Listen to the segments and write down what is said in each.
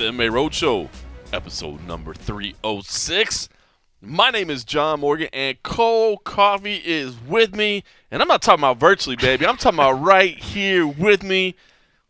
the MMA Roadshow, episode number 306. My name is John Morgan, and Cole Coffee is with me. And I'm not talking about virtually, baby. I'm talking about right here with me.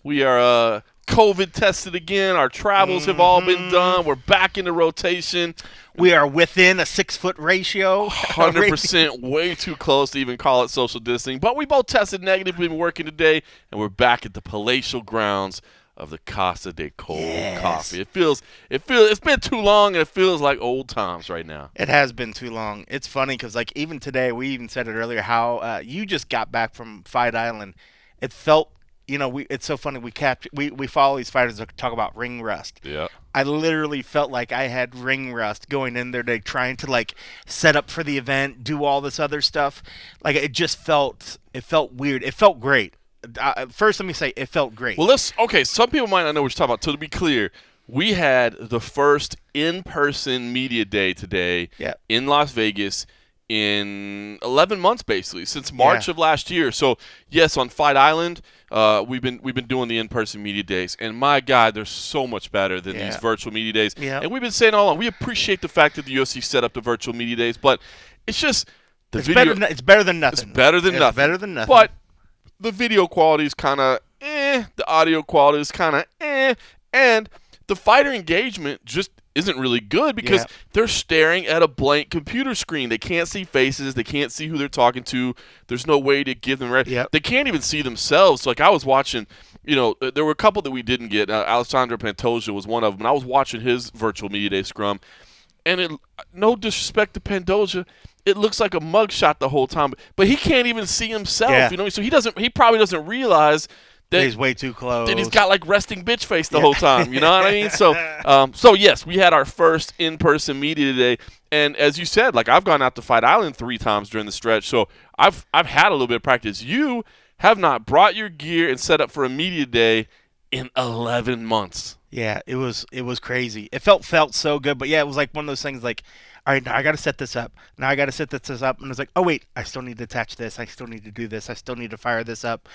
We are COVID tested again. Our travels have all been done. We're back in the rotation. We are within a 6-foot ratio. 100% way too close to even call it social distancing. But we both tested negative. We've been working today, and we're back at the palatial grounds of the Casa de Cold Coffee. It's been too long, and it feels like old times right now. It has been too long. It's funny because, like, even today, we even said it earlier, how you just got back from Fight Island. It felt, it's so funny. We follow these fighters that talk about ring rust. Yeah. I literally felt like I had ring rust going in there, trying to, like, set up for the event, do all this other stuff. Like, it felt weird. It felt great. First, let me say, it felt great. Well, some people might not know what you're talking about. So to be clear, we had the first in-person media day today in Las Vegas in 11 months, basically, since March of last year. So, yes, on Fight Island, we've been doing the in-person media days, and my God, they're so much better than these virtual media days. Yeah. And we've been saying all along, we appreciate the fact that the UFC set up the virtual media days, but it's just it's better than nothing. It's better than nothing. But the video quality is kind of the audio quality is kind of and the fighter engagement just isn't really good because they're staring at a blank computer screen. They can't see faces. They can't see who they're talking to. There's no way to give them They can't even see themselves. So, like, I was watching, there were a couple that we didn't get. Alessandro Pantoja was one of them, and I was watching his virtual media day scrum, and no disrespect to Pantoja, it looks like a mugshot the whole time, but he can't even see himself. So he probably doesn't realize that he's way too close. That he's got like resting bitch face the whole time. You know what I mean? So yes, we had our first in-person media today, and as you said, like, I've gone out to Fight Island 3 times during the stretch, so I've had a little bit of practice. You have not brought your gear and set up for a media day in 11 months. Yeah, it was crazy. It felt so good, but it was like one of those things like, all right, now I got to set this up. Now I got to set this up. And it's like, oh, wait, I still need to attach this. I still need to do this. I still need to fire this up.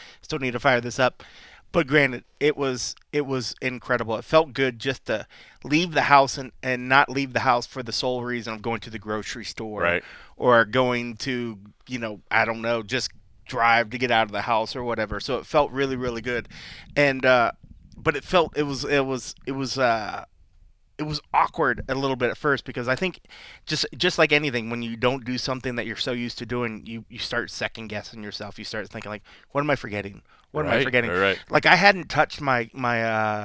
But granted, it was incredible. It felt good just to leave the house and not leave the house for the sole reason of going to the grocery store or going to, I don't know, just drive to get out of the house or whatever. So it felt really, really good. And but it was awkward a little bit at first because I think just like anything, when you don't do something that you're so used to doing, you start second guessing yourself. You start thinking like, what am I forgetting? What am I forgetting? Right. Like, I hadn't touched my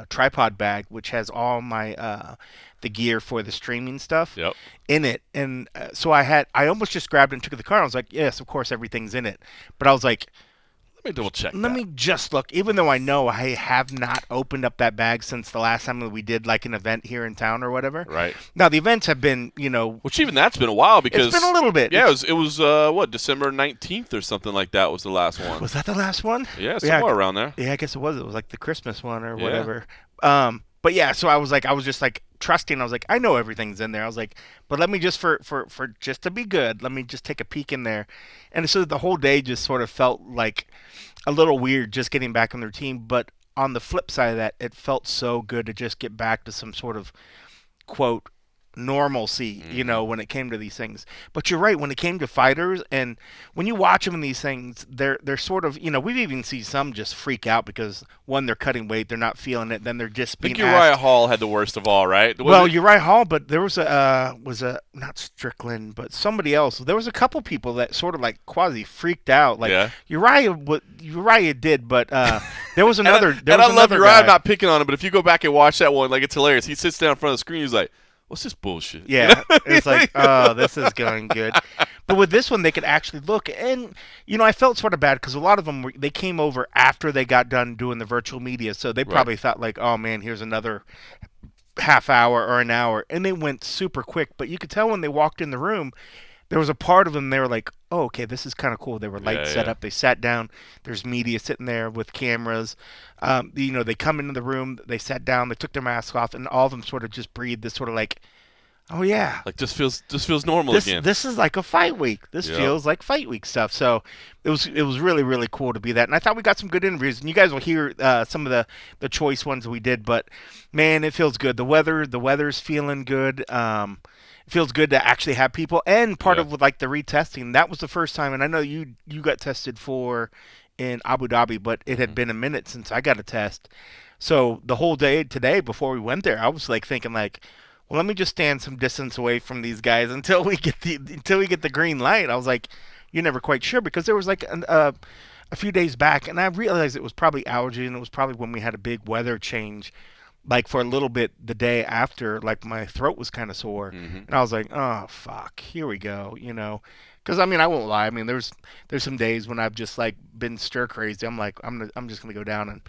tripod bag, which has all my the gear for the streaming stuff in it, and so I almost just grabbed it and took it to the car. I was like, yes, of course everything's in it, but I was like, let me double check. Let me just look. Even though I know I have not opened up that bag since the last time that we did like an event here in town or whatever. Right. Now the events have been, which even that's been a while because it's been a little bit. Yeah, it was December 19th or something like that was the last one. Was that the last one? Yeah, somewhere around there. Yeah, I guess it was. It was like the Christmas one or whatever. But yeah, so I was just like trusting. I was like, I know everything's in there. I was like, but let me just for just to be good, let me just take a peek in there. And so the whole day just sort of felt like a little weird just getting back on the routine. But on the flip side of that, it felt so good to just get back to some sort of, quote, normalcy, when it came to these things. But you're right, when it came to fighters, and when you watch them in these things, they're sort of, we've even seen some just freak out because, one, they're cutting weight, they're not feeling it, then they're just being Uriah Hall had the worst of all, right? Uriah Hall, but there was not Strickland, but somebody else. There was a couple people that sort of like quasi freaked out. Like Uriah did, but there was another. and I love Uriah. I'm not picking on him, but if you go back and watch that one, like, it's hilarious. He sits down in front of the screen, he's like, what's this bullshit? Yeah, it's like, oh, this is going good. But with this one, they could actually look. And, I felt sort of bad because a lot of them, they came over after they got done doing the virtual media. So they probably thought like, oh, man, here's another half hour or an hour. And they went super quick. But you could tell when they walked in the room, there was a part of them, they were like, oh, okay, this is kind of cool. They were lights set up. They sat down. There's media sitting there with cameras. They come into the room. They sat down. They took their masks off. And all of them sort of just breathed this sort of like, Oh yeah. Like just feels normal again. This is like a fight week. This feels like fight week stuff. So it was really, really cool to be that. And I thought we got some good interviews. And you guys will hear some of the choice ones we did. But man, it feels good. The weather's feeling good. It feels good to actually have people. And part of like the retesting, that was the first time. And I know you got tested for in Abu Dhabi, but it had been a minute since I got a test. So the whole day today before we went there, I was like thinking like, well, let me just stand some distance away from these guys until we get the green light. I was like, you're never quite sure because there was like a few days back, and I realized it was probably allergy, and it was probably when we had a big weather change, like for a little bit the day after, like my throat was kind of sore, and I was like, oh fuck, here we go, Because I mean, I won't lie. I mean, there's some days when I've just like been stir crazy. I'm like, I'm just gonna go down and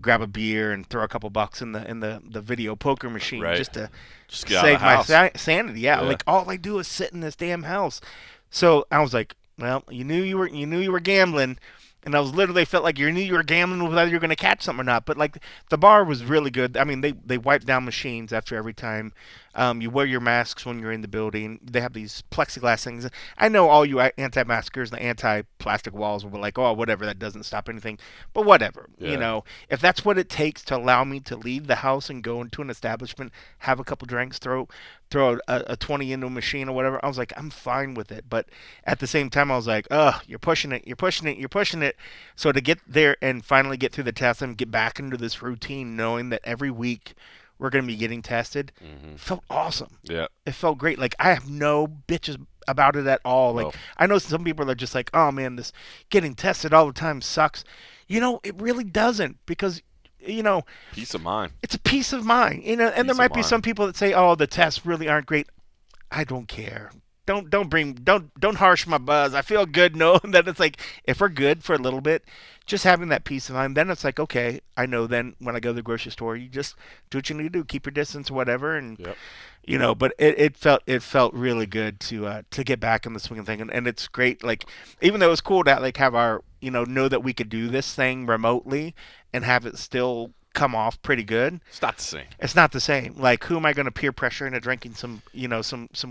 grab a beer and throw a couple bucks in the video poker machine just to save my sanity. Yeah, like all I do is sit in this damn house. So I was like, well, you knew you were gambling, and I was literally felt like you knew you were gambling whether you're going to catch something or not. But like the bar was really good. I mean, they wipe down machines after every time. You wear your masks when you're in the building. They have these plexiglass things. I know all you anti-maskers and the anti-plastic walls were like, oh, whatever, that doesn't stop anything. But whatever, if that's what it takes to allow me to leave the house and go into an establishment, have a couple drinks, throw a 20 into a machine or whatever, I was like, I'm fine with it. But at the same time, I was like, you're pushing it. So to get there and finally get through the test and get back into this routine, knowing that every week we're going to be getting tested, felt awesome. Yeah. It felt great. Like, I have no bitches about it at all. Like, I know some people are just like, oh, man, this getting tested all the time sucks. It really doesn't because, peace of mind. It's a peace of mind. And there might be some people that say, oh, the tests really aren't great. I don't care. Don't harsh my buzz. I feel good knowing that it's like, if we're good for a little bit, just having that peace of mind, then it's like, okay, I know then when I go to the grocery store, you just do what you need to do, keep your distance or whatever, and but it felt really good to get back in the swing of thing, and it's great. Like, even though it was cool to like have our know that we could do this thing remotely and have it still come off pretty good. It's not the same. Like, who am I going to peer pressure into drinking some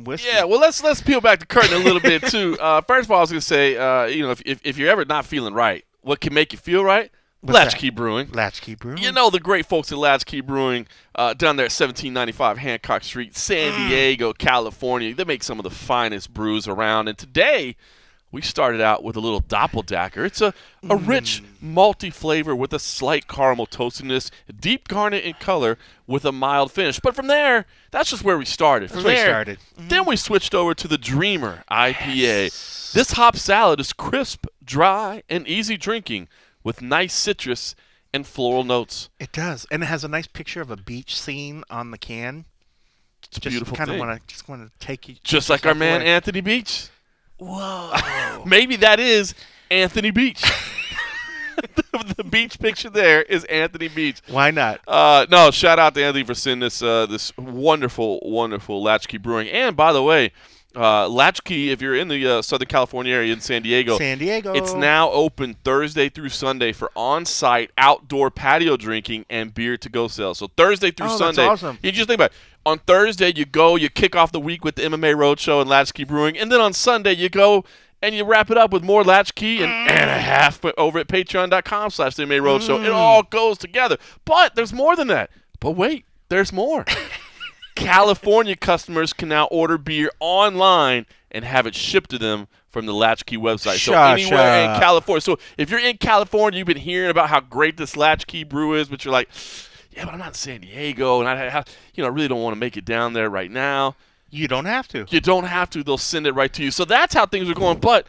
whiskey? Yeah, well, let's peel back the curtain a little bit too. First of all, I was going to say, if you're ever not feeling right, what can make you feel right? Latchkey Brewing. Latchkey Brewing. The great folks at Latchkey Brewing down there at 1795 Hancock Street, San Diego, California. They make some of the finest brews around. And today, we started out with a little Doppeldacker. It's a rich, malty flavor with a slight caramel toastiness, deep garnet in color with a mild finish. But from there, that's just where we started. Then we switched over to the Dreamer IPA. Yes. This hop salad is crisp, dry, and easy drinking with nice citrus and floral notes. It does. And it has a nice picture of a beach scene on the can. It's a beautiful thing. Just want to take you. Just like our man Anthony Beach. Whoa. Maybe that is Anthony Beach. The beach picture there is Anthony Beach. Why not? No, shout out to Anthony for sending this wonderful, wonderful Latchkey Brewing. And by the way, Latchkey, if you're in the Southern California area in San Diego, it's now open Thursday through Sunday for on-site outdoor patio drinking and beer to-go sales. So Thursday through Sunday. That's awesome. You just think about it. On Thursday, you kick off the week with the MMA Roadshow and Latchkey Brewing, and then on Sunday, you go and you wrap it up with more Latchkey and a half over at patreon.com/MMA Roadshow. It all goes together. But there's more than that. But wait, there's more. California customers can now order beer online and have it shipped to them from the Latchkey website. So anywhere in California. So if you're in California, you've been hearing about how great this Latchkey brew is, but you're like, yeah, but I'm not in San Diego, and I really don't want to make it down there right now. You don't have to. You don't have to. They'll send it right to you. So that's how things are going. But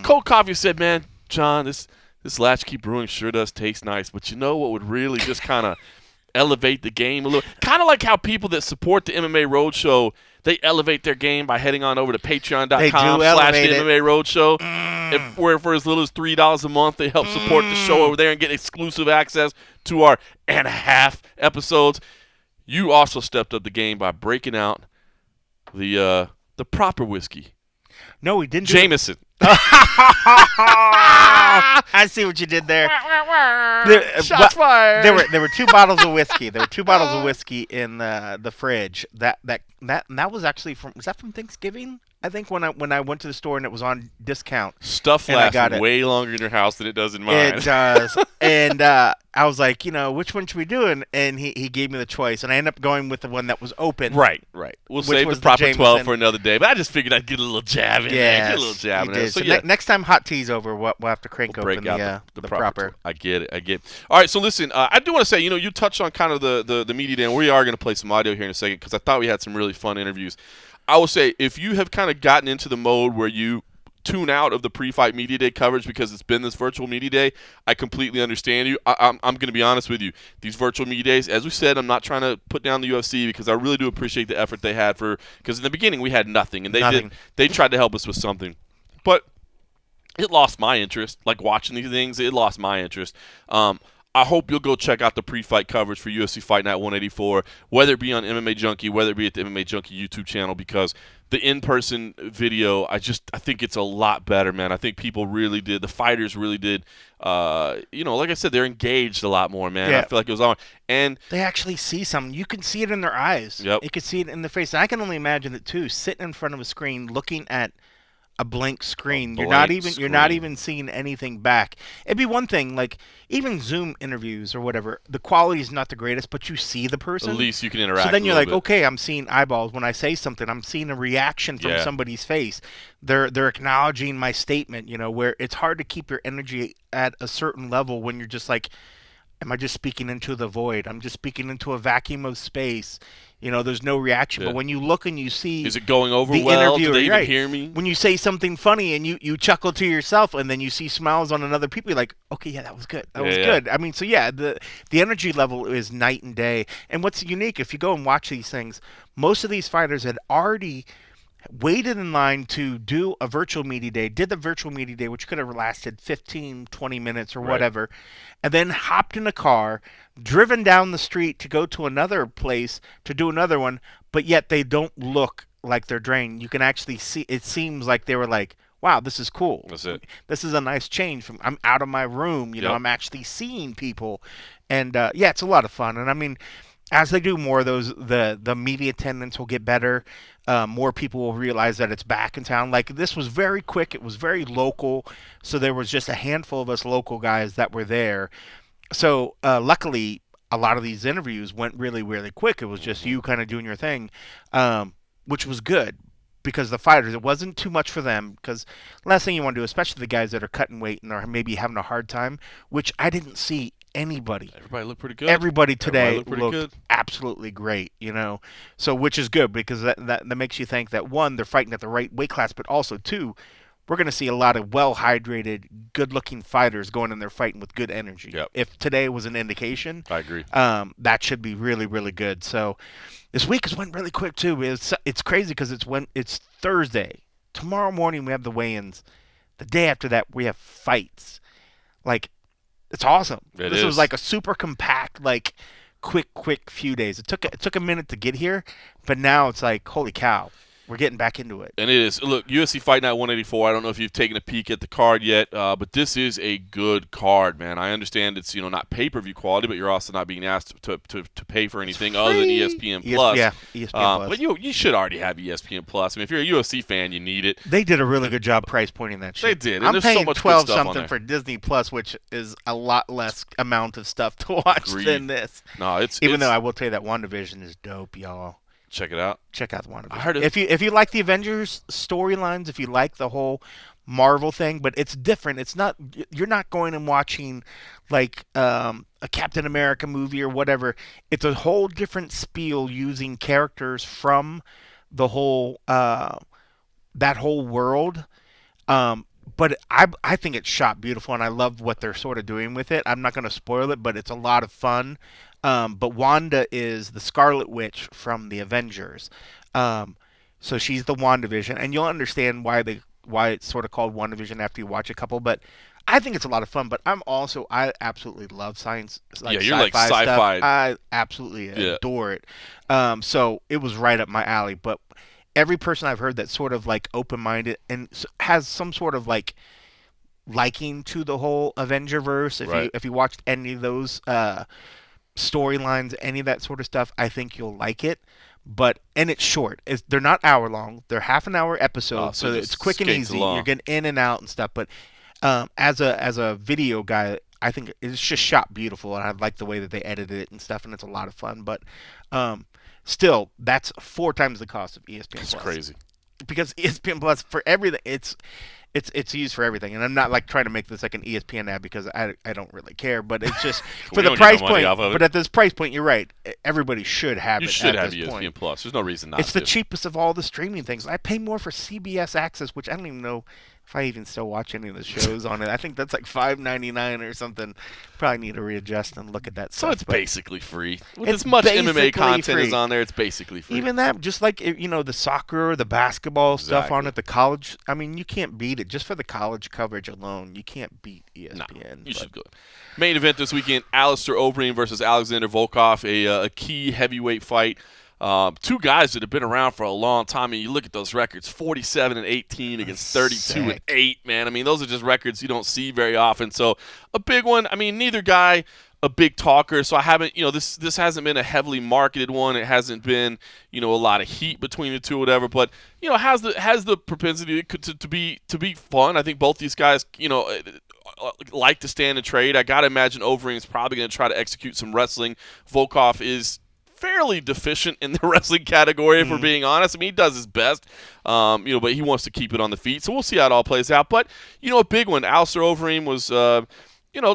Cold Coffee said, man, John, this Latchkey Brewing sure does taste nice. But you know what would really just kind of elevate the game a little? Kind of like how people that support the MMA Roadshow, they elevate their game by heading on over to patreon.com/MMA Roadshow. Where for as little as $3 a month, they help support the show over there and get exclusive access to our and a half episodes. You also stepped up the game by breaking out the proper whiskey. No, we didn't. Jameson. I see what you did there. Shots fired. There were 2 bottles of whiskey. There were 2 bottles of whiskey in the fridge. That was actually from Thanksgiving? I think when I went to the store and it was on discount. Stuff lasts way longer in your house than it does in mine. It does. And I was like, which one should we do? And he gave me the choice, and I ended up going with the one that was open. Right. We'll save the proper 12 for another day, but I just figured I'd get a little jab in there. Get a little jab in there. So next time hot tea's over, we'll have to crank open the proper. I get it. All right, so listen, I do want to say, you touched on kind of the media day, and we are going to play some audio here in a second because I thought we had some really fun interviews. I will say, if you have kind of gotten into the mode where you tune out of the pre-fight media day coverage because it's been this virtual media day, I completely understand you. I'm going to be honest with you. These virtual media days, as we said, I'm not trying to put down the UFC because I really do appreciate the effort they had because in the beginning we had nothing, and they tried to help us with something. But it lost my interest. Like watching these things, it lost my interest. I hope you'll go check out the pre-fight coverage for UFC Fight Night 184, whether it be on MMA Junkie, whether it be at the MMA Junkie YouTube channel, because the in-person video, I think it's a lot better, man. I think people really did. The fighters really did. Like I said, they're engaged a lot more, man. Yeah. I feel like it was on. And they actually see something. You can see it in their eyes. Yep. You can see it in their face. And I can only imagine it, too, sitting in front of a screen looking at a blank screen. You're not even seeing anything back. It'd be one thing, like even Zoom interviews or whatever, the quality is not the greatest, but you see the person. At least you can interact. So then you're like, okay, I'm seeing eyeballs. When I say something, I'm seeing a reaction from somebody's face. They're acknowledging my statement, where it's hard to keep your energy at a certain level when you're just like, am I just speaking into the void? I'm just speaking into a vacuum of space. There's no reaction. Yeah. But when you look and you see, is it going over well? Do they even hear me? When you say something funny and you chuckle to yourself, and then you see smiles on another people, you're like, okay, yeah, that was good. That was good. I mean, so yeah, the energy level is night and day. And what's unique, if you go and watch these things, most of these fighters had already waited in line to do a virtual media day, did the virtual media day, which could have lasted 15, 20 minutes or whatever, and then hopped in a car, driven down the street to go to another place to do another one, but yet they don't look like they're drained. You can actually see, it seems like they were like, wow, this is cool. That's it. This is a nice change from, I'm out of my room, I'm actually seeing people. And it's a lot of fun. And I mean, as they do more of those, the media attendance will get better. More people will realize that it's back in town. Like, this was very quick. It was very local. So there was just a handful of us local guys that were there. So luckily, a lot of these interviews went really, really quick. It was just you kind of doing your thing, which was good because the fighters, it wasn't too much for them. Because last thing you want to do, especially the guys that are cutting weight and are maybe having a hard time, which I didn't see anybody. Everybody looked pretty good. Everybody today looked absolutely great, So which is good because that makes you think that, one, they're fighting at the right weight class, but also, two, we're going to see a lot of well-hydrated, good-looking fighters going in there fighting with good energy. Yep. If today was an indication, I agree. That should be really, really good. So this week has went really quick too. It's crazy because it's Thursday. Tomorrow morning we have the weigh-ins. The day after that we have fights. Like, it's awesome. This was like a super compact, like quick few days. It took a minute to get here, but now it's like, holy cow. We're getting back into it. And it is. Look, UFC Fight Night 184, I don't know if you've taken a peek at the card yet, but this is a good card, man. I understand it's, not pay-per-view quality, but you're also not being asked to pay for anything other than ESPN Plus. Yeah, ESPN Plus. But you should already have ESPN Plus. I mean, if you're a UFC fan, you need it. They did a really good job price pointing that shit. They did. And I'm paying so much 12 good stuff something for Disney Plus, which is a lot less amount of stuff to watch than this. No, Even though I will tell you that WandaVision is dope, y'all. Check it out. Check out the WandaVision. I heard it. If you like the Avengers storylines, if you like the whole Marvel thing, but it's different. It's not, you're not going and watching like a Captain America movie or whatever. It's a whole different spiel using characters from the whole that whole world. But I think it's shot beautiful, and I love what they're sort of doing with it. I'm not going to spoil it, but it's a lot of fun. But Wanda is the Scarlet Witch from the Avengers. So she's the WandaVision, and you'll understand why it's sort of called WandaVision after you watch a couple. But I think it's a lot of fun. But I absolutely love science. Like you're like sci-fi. Stuff. I absolutely adore it. So it was right up my alley. But every person I've heard that's sort of like open-minded and has some sort of like liking to the whole Avengerverse, if you watched any of those storylines, any of that sort of stuff, I think you'll like it. And it's short. They're not hour long. They're half an hour episodes, so it's quick and easy. You're getting in and out and stuff. But as a video guy, I think it's just shot beautiful, and I like the way that they edited it and stuff, and it's a lot of fun. But still, that's 4 times the cost of ESPN Plus. That's crazy. Because ESPN Plus, for everything, it's used for everything. And I'm not like trying to make this like an ESPN ad, because I don't really care. But it's just for the price point. But at this price point, you're right. Everybody should have it. You should have ESPN point. Plus. There's no reason not to. It's the cheapest of all the streaming things. I pay more for CBS Access, which I don't even know if I even still watch any of the shows on it. I think that's like $5.99 or something. Probably need to readjust and look at that stuff. So it's basically free. With as much MMA content is on there, it's basically free. Even that, just like, the soccer, the basketball stuff on it, the college. I mean, you can't beat it. Just for the college coverage alone, you can't beat ESPN. No, you should go. Main event this weekend, Alistair Overeem versus Alexander Volkov, a key heavyweight fight. 2 guys that have been around for a long time, and you look at those records, 47-18 against 32-8, man. I mean, those are just records you don't see very often. So a big one. I mean, neither guy a big talker, so I haven't, this hasn't been a heavily marketed one. It hasn't been, a lot of heat between the two or whatever, but, has the propensity to be fun. I think both these guys, like to stand and trade. I got to imagine Overeem's probably going to try to execute some wrestling. Volkov is fairly deficient in the wrestling category, if we're being honest. I mean, he does his best, but he wants to keep it on the feet. So we'll see how it all plays out. But, a big one. Alistair Overeem was,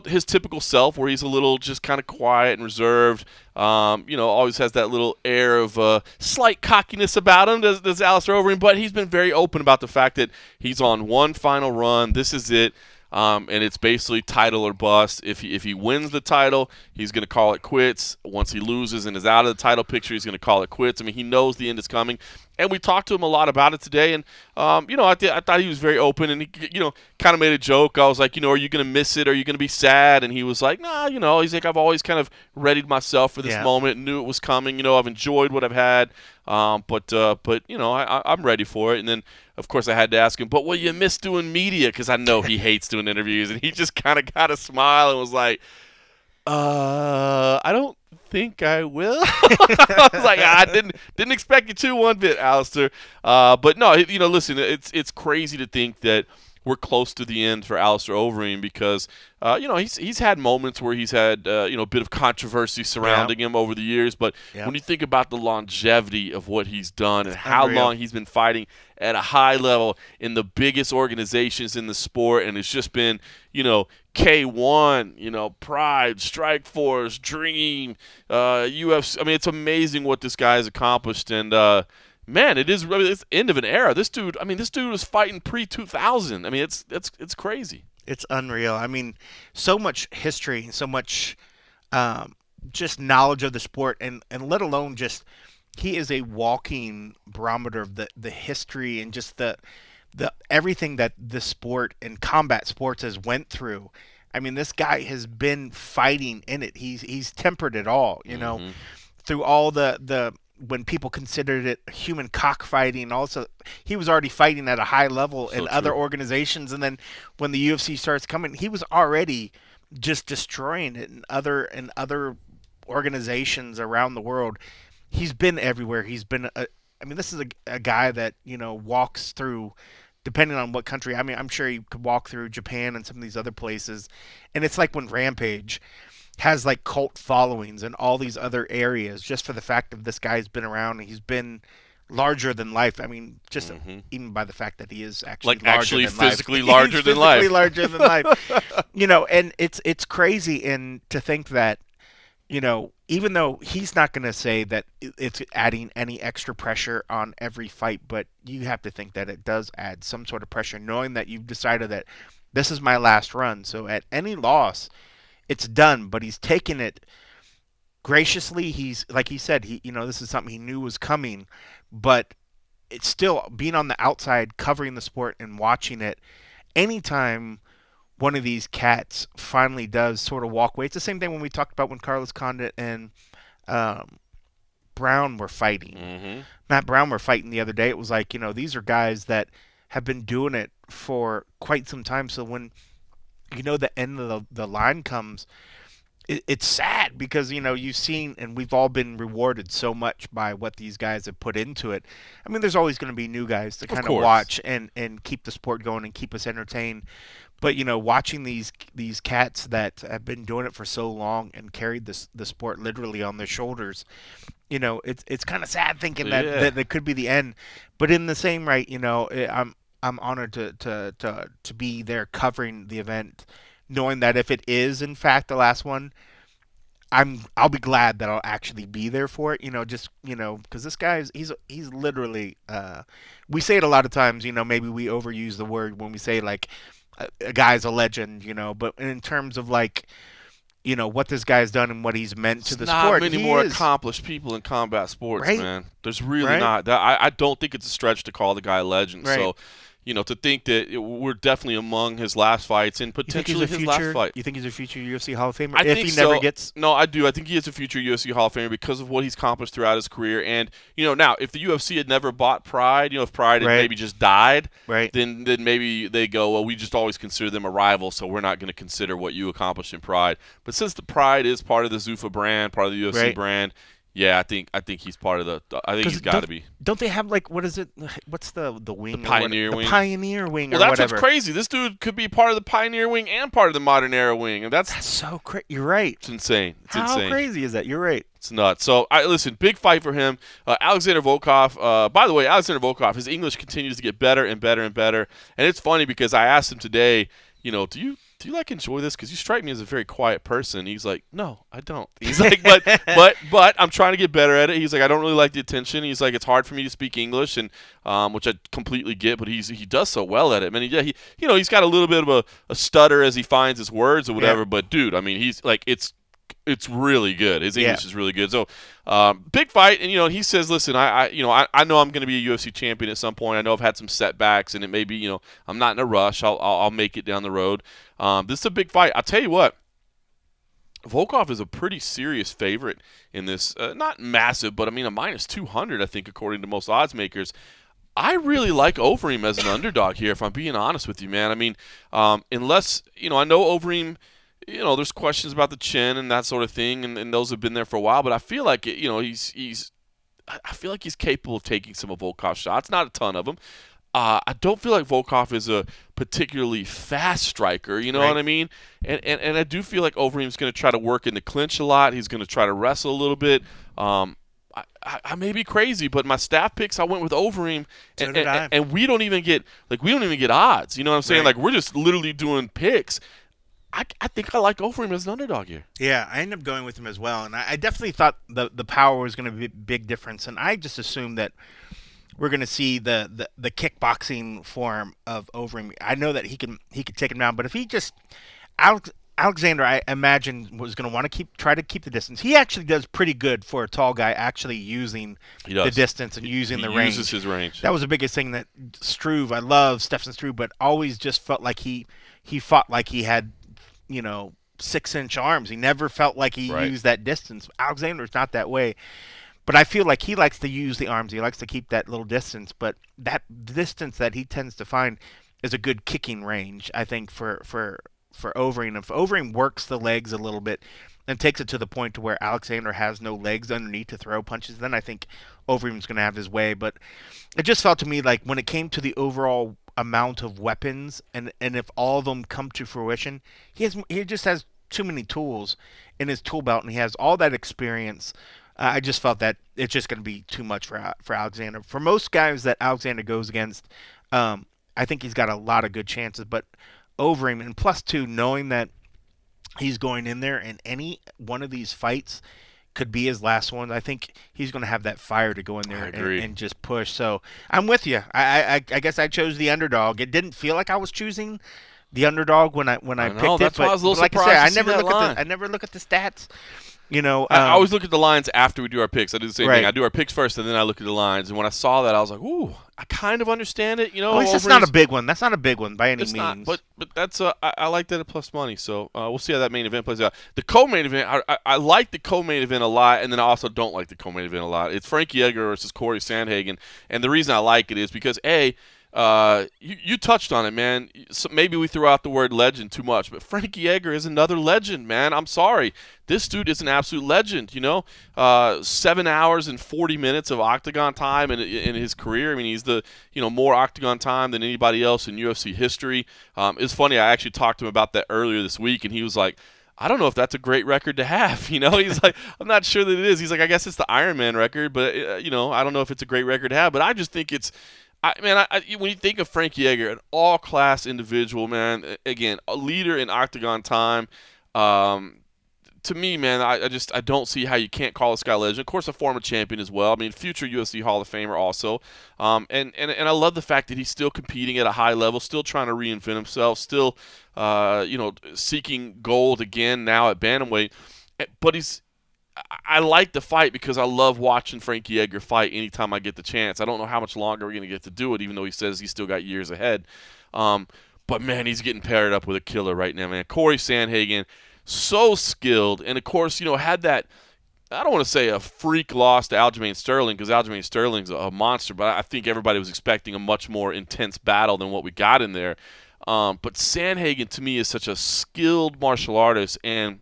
his typical self, where he's a little just kind of quiet and reserved. Always has that little air of slight cockiness about him, does Alistair Overeem. But he's been very open about the fact that he's on one final run. This is it. And it's basically title or bust. If he wins the title, he's going to call it quits. Once he loses and is out of the title picture, he's going to call it quits. I mean, he knows the end is coming. And we talked to him a lot about it today. And, I thought he was very open. And he, kind of made a joke. I was like, are you going to miss it? Are you going to be sad? And he was like, nah, he's like, I've always kind of readied myself for this moment, knew it was coming. I've enjoyed what I've had. But I'm ready for it. And then, of course, I had to ask him, but will you miss doing media? Because I know he hates doing interviews. And he just kind of got a smile and was like, I don't think I will. I was like, I didn't expect you to one bit, Alistair. But no, listen, it's crazy to think that we're close to the end for Alistair Overeem, because he's had moments where he's had a bit of controversy surrounding him over the years, but when you think about the longevity of what he's done and how long he's been fighting at a high level in the biggest organizations in the sport, and it's just been K1, Pride, Strikeforce, Dream, UFC. I mean, it's amazing what this guy has accomplished, and man, it's the end of an era. This dude was fighting pre-2000. I mean, it's crazy. It's unreal. I mean, so much history, so much just knowledge of the sport, and let alone just he is a walking barometer of the history and just the everything that the sport and combat sports has went through. I mean, this guy has been fighting in it. He's tempered it all, through all the when people considered it human cockfighting. Also, he was already fighting at a high level in other organizations, and then when the UFC starts coming, he was already just destroying it in other organizations around the world. He's been everywhere. He's been this is a guy that walks through, depending on what country. I mean, I'm sure he could walk through Japan and some of these other places, and it's like when Rampage has like cult followings in all these other areas, just for the fact of this guy's been around and he's been larger than life. I mean, just even by the fact that he is actually physically larger than life. Larger than life. And it's crazy, and to think that even though he's not going to say that it's adding any extra pressure on every fight, but you have to think that it does add some sort of pressure, knowing that you've decided that this is my last run. So at any loss, it's done. But he's taken it graciously. He's, like he said, this is something he knew was coming, but it's still being on the outside, covering the sport and watching it. Anytime one of these cats finally does sort of walk away, it's the same thing when we talked about when Carlos Condit and Brown were fighting. Matt Brown were fighting the other day. It was like, these are guys that have been doing it for quite some time. So when the end of the line comes, it's sad because you've seen, and we've all been rewarded so much by what these guys have put into it. I mean, there's always going to be new guys to kind of watch and keep the sport going and keep us entertained. But watching these cats that have been doing it for so long and carried the sport literally on their shoulders, it's kind of sad thinking that could be the end. But in the same right, I'm honored to be there covering the event, knowing that if it is in fact the last one, I'll be glad that I'll actually be there for it. Because this guy he's literally. We say it a lot of times. Maybe we overuse the word when we say like a guy's a legend. But in terms of like, what this guy's done and what he's meant to the sport. Not many more accomplished people in combat sports, right? Man. There's really not. I don't think it's a stretch to call the guy a legend. Right. So. To think that we're definitely among his last fights and potentially his last fight. You think he's a future UFC Hall of Famer? I if think he so. never gets. No, I do. I think he is a future UFC Hall of Famer because of what he's accomplished throughout his career. And now if the UFC had never bought Pride, if Pride had maybe just died, then maybe they go, well, we just always consider them a rival, so we're not going to consider what you accomplished in Pride. But since the Pride is part of the Zuffa brand, part of the UFC brand. Yeah, I think he's part of the. I think he's got to be. Don't they have like what is it? What's the wing? The Pioneer wing. The Pioneer wing. Well, that's what's crazy. This dude could be part of the Pioneer wing and part of the Modern Era wing, and that's so crazy. You're right. It's insane. It's How insane. crazy is that? You're right. It's nuts. So, listen, big fight for him. Alexander Volkov. By the way, Alexander Volkov, his English continues to get better and better and better. And it's funny because I asked him today, do you like enjoy this? Because you strike me as a very quiet person. He's like, no, I don't. He's like, but I'm trying to get better at it. He's like, I don't really like the attention. He's like, it's hard for me to speak English, and which I completely get. But he does so well at it. I mean, he's got a little bit of a stutter as he finds his words or whatever. Yeah. But dude, I mean, he's like, it's really good. His English is really good. So, big fight, and he says, "Listen, I know I'm going to be a UFC champion at some point. I know I've had some setbacks, and it may be, I'm not in a rush. I'll make it down the road. This is a big fight. I'll tell you what. Volkov is a pretty serious favorite in this. Not massive, but I mean a minus 200, I think, according to most odds makers. I really like Overeem as an underdog here, if I'm being honest with you, man. I mean, unless I know Overeem. There's questions about the chin and that sort of thing, and those have been there for a while. But I feel like I feel like he's capable of taking some of Volkov's shots. Not a ton of them. I don't feel like Volkov is a particularly fast striker. You know what I mean? And I do feel like Overeem's going to try to work in the clinch a lot. He's going to try to wrestle a little bit. I may be crazy, but my staff picks, I went with Overeem, and we don't even get odds. You know what I'm saying? Like, we're just literally doing picks. I think I like Overeem as an underdog here. Yeah, I ended up going with him as well, and I definitely thought the power was going to be a big difference, and I just assumed that we're going to see the kickboxing form of Overeem. I know that he could take him down, but if he just Alexander, I imagine, was going to want to try to keep the distance. He actually does pretty good for a tall guy, actually using the distance and using the range. He uses his range. That was the biggest thing that Struve. I love Stefan Struve, but always just felt like he fought like he had 6-inch arms. He never felt like he used that distance. Alexander's not that way. But I feel like he likes to use the arms. He likes to keep that little distance. But that distance that he tends to find is a good kicking range, I think, for Overeem. If Overeem works the legs a little bit and takes it to the point to where Alexander has no legs underneath to throw punches, then I think Overeem's going to have his way. But it just felt to me like when it came to the overall amount of weapons, and if all of them come to fruition, he just has too many tools in his tool belt, and he has all that experience. I just felt that it's just going to be too much for Alexander. For most guys that Alexander goes against, I think he's got a lot of good chances. But Overeem, and +2, knowing that he's going in there and any one of these fights could be his last one, I think he's going to have that fire to go in there and just push. So I'm with you. I guess I chose the underdog. It didn't feel like I was choosing the underdog when I picked it. That's why I was a little surprised. Like I said, I never look at the stats. I always look at the lines after we do our picks. I do the same thing. I do our picks first, and then I look at the lines. And when I saw that, I was like, "Ooh, I kind of understand it." At least that's not a big one. That's not a big one by any means. Not, but that's I like that at plus money. So we'll see how that main event plays out. The co-main event, I like the co-main event a lot, and then I also don't like the co-main event a lot. It's Frankie Edgar versus Corey Sandhagen, and the reason I like it is because You touched on it, man. So maybe we threw out the word legend too much, but Frankie Edgar is another legend, man. I'm sorry. This dude is an absolute legend, 7 hours and 40 minutes of octagon time in his career. I mean, he's the, more octagon time than anybody else in UFC history. It's funny, I actually talked to him about that earlier this week, and he was like, I don't know if that's a great record to have. He's like, I'm not sure that it is. He's like, I guess it's the Iron Man record, but, I don't know if it's a great record to have. But I just think it's, when you think of Frankie Edgar, an all-class individual, man, again, a leader in octagon time, to me, man, I don't see how you can't call this guy a legend. Of course, a former champion as well. I mean, future UFC Hall of Famer also. And I love the fact that he's still competing at a high level, still trying to reinvent himself, still, seeking gold again now at bantamweight. But I like the fight because I love watching Frankie Edgar fight anytime I get the chance. I don't know how much longer we're going to get to do it, even though he says he's still got years ahead. But, man, he's getting paired up with a killer right now, man. Corey Sandhagen, so skilled. And, of course, had that, I don't want to say a freak loss to Aljamain Sterling because Aljamain Sterling's a monster, but I think everybody was expecting a much more intense battle than what we got in there. But Sandhagen, to me, is such a skilled martial artist and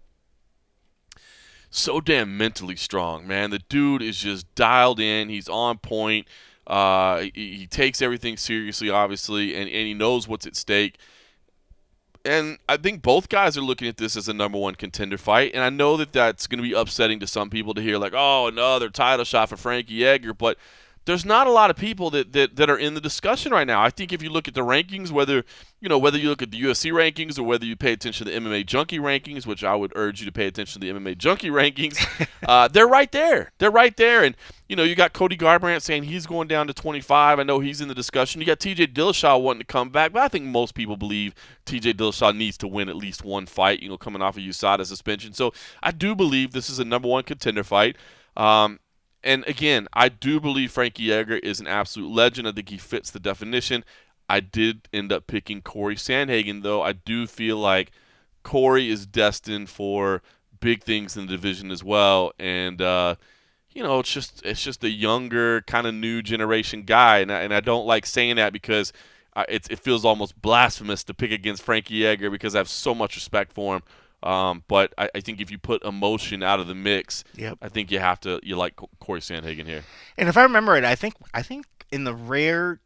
so damn mentally strong, man. The dude is just dialed in. He's on point. He takes everything seriously, obviously, and he knows what's at stake. And I think both guys are looking at this as a number one contender fight. And I know that that's going to be upsetting to some people to hear, like, oh, another title shot for Frankie Edgar. But there's not a lot of people that are in the discussion right now. I think if you look at the rankings, whether you look at the UFC rankings or whether you pay attention to the MMA Junkie rankings, which I would urge you to pay attention to the MMA Junkie rankings, they're right there. They're right there. And, you got Cody Garbrandt saying he's going down to 25. I know he's in the discussion. You got TJ Dillashaw wanting to come back, but I think most people believe TJ Dillashaw needs to win at least one fight, coming off of USADA suspension. So I do believe this is a number one contender fight. And again, I do believe Frankie Edgar is an absolute legend. I think he fits the definition. I did end up picking Corey Sandhagen, though. I do feel like Corey is destined for big things in the division as well. And it's just a younger, kind of new generation guy, and I don't like saying that because it feels almost blasphemous to pick against Frankie Edgar because I have so much respect for him. But I think if you put emotion out of the mix, Yep. I think you like Corey Sandhagen here. And if I remember it, I think in the rare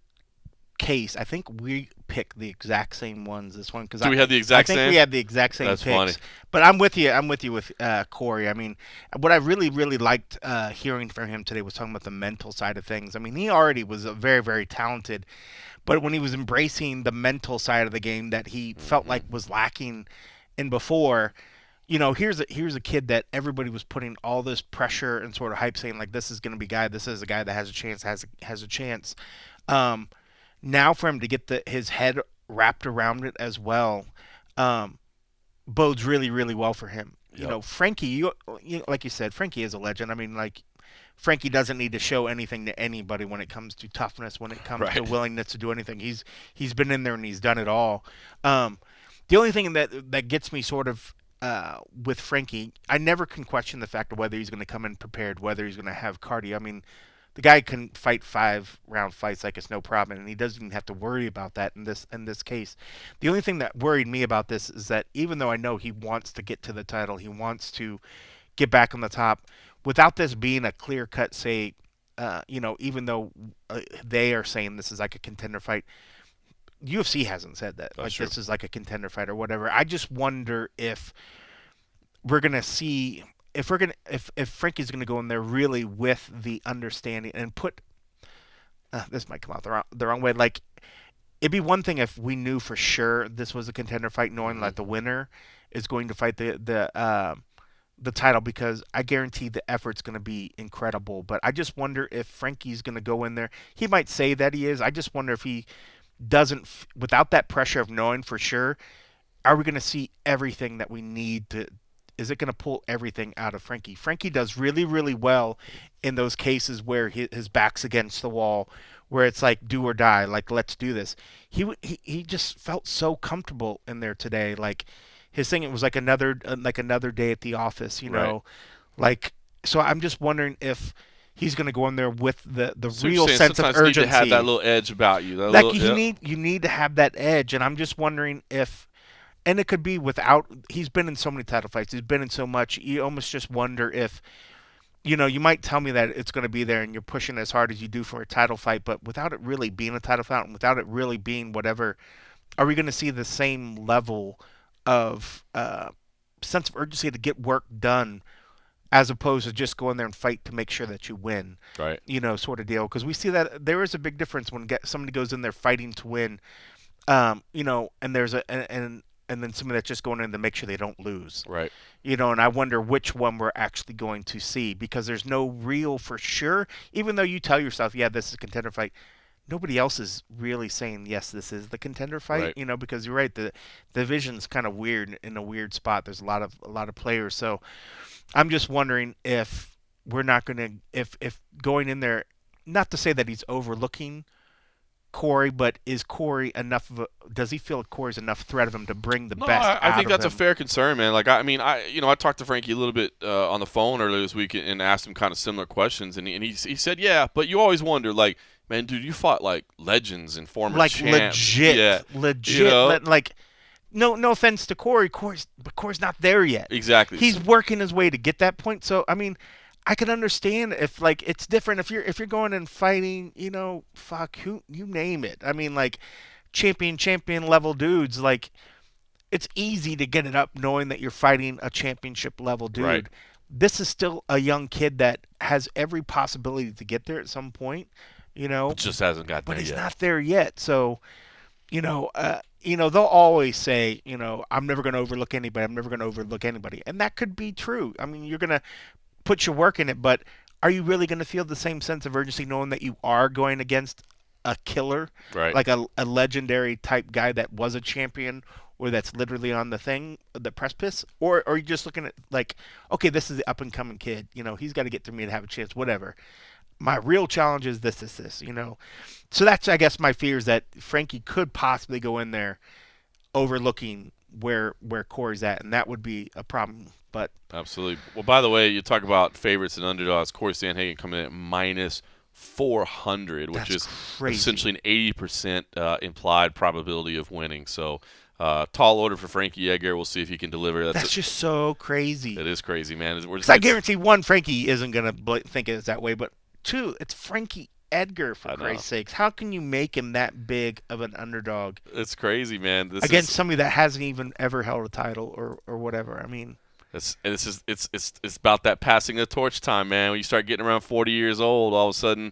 case, I think we picked the exact same ones this one because we have the exact same? I think we had the exact same That's picks. funny. But I'm with you. With Corey. I mean, what I really liked hearing from him today was talking about the mental side of things. I mean, he already was a very, very talented, but when he was embracing the mental side of the game that he felt like was lacking in before, here's a kid that everybody was putting all this pressure and sort of hype, saying like, this is going to be this is a guy that has a chance, has a chance. Now for him to get his head wrapped around it as well, bodes really, really well for him. Yep. Frankie, like you said, Frankie is a legend. I mean, like, Frankie doesn't need to show anything to anybody when it comes to toughness, when it comes to willingness to do anything. He's been in there and he's done it all. The only thing that gets me sort of with Frankie, I never can question the fact of whether he's going to come in prepared, whether he's going to have cardio. I mean, the guy can fight 5-round fights like it's no problem, and he doesn't even have to worry about that in this case. The only thing that worried me about this is that even though I know he wants to get to the title, he wants to get back on the top, without this being a clear-cut, say, even though they are saying this is like a contender fight, UFC hasn't said that. That's like true. This is like a contender fight or whatever. I just wonder if we're gonna see if Frankie's gonna go in there really with the understanding and put. This might come out the wrong way. Like, it'd be one thing if we knew for sure this was a contender fight, knowing that the winner is going to fight the title, because I guarantee the effort's going to be incredible. But I just wonder if Frankie's going to go in there. He might say that he is. I just wonder if he doesn't, without that pressure of knowing for sure, are we going to see everything that we need to? Is it going to pull everything out of Frankie? Frankie does really, really well in those cases where his back's against the wall, where it's like do or die, like let's do this. He just felt so comfortable in there today. Like his thing, it was like another day at the office, you know. Like, so I'm just wondering if he's going to go in there with the So real sense of urgency. You need to have that little edge about you. You need to have that edge, and I'm just wondering if, and it could be without. He's been in so many title fights. He's been in so much. You almost just wonder if, you might tell me that it's going to be there, and you're pushing as hard as you do for a title fight, but without it really being a title fight, and without it really being whatever, are we going to see the same level of sense of urgency to get work done, as opposed to just go in there and fight to make sure that you win, right? Sort of deal. Because we see that there is a big difference when somebody goes in there fighting to win, and there's and then somebody that's just going in to make sure they don't lose, right? And I wonder which one we're actually going to see, because there's no real for sure. Even though you tell yourself, yeah, this is a contender fight, nobody else is really saying, yes, this is the contender fight, right. Because you're right, the division's kind of weird, in a weird spot. There's a lot of players, so I'm just wondering if we're not going to, if going in there, not to say that he's overlooking Corey, but is Corey enough of does he feel Corey's enough threat of him to bring the best out of him? I think that's a fair concern, man. Like, I talked to Frankie a little bit on the phone earlier this week and asked him kind of similar questions, and he said, yeah, but you always wonder, like, man, dude, you fought like legends and former like champs. legit. Like, no offense to Corey, but Corey's not there yet. Exactly. He's working his way to get that point. So I mean, I can understand if, like, it's different if you're going and fighting, fuck, who you name it. I mean, like, champion level dudes, like, it's easy to get it up knowing that you're fighting a championship level dude. Right. This is still a young kid that has every possibility to get there at some point, It just hasn't got there yet. But he's not there yet. So, they'll always say, I'm never going to overlook anybody. I'm never going to overlook anybody. And that could be true. I mean, you're going to put your work in it, but are you really going to feel the same sense of urgency knowing that you are going against a killer, right? Like a legendary type guy that was a champion, or that's literally on the precipice, or are you just looking at, like, okay, this is the up and coming kid, he's got to get through me to have a chance, whatever. My real challenge is this. So that's, I guess, my fear is that Frankie could possibly go in there overlooking where Corey's at, and that would be a problem. But absolutely. Well, by the way, you talk about favorites and underdogs. Corey Sandhagen coming in at minus 400, which is crazy. Essentially an 80% implied probability of winning. So tall order for Frankie Edgar. We'll see if he can deliver. That's just so crazy. It is crazy, man. I guarantee, one, Frankie isn't going to think it's that way, but two, it's Frankie Edgar, for Christ's sakes. How can you make him that big of an underdog? It's crazy, man. Against somebody that hasn't even ever held a title or whatever. I mean, it's about that passing the torch time, man. When you start getting around 40 years old, all of a sudden,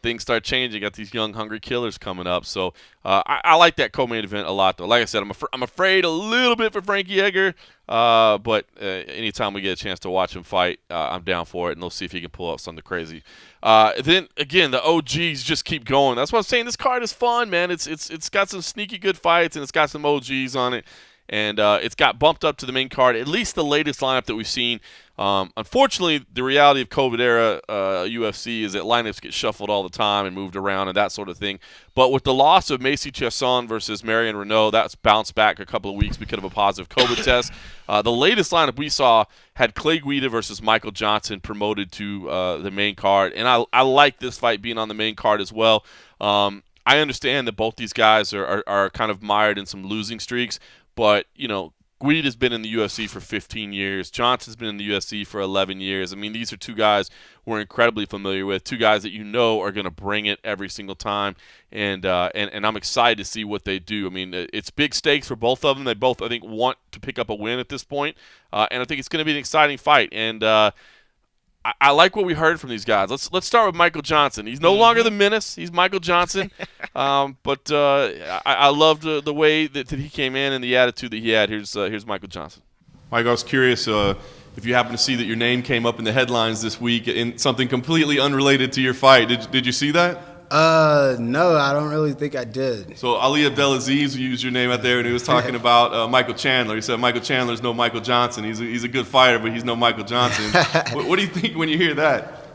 things start changing. Got these young, hungry killers coming up. So I like that co-main event a lot, though. Like I said, I'm afraid a little bit for Frankie Edgar, but anytime we get a chance to watch him fight, I'm down for it, and we'll see if he can pull out something crazy. Then again, the OGs just keep going. That's what I'm saying. This card is fun, man. It's got some sneaky good fights, and it's got some OGs on it. And it's got bumped up to the main card, at least the latest lineup that we've seen. Unfortunately, the reality of COVID-era UFC is that lineups get shuffled all the time and moved around and that sort of thing. But with the loss of Macy Chiasson versus Marion Renault, that's bounced back a couple of weeks because of a positive COVID test. The latest lineup we saw had Clay Guida versus Michael Johnson promoted to the main card. And I like this fight being on the main card as well. I understand that both these guys are kind of mired in some losing streaks. But, Guida's been in the UFC for 15 years. Johnson's been in the UFC for 11 years. I mean, these are two guys we're incredibly familiar with, two guys that are going to bring it every single time. And I'm excited to see what they do. I mean, it's big stakes for both of them. They both, I think, want to pick up a win at this point. And I think it's going to be an exciting fight. And I like what we heard from these guys. Let's start with Michael Johnson. He's no longer the menace. He's Michael Johnson. But I loved the way that he came in and the attitude that he had. Here's Michael Johnson. Mike, I was curious if you happen to see that your name came up in the headlines this week in something completely unrelated to your fight. Did you see that? No, I don't really think I did. So Ali Abdelaziz used your name out there, and he was talking about Michael Chandler. He said Michael Chandler's no Michael Johnson. He's a good fighter, but he's no Michael Johnson. What do you think when you hear that?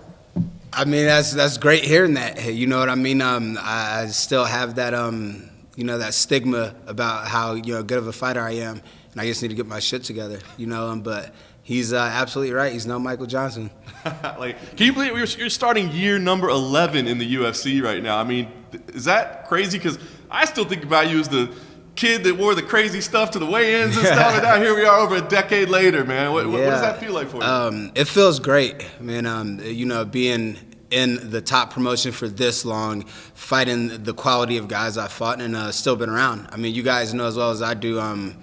I mean, that's great hearing that. You know what I mean? I still have that that stigma about how good of a fighter I am, and I just need to get my shit together. But He's absolutely right. He's no Michael Johnson. Like, can you believe you're starting year number 11 in the UFC right now? I mean, is that crazy? Because I still think about you as the kid that wore the crazy stuff to the weigh-ins and stuff. And now here we are over a decade later, man. What does that feel like for you? It feels great, man. You know, being in the top promotion for this long, fighting the quality of guys I fought, and still been around. I mean, you guys know as well as I do.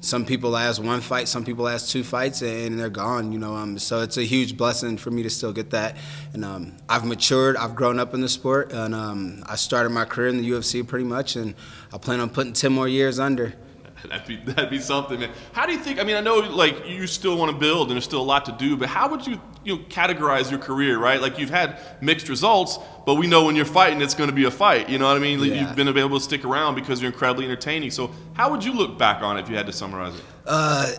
Some people last one fight, some people last 2 fights, and they're gone, you know. So it's a huge blessing for me to still get that. And I've matured, I've grown up in the sport, and I started my career in the UFC pretty much, and I plan on putting 10 more years under. That'd be something, man. How do you think? I mean, I know like you still want to build, and there's still a lot to do. But how would you categorize your career, right? Like you've had mixed results, but we know when you're fighting, it's going to be a fight. You know what I mean? Yeah. You've been able to stick around because you're incredibly entertaining. So how would you look back on it if you had to summarize it?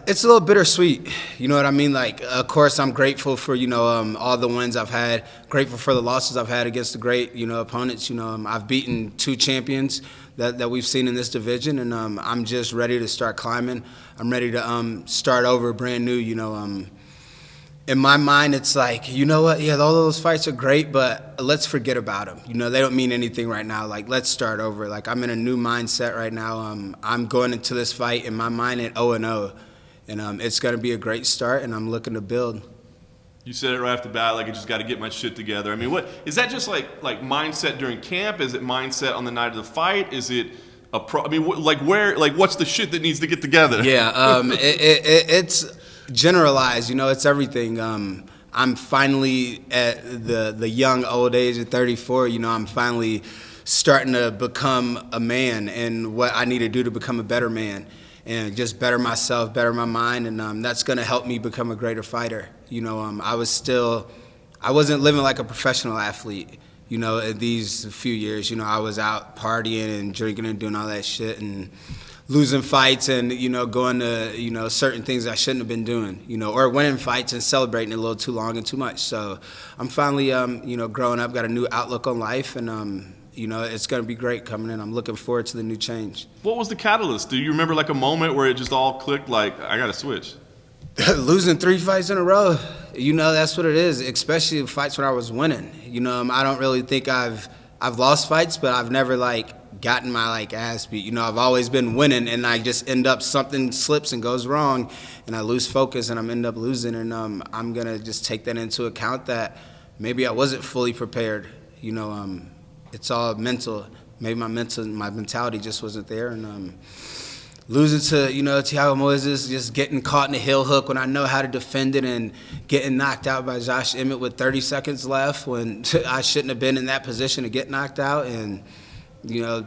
It's a little bittersweet. You know what I mean? Like, of course, I'm grateful for all the wins I've had. Grateful for the losses I've had against the great opponents. I've beaten 2 champions that we've seen in this division, and I'm just ready to start climbing. I'm ready to start over brand new. In my mind, it's like, you know what? Yeah, all those fights are great, but let's forget about them. They don't mean anything right now. Like, let's start over. Like, I'm in a new mindset right now. I'm going into this fight in my mind at 0-0, and it's going to be a great start, and I'm looking to build. You said it right off the bat, like I just got to get my shit together. I mean, what is that? Just like mindset during camp? Is it mindset on the night of the fight? Is it I mean, what's the shit that needs to get together? Yeah, it's generalized. It's everything. I'm finally at the young old age of 34. I'm finally starting to become a man, and what I need to do to become a better man, and just better myself, better my mind, and that's going to help me become a greater fighter. I wasn't living like a professional athlete. These few years, I was out partying and drinking and doing all that shit and losing fights and, going to, certain things I shouldn't have been doing, or winning fights and celebrating a little too long and too much. So I'm finally, growing up, got a new outlook on life, and, it's going to be great coming in. I'm looking forward to the new change. What was the catalyst? Do you remember like a moment where it just all clicked, like, I got to switch? Losing 3 fights in a row, that's what it is, especially fights when I was winning. I don't really think I've lost fights, but I've never gotten my ass beat. I've always been winning, and I just end up, something slips and goes wrong, and I lose focus, and I end up losing. And I'm gonna just take that into account that maybe I wasn't fully prepared. It's all mental. Maybe my mentality just wasn't there, and losing to Thiago Moises, just getting caught in a heel hook when I know how to defend it, and getting knocked out by Josh Emmett with 30 seconds left when I shouldn't have been in that position to get knocked out, and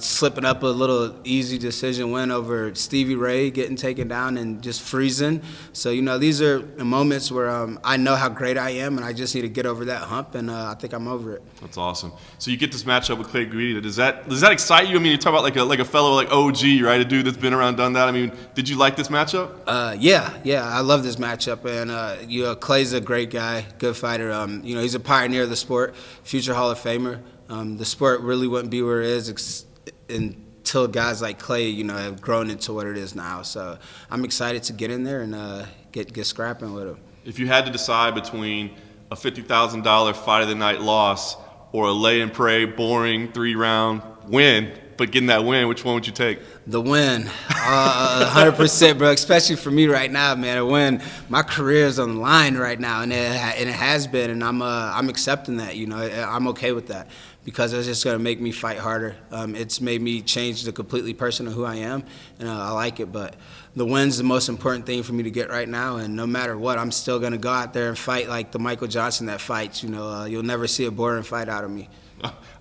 slipping up a little easy decision win over Stevie Ray, getting taken down and just freezing. So, these are moments where I know how great I am, and I just need to get over that hump, and I think I'm over it. That's awesome. So you get this matchup with Clay Guida. Does that excite you? I mean, you talk about like a fellow OG, right? A dude that's been around, done that. I mean, did you like this matchup? Yeah, I love this matchup, and Clay's a great guy, good fighter. He's a pioneer of the sport, future Hall of Famer. The sport really wouldn't be where it is until guys like Clay, have grown into what it is now. So I'm excited to get in there and get scrapping with him. If you had to decide between a $50,000 fight of the night loss or a lay and pray, boring 3-round win, but getting that win, which one would you take? The win, 100%, bro. Especially for me right now, man. A win. My career is on the line right now, and it has been, and I'm accepting that. I'm okay with that because it's just gonna make me fight harder. It's made me change the completely person of who I am, and I like it. But the win's the most important thing for me to get right now, and no matter what, I'm still gonna go out there and fight like the Michael Johnson that fights. You'll never see a boring fight out of me.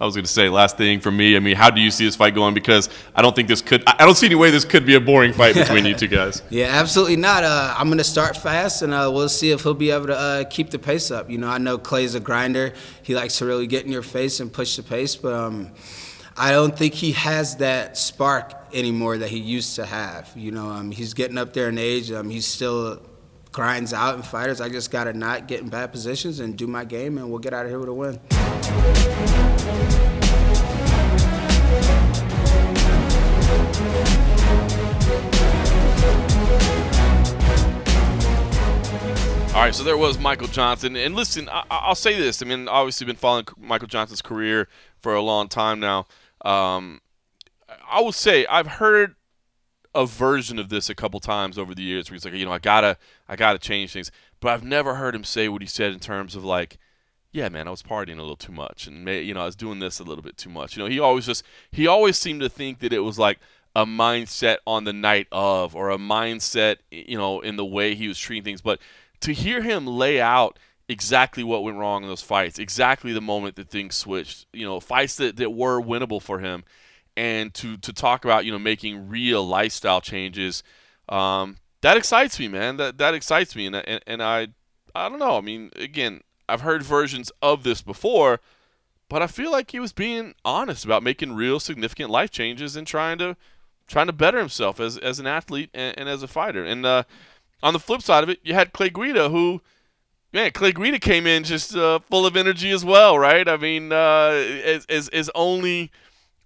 I was going to say, last thing for me, I mean, how do you see this fight going? Because I don't see any way this could be a boring fight between you two guys. Yeah, absolutely not. I'm going to start fast, and we'll see if he'll be able to keep the pace up. I know Clay's a grinder. He likes to really get in your face and push the pace, but I don't think he has that spark anymore that he used to have. He's getting up there in age. He still grinds out in fighters. I just got to not get in bad positions and do my game, and we'll get out of here with a win. right, so there was Michael Johnson. And listen, I'll say this. I mean, obviously been following Michael Johnson's career for a long time now. I will say I've heard a version of this a couple times over the years where he's like, I gotta change things. But I've never heard him say what he said in terms of like, yeah, man, I was partying a little too much, and I was doing this a little bit too much. He always seemed to think that it was like a mindset on the night of, or a mindset, in the way he was treating things. But to hear him lay out exactly what went wrong in those fights, exactly the moment that things switched, fights that were winnable for him, and to talk about, making real lifestyle changes, that excites me, man. That excites me, and I don't know. I mean, again, I've heard versions of this before, but I feel like he was being honest about making real significant life changes and trying to better himself as an athlete and as a fighter. And on the flip side of it, you had Clay Guida, who, man, Clay Guida came in just full of energy as well, right? I mean, as only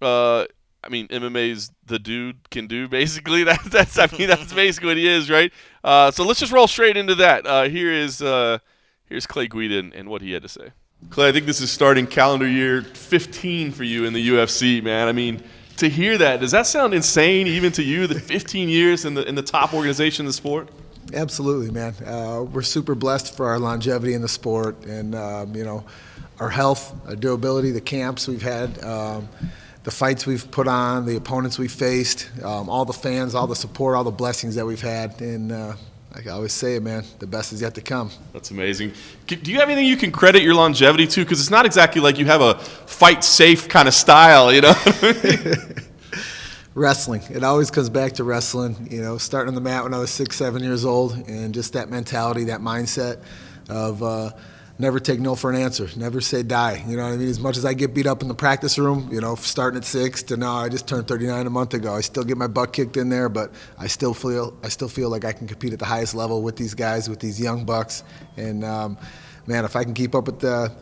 MMA's the dude can do, basically. That's basically what he is, right? So let's just roll straight into that. Here's Clay Guida and what he had to say. Clay, I think this is starting calendar year 15 for you in the UFC, man. I mean, to hear that, does that sound insane even to you, the 15 years in the top organization in the sport? Absolutely, man. We're super blessed for our longevity in the sport and, our health, our durability, the camps we've had, the fights we've put on, the opponents we've faced, all the fans, all the support, all the blessings that we've had. And like I always say, man, the best is yet to come. That's amazing. Do you have anything you can credit your longevity to? Because it's not exactly like you have a fight-safe kind of style, Wrestling. It always comes back to wrestling. Starting on the mat when I was 6, 7 years old, and just that mentality, that mindset of never take no for an answer, never say die. You know what I mean? As much as I get beat up in the practice room, starting at 6 to now, I just turned 39 a month ago. I still get my butt kicked in there, but I still feel like I can compete at the highest level with these guys, with these young bucks. And man, if I can keep up with the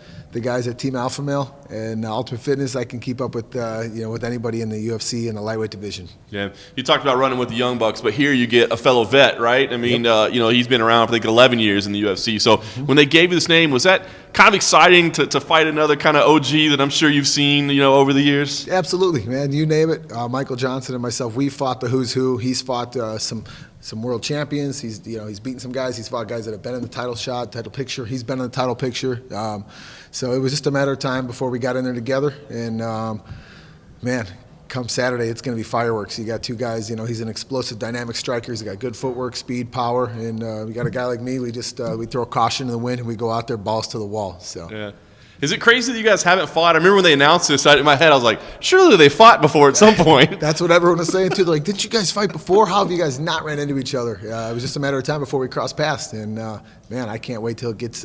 guys at Team Alpha Male and Ultimate Fitness, I can keep up with with anybody in the UFC and the lightweight division. Yeah, you talked about running with the young bucks, but here you get a fellow vet, right? I mean, yep. He's been around for like 11 years in the UFC. So when they gave you this name, was that kind of exciting to fight another kind of OG that I'm sure you've seen, over the years? Absolutely, man. You name it. Michael Johnson and myself, we fought the who's who. He's fought some world champions. He's beaten some guys. He's fought guys that have been in the title picture. He's been in the title picture. So it was just a matter of time before we got in there together. And man, come Saturday, it's going to be fireworks. You got two guys. He's an explosive, dynamic striker. He's got good footwork, speed, power. And we got a guy like me. We just we throw caution in the wind and we go out there balls to the wall. So. Yeah. Is it crazy that you guys haven't fought? I remember when they announced this, in my head I was like, surely they fought before at some point. That's what everyone was saying too. They're like, didn't you guys fight before? How have you guys not ran into each other? It was just a matter of time before we crossed paths. And man, I can't wait till it gets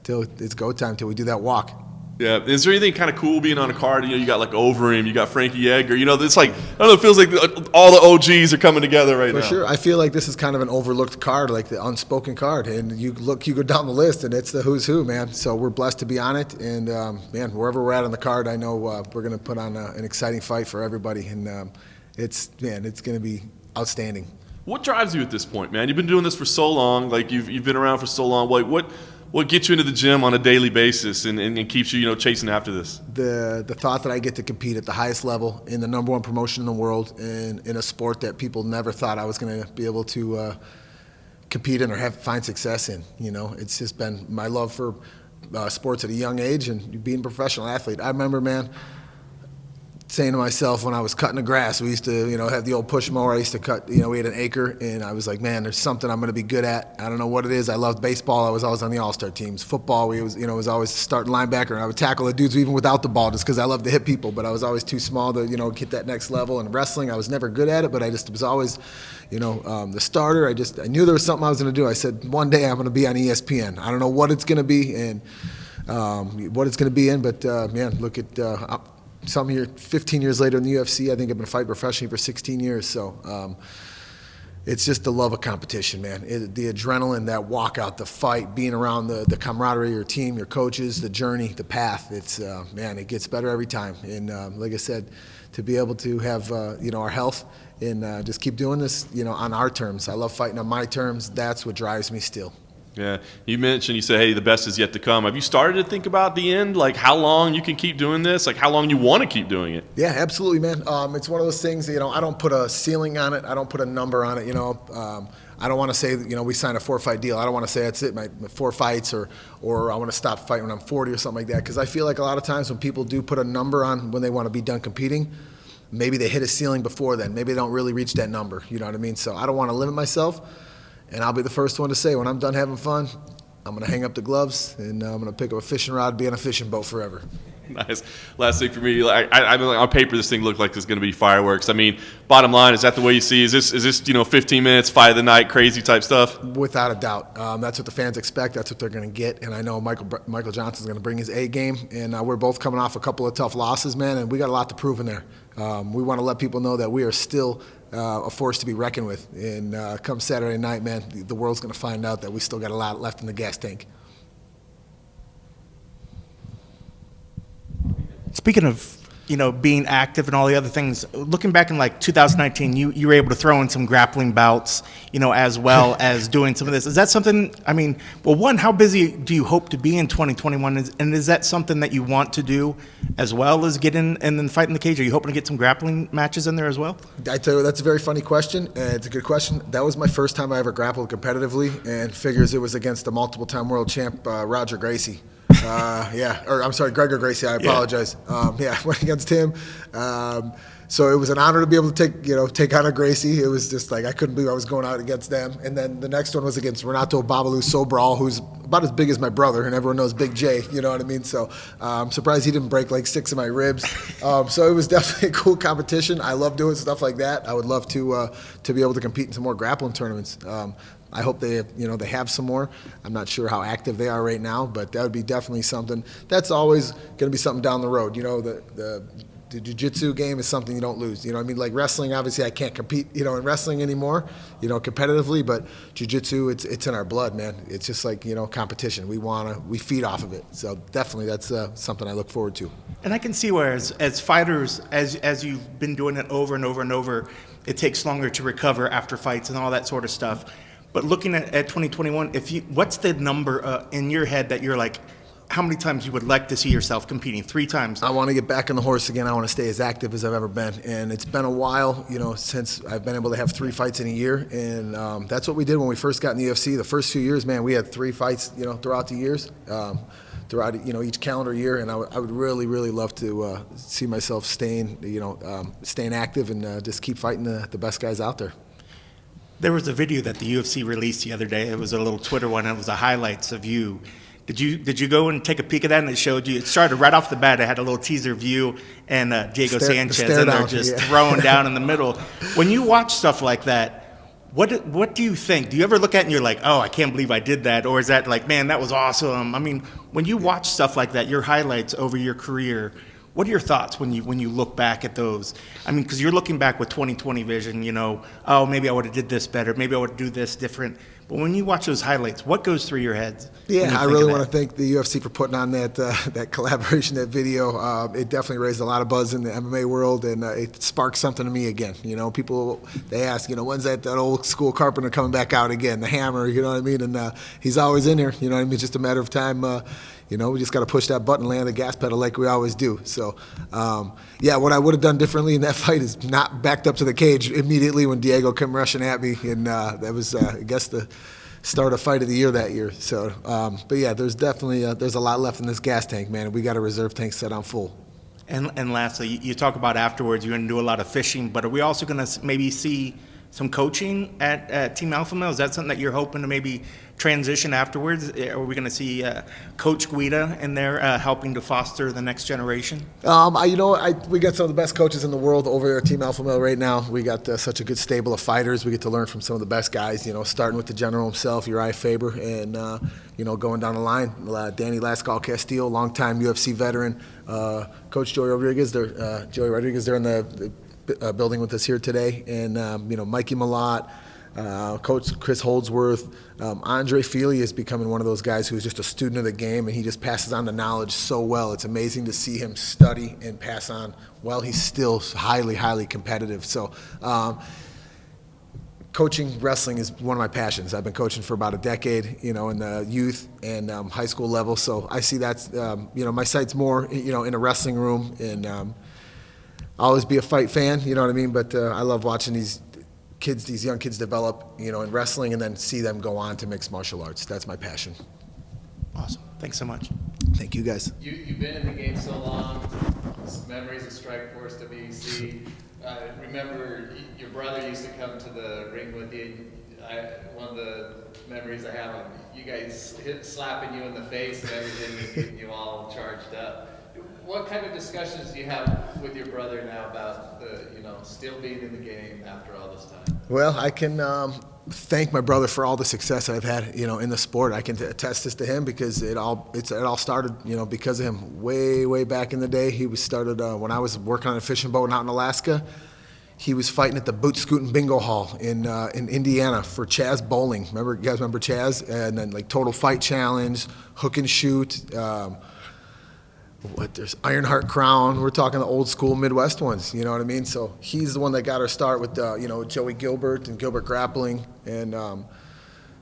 till it's go time, till we do that walk. Yeah. Is there anything kind of cool being on a card? You got like Overeem, you got Frankie Edgar. It's like, I don't know, it feels like all the OGs are coming together right now. For sure. I feel like this is kind of an overlooked card, like the unspoken card. And you go down the list, and it's the who's who, man. So we're blessed to be on it. And, man, wherever we're at on the card, I know we're going to put on an exciting fight for everybody. And it's going to be outstanding. What drives you at this point, man? You've been doing this for so long. Like, you've been around for so long. Like, what gets you into the gym on a daily basis and keeps you, chasing after this? The thought that I get to compete at the highest level in the number one promotion in the world and in a sport that people never thought I was going to be able to compete in or find success in. It's just been my love for sports at a young age and being a professional athlete. I remember, man, saying to myself when I was cutting the grass, we used to, have the old push mower. I used to cut, we had an acre, and I was like, man, there's something I'm going to be good at. I don't know what it is. I loved baseball. I was always on the all-star teams. Football, was always starting linebacker, and I would tackle the dudes even without the ball just because I loved to hit people, but I was always too small to, get that next level. And wrestling, I was never good at it, but I just was always, the starter. I knew there was something I was going to do. I said, one day I'm going to be on ESPN. I don't know what it's going to be and what it's going to be in, but, man, look at some here 15 years later in the UFC. I think I've been fighting professionally for 16 years. So it's just the love of competition, man. The adrenaline, that walkout, the fight, being around the camaraderie of your team, your coaches, the journey, the path. It's, man, it gets better every time. And like I said, to be able to have, our health and just keep doing this, on our terms. I love fighting on my terms. That's what drives me still. Yeah, you mentioned, you said, hey, the best is yet to come. Have you started to think about the end, like how long you can keep doing this, like how long you want to keep doing it? Yeah, absolutely, man. It's one of those things, I don't put a ceiling on it. I don't put a number on it, I don't want to say, we signed a 4-fight deal. I don't want to say that's it, my 4 fights, or I want to stop fighting when I'm 40 or something like that, because I feel like a lot of times when people do put a number on when they want to be done competing, maybe they hit a ceiling before then. Maybe they don't really reach that number, you know what I mean? So I don't want to limit myself. And I'll be the first one to say, when I'm done having fun, I'm going to hang up the gloves, and I'm going to pick up a fishing rod, be on a fishing boat forever. Nice. Last thing for me, I mean, on paper, this thing looked like it's going to be fireworks. I mean, bottom line, is that the way you see? Is this 15 minutes, fight of the night, crazy type stuff? Without a doubt. That's what the fans expect. That's what they're going to get. And I know Michael Johnson's going to bring his A game. And we're both coming off a couple of tough losses, man, and we got a lot to prove in there. We want to let people know that we are still a force to be reckoned with. And come Saturday night, man, the world's going to find out that we still got a lot left in the gas tank. Speaking of, being active and all the other things, looking back in like 2019, you were able to throw in some grappling bouts, as well as doing some of this. Is that something, one, how busy do you hope to be in 2021? And is that something that you want to do as well as get in and then fight in the cage? Are you hoping to get some grappling matches in there as well? I tell you, that's a very funny question, and it's a good question. That was my first time I ever grappled competitively, and figures it was against the multiple-time world champ, Roger Gracie. Gregor Gracie. I apologize. Went against him. So it was an honor to be able to take on a Gracie. It was just like I couldn't believe I was going out against them. And then the next one was against Renato Babalu Sobral, who's about as big as my brother, and everyone knows Big J. You know what I mean? So I'm surprised he didn't break like 6 of my ribs. So it was definitely a cool competition. I love doing stuff like that. I would love to be able to compete in some more grappling tournaments. I hope they have some more. I'm not sure how active they are right now, but that would be definitely something. That's always going to be something down the road. The jiu-jitsu game is something you don't lose. Like wrestling, obviously I can't compete, in wrestling anymore, competitively, but jiu-jitsu, it's in our blood, man. It's just like, competition. We feed off of it. So definitely that's something I look forward to. And I can see where as fighters, as you've been doing it over and over and over, it takes longer to recover after fights and all that sort of stuff. But looking at 2021, what's the number in your head that you're like, how many times you would like to see yourself competing? 3 times? I want to get back on the horse again. I want to stay as active as I've ever been. And it's been a while, since I've been able to have 3 fights in a year. And that's what we did when we first got in the UFC. The first few years, man, we had 3 fights, throughout the years, throughout, each calendar year. And I would really, really love to see myself staying active and just keep fighting the best guys out there. There was a video that the UFC released the other day. It was a little Twitter one. It was the highlights of you. Did you go and take a peek at that? And it showed you. It started right off the bat. It had a little teaser view and Diego Sanchez, and they're just throwing down in the middle. When you watch stuff like that, what do you think? Do you ever look at it and you're like, oh, I can't believe I did that, or is that like, man, that was awesome? When you watch stuff like that, your highlights over your career, what are your thoughts when you look back at those? Because you're looking back with 20/20 vision, oh, maybe I would have did this better, maybe I would do this different. But when you watch those highlights, what goes through your heads? Yeah, I really want to thank the UFC for putting on that collaboration, that video. It definitely raised a lot of buzz in the MMA world, and it sparked something to me again. People, they ask, when's that old school Carpenter coming back out again, the Hammer, you know what I mean? And he's always in here, you know what I mean? It's just a matter of time. We just got to push that button, land the gas pedal like we always do. So, what I would have done differently in that fight is not backed up to the cage immediately when Diego came rushing at me, and that was, I guess, the start of fight of the year that year. So, there's definitely there's a lot left in this gas tank, man. We got a reserve tank set on full. And lastly, you talk about afterwards you're going to do a lot of fishing, but are we also going to maybe see some coaching at Team Alpha Male? Is that something that you're hoping to maybe transition afterwards? Are we going to see Coach Guida in there helping to foster the next generation? We got some of the best coaches in the world over here at Team Alpha Male right now. We got such a good stable of fighters. We get to learn from some of the best guys, starting with the general himself, Uriah Faber, and, going down the line, Danny Lascal Castillo, longtime UFC veteran, Coach Joey Rodriguez. They're in the building with us here today, and Mikey Malott, Coach Chris Holdsworth, Andre Feely is becoming one of those guys who's just a student of the game, and he just passes on the knowledge so well. It's amazing to see him study and pass on while he's still highly, highly competitive. So coaching wrestling is one of my passions. I've been coaching for about a decade, in the youth and high school level. So I see that's, my sight's more, in a wrestling room, and I'll always be a fight fan, you know what I mean? But I love watching these young kids develop, in wrestling and then see them go on to mixed martial arts. That's my passion. Awesome. Thanks so much. Thank you, guys. You've been in the game so long. Memories of Strikeforce, WEC. Remember, your brother used to come to the ring with you. One of the memories I have of you guys slapping you in the face and everything and getting you all charged up. What kind of discussions do you have with your brother now about still being in the game after all this time? Well, I can thank my brother for all the success I've had, in the sport. I can attest this to him because it all started, because of him. Way back in the day, he was started when I was working on a fishing boat out in Alaska. He was fighting at the Boot Scootin' Bingo Hall in Indiana for Chaz Bowling. You guys remember Chaz? And then like Total Fight Challenge, Hook and Shoot. There's Ironheart Crown. We're talking the old school Midwest ones, you know what I mean? So he's the one that got our start with, Joey Gilbert and Gilbert Grappling. And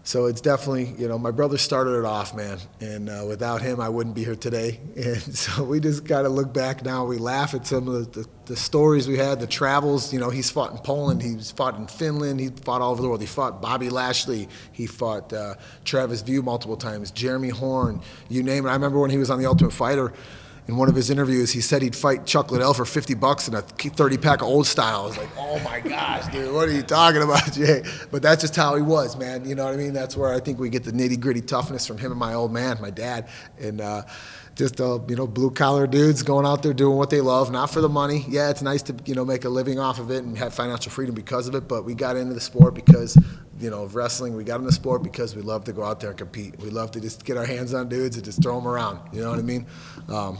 so it's definitely, my brother started it off, man. And without him, I wouldn't be here today. And so we just got to look back now. We laugh at some of the stories we had, the travels. He's fought in Poland. He's fought in Finland. He fought all over the world. He fought Bobby Lashley. He fought Travis View multiple times, Jeremy Horn, you name it. I remember when he was on The Ultimate Fighter, in one of his interviews, he said he'd fight Chuck Liddell for $50 in a 30-pack of Old Style. I was like, oh my gosh, dude, what are you talking about, Jay? But that's just how he was, man. You know what I mean? That's where I think we get the nitty-gritty toughness from him and my old man, my dad. And just, blue-collar dudes going out there doing what they love, not for the money. Yeah, it's nice to, make a living off of it and have financial freedom because of it, but we got into the sport because of wrestling. We got in the sport because we love to go out there and compete. We love to just get our hands on dudes and just throw them around. You know what I mean?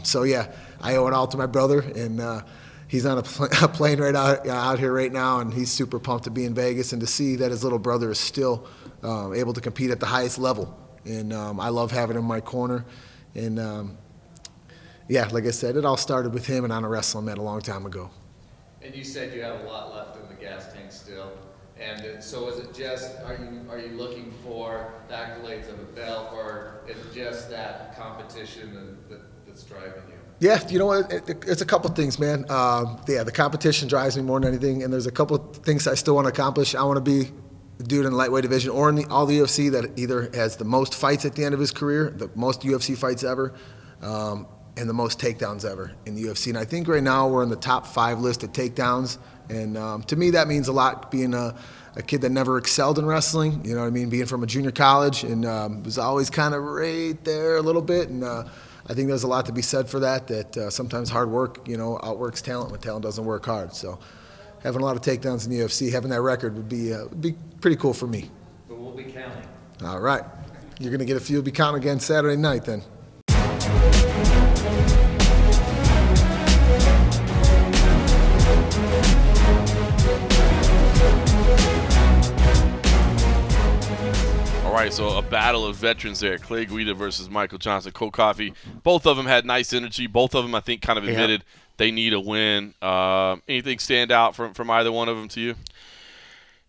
So yeah, I owe it all to my brother, and he's on a plane right out here right now, and he's super pumped to be in Vegas and to see that his little brother is still able to compete at the highest level. And I love having him in my corner. And yeah, like I said, it all started with him and on a wrestling mat a long time ago. And you said you have a lot left in the gas tank still. And so is it just, are you looking for the accolades of a belt, or is it just that competition that's driving you? Yeah, you know what? It's a couple things, man. The competition drives me more than anything, and there's a couple of things I still want to accomplish. I want to be the dude in the lightweight division or in all the UFC that either has the most fights at the end of his career, the most UFC fights ever, and the most takedowns ever in the UFC. And I think right now we're in the top 5 list of takedowns. And to me, that means a lot, being a kid that never excelled in wrestling, you know what I mean, being from a junior college, and was always kind of right there a little bit. And I think there's a lot to be said for that sometimes hard work, outworks talent when talent doesn't work hard. So having a lot of takedowns in the UFC, having that record would be pretty cool for me. But we'll be counting. All right. You're going to get a few, be counting again Saturday night then. All right, so a battle of veterans there. Clay Guida versus Michael Johnson. Cold Coffee. Both of them had nice energy. Both of them, I think, kind of admitted they need a win. Anything stand out from either one of them to you?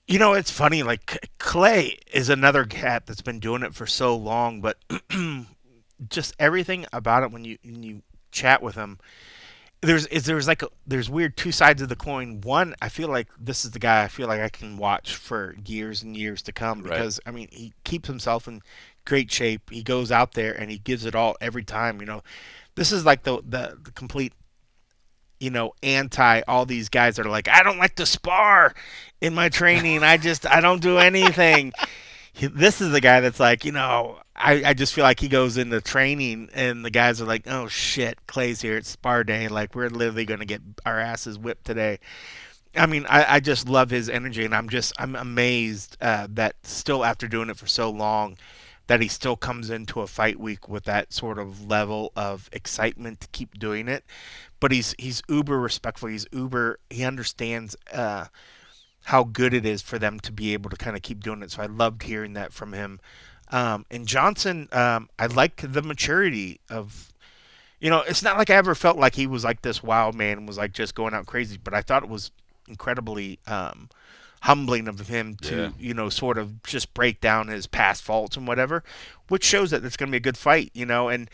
It's funny. Like, Clay is another cat that's been doing it for so long, but just everything about it when you chat with him, there's weird two sides of the coin. One, I feel like this is the guy I feel like I can watch for years and years to come because, right. I mean, he keeps himself in great shape. He goes out there and he gives it all every time. This is like the complete, anti all these guys that are like, I don't like to spar in my training. I don't do anything. This is the guy that's like, I just feel like he goes into training and the guys are like, oh shit, Clay's here, it's spar day, like we're literally going to get our asses whipped today. I mean, I just love his energy, and I'm amazed that still after doing it for so long that he still comes into a fight week with that sort of level of excitement to keep doing it. But he's uber respectful. He understands how good it is for them to be able to kind of keep doing it. So I loved hearing that from him. And Johnson, I liked the maturity of, it's not like I ever felt like he was like this wild man and was like just going out crazy, but I thought it was incredibly humbling of him to sort of just break down his past faults and whatever, which shows that it's going to be a good fight, and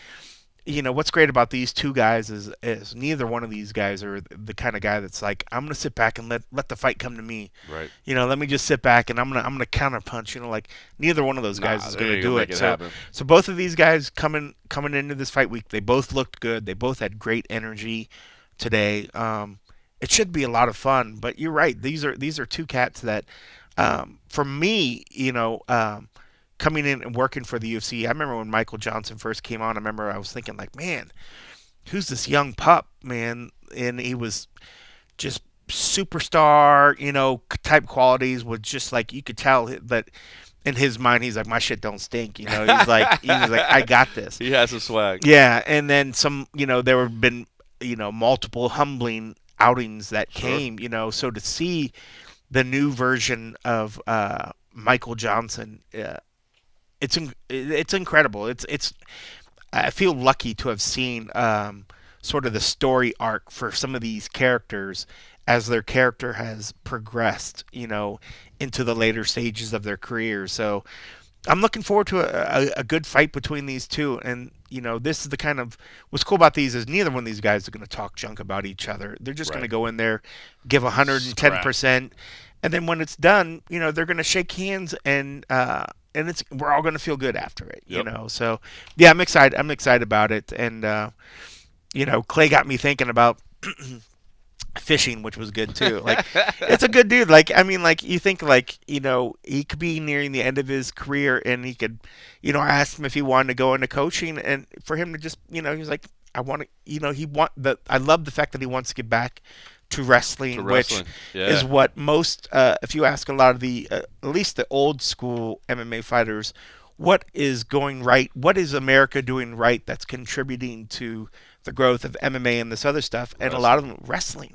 what's great about these two guys is neither one of these guys are the kind of guy that's like, I'm gonna sit back and let the fight come to me. Right. Let me just sit back and I'm gonna counterpunch. Like neither one of those guys is gonna do it. So both of these guys coming into this fight week, they both looked good. They both had great energy today. It should be a lot of fun. But you're right. These are two cats that, for me, coming in and working for the UFC, I remember when Michael Johnson first came on, I was thinking like, man, who's this young pup, man? And he was just superstar, type qualities, with just like, you could tell that in his mind, he's like, my shit don't stink. He's like, I got this. He has a swag. Yeah. And then there have been, multiple humbling outings that came, so to see the new version of Michael Johnson, it's incredible. It's I feel lucky to have seen sort of the story arc for some of these characters as their character has progressed, into the later stages of their career. So I'm looking forward to a good fight between these two. And, this is the kind of, what's cool about these is neither one of these guys are going to talk junk about each other. They're just going to go in there, give 110%. And then when it's done, they're going to shake hands and we're all going to feel good after it, So yeah, I'm excited. I'm excited about it. And, Clay got me thinking about fishing, which was good too. Like, it's a good dude. Like, I mean, like, you think like, he could be nearing the end of his career and he could, I asked him if he wanted to go into coaching, and for him to just, he was like, I want to, I love the fact that he wants to get back to wrestling, which is what most, if you ask a lot of the, at least the old school MMA fighters, what is going right? What is America doing right that's contributing to the growth of MMA and this other stuff? And a lot of them wrestling.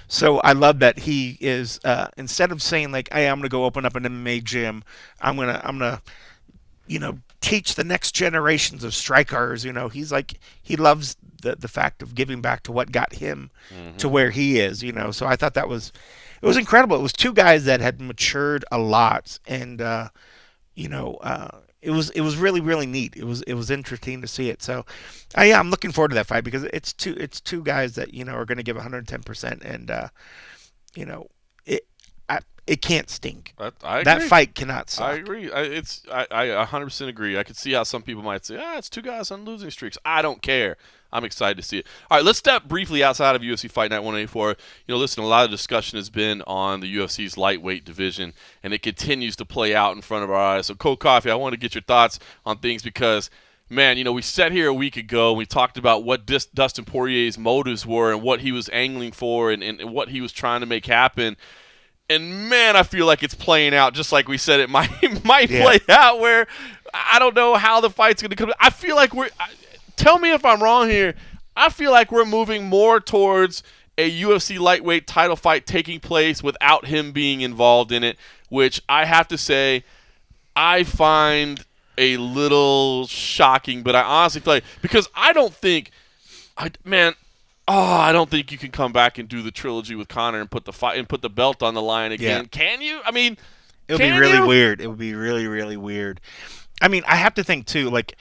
So I love that he is, instead of saying like, hey, I'm going to go open up an MMA gym, I'm going to, teach the next generations of strikers. He's like, he loves the fact of giving back to what got him to where he is, So I thought it was incredible. It was two guys that had matured a lot, and it was really, really neat. It was interesting to see it. So I'm looking forward to that fight because it's two guys that are going to give 110%, and it can't stink. I agree. That fight cannot suck. I agree. I 100% agree. I could see how some people might say, it's two guys on losing streaks. I don't care. I'm excited to see it. All right, let's step briefly outside of UFC Fight Night 184. Listen, a lot of discussion has been on the UFC's lightweight division, and it continues to play out in front of our eyes. So, Cold Coffee, I want to get your thoughts on things because, man, we sat here a week ago and we talked about what Dustin Poirier's motives were and what he was angling for and what he was trying to make happen. And, man, I feel like it's playing out just like we said it might play out, where I don't know how the fight's going to come. I feel like tell me if I'm wrong here. I feel like we're moving more towards a UFC lightweight title fight taking place without him being involved in it, which I have to say I find a little shocking. But I honestly feel like, because I don't think you can come back and do the trilogy with Conor and put the belt on the line again. Yeah. Can you? I mean, it would be really weird. It would be really, really weird. I mean, I have to think too, like,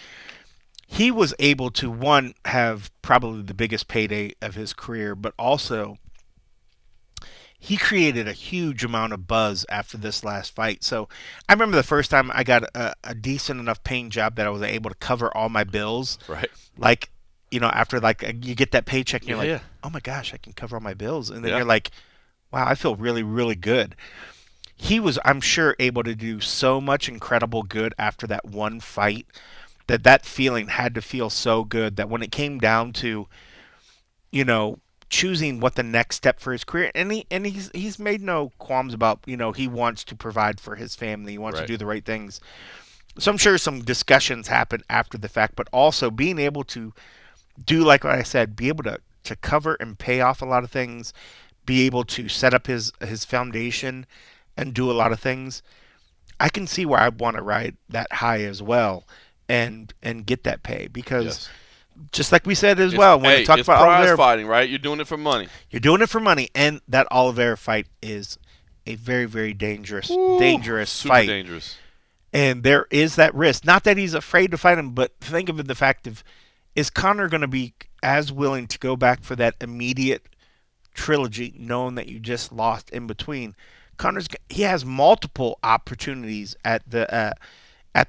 he was able to, one, have probably the biggest payday of his career, but also he created a huge amount of buzz after this last fight. So I remember the first time I got a decent enough paying job that I was able to cover all my bills. Right. Like, after like you get that paycheck and you're like, oh my gosh, I can cover all my bills. And then you're like, wow, I feel really, really good. He was, I'm sure, able to do so much incredible good after that one fight, that feeling had to feel so good that when it came down to, choosing what the next step for his career, and he's made no qualms about, he wants to provide for his family, he wants to do the right things. So I'm sure some discussions happen after the fact, but also being able to do, like what I said, be able to cover and pay off a lot of things, be able to set up his foundation and do a lot of things. I can see where I want to ride that high as well and get that pay, because just like we said as well when we talked about prize Oliveira fighting, right? You're doing it for money. You're doing it for money, and that Oliveira fight is a very, very dangerous Super fight. dangerous. And there is that risk. Not that he's afraid to fight him, but think of it, the fact of, is Conor going to be as willing to go back for that immediate trilogy, knowing that you just lost in between? He has multiple opportunities at the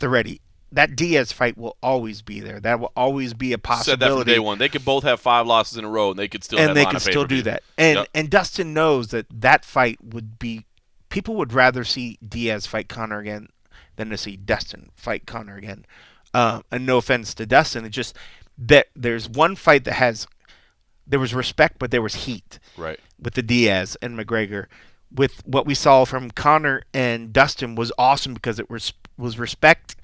ready. That Diaz fight will always be there. That will always be a possibility. Said that from day one. They could both have 5 losses in a row, and they could still do that. And Dustin knows that fight would be. People would rather see Diaz fight Conor again than to see Dustin fight Conor again. And no offense to Dustin, it's just that there's one fight that there was respect, but there was heat. Right. With the Diaz and McGregor. With what we saw from Conor and Dustin was awesome because it was respect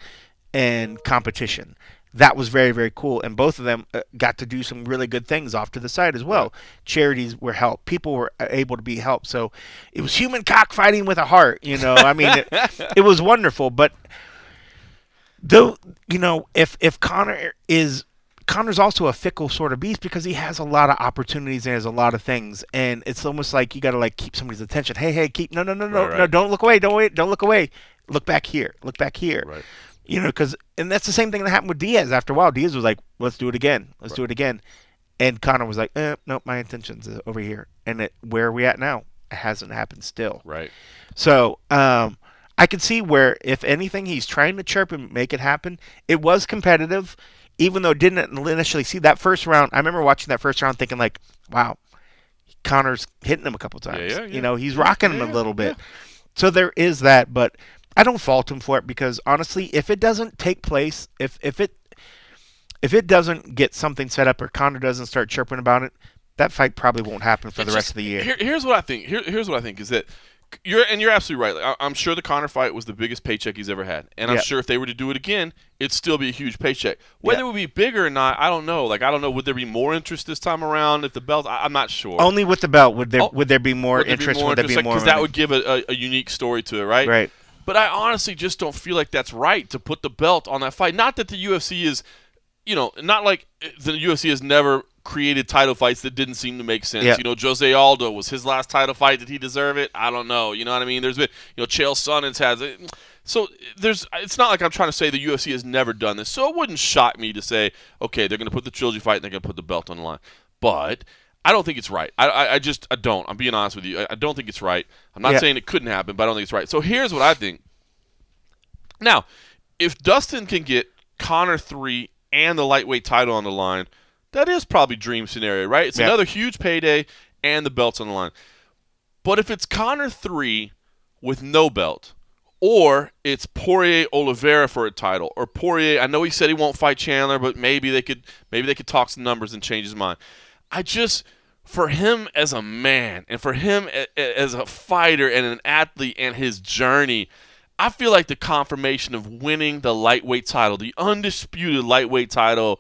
and competition. That was very, very cool. And both of them got to do some really good things off to the side as well. Right. Charities were helped. People were able to be helped. So it was human cockfighting with a heart. I mean, it was wonderful. But though, if Conor's also a fickle sort of beast because he has a lot of opportunities and has a lot of things, and it's almost like you got to keep somebody's attention. Hey, keep no, don't look away, don't look away, look back here. Right. And that's the same thing that happened with Diaz. After a while, Diaz was like, let's do it again, and Conor was like, no, my intentions is over here, and where are we at now? It hasn't happened still. Right. So I could see where, if anything, he's trying to chirp and make it happen. It was competitive. Even though didn't initially see that first round, I remember watching that first round thinking wow, Conor's hitting him a couple times. Yeah. He's rocking him a little bit. So there is that, but I don't fault him for it because honestly, if it doesn't take place, if it doesn't get something set up or Conor doesn't start chirping about it, that fight probably won't happen for the rest of the year. Here's what I think. Here's what I think is that you're absolutely right. I'm sure the Conor fight was the biggest paycheck he's ever had, and I'm sure if they were to do it again, it'd still be a huge paycheck. Whether it would be bigger or not, I don't know. I don't know. Would there be more interest this time around if the belt? I'm not sure. Only with the belt would there be more interest? Would there be more? Because that would give a unique story to it, right? Right. But I honestly just don't feel like that's right to put the belt on that fight. Not that the UFC is, not like the UFC has never created title fights that didn't seem to make sense. Yeah. Jose Aldo was his last title fight. Did he deserve it? I don't know. You know what I mean? There's been, Chael Sonnens has it. So it's not like I'm trying to say the UFC has never done this. So it wouldn't shock me to say, okay, they're going to put the trilogy fight and they're going to put the belt on the line. But I don't think it's right. I don't. I'm being honest with you. I don't think it's right. I'm not saying it couldn't happen, but I don't think it's right. So here's what I think. Now, if Dustin can get Conor 3 and the lightweight title on the line, that is probably dream scenario, right? It's another huge payday and the belt's on the line. But if it's Conor 3 with no belt, or it's Poirier Oliveira for a title, or Poirier, I know he said he won't fight Chandler, but maybe they could talk some numbers and change his mind. For him as a man and for him as a fighter and an athlete and his journey, I feel like the confirmation of winning the lightweight title, the undisputed lightweight title,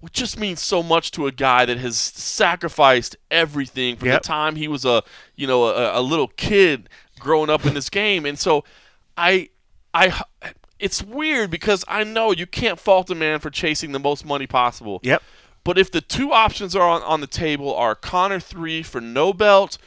which just means so much to a guy that has sacrificed everything from the time he was a little kid growing up in this game. And so it's weird because I know you can't fault a man for chasing the most money possible. Yep. But if the two options are on the table are Conor 3 for no belt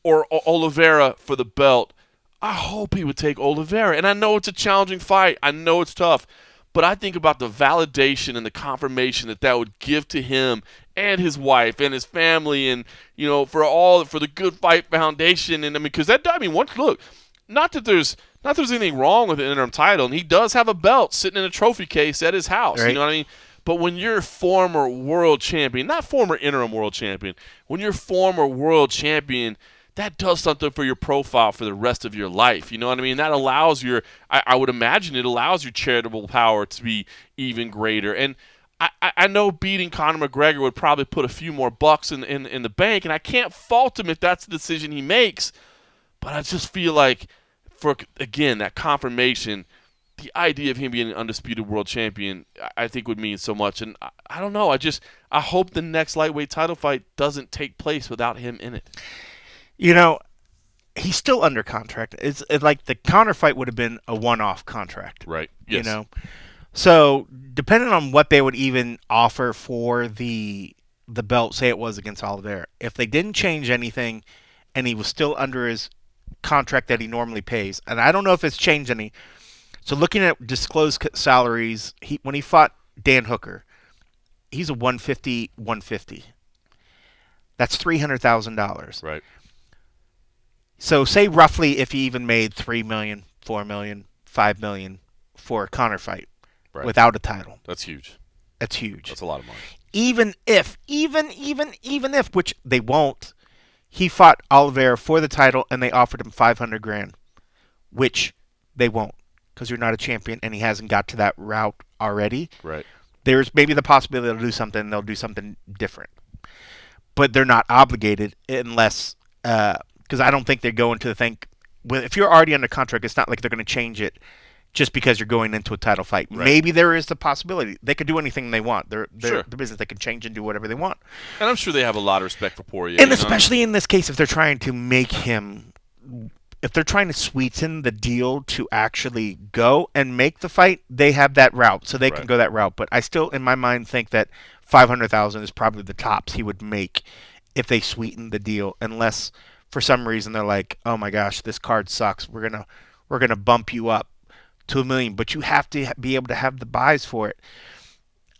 or Oliveira for the belt, I hope he would take Oliveira. And I know it's a challenging fight. I know it's tough. But I think about the validation and the confirmation that would give to him and his wife and his family, and for the Good Fight Foundation. And because not that there's anything wrong with the interim title, and he does have a belt sitting in a trophy case at his house. Right. You know what I mean? But when you're former world champion, not former interim world champion, when you're former world champion, that does something for your profile for the rest of your life. You know what I mean? That allows I would imagine it allows your charitable power to be even greater. And I know beating Conor McGregor would probably put a few more bucks in the bank, and I can't fault him if that's the decision he makes. But I just feel like, again, that confirmation, the idea of him being an undisputed world champion, I think would mean so much. And I don't know. I hope the next lightweight title fight doesn't take place without him in it. He's still under contract. It's like the Conor fight would have been a one-off contract. Right. Yes. So depending on what they would even offer for the belt, say it was against Oliveira, if they didn't change anything and he was still under his contract that he normally pays, and I don't know if it's changed any. So looking at disclosed salaries, when he fought Dan Hooker, he's a 150. That's $300,000. Right. So say roughly if he even made $3 million, $4 million, $5 million for a Conor fight without a title. That's huge. That's huge. That's a lot of money. Even if, which they won't, he fought Oliveira for the title and they offered him $500,000, which they won't because you're not a champion and he hasn't got to that route already. Right. There's maybe the possibility they'll do something. They'll do something different, but they're not obligated unless because I don't think they're going to think. If you're already under contract, it's not like they're going to change it just because you're going into a title fight. Right. Maybe there is the possibility. They could do anything they want. They're the business. They can change and do whatever they want. And I'm sure they have a lot of respect for Poirier. And especially in this case, if they're trying to make him, if they're trying to sweeten the deal to actually go and make the fight, they have that route, so they can go that route. But I still, in my mind, think that $500,000 is probably the tops he would make if they sweeten the deal, unless for some reason they're like, oh my gosh, this card sucks. We're gonna bump you up to $1 million, but you have to be able to have the buys for it.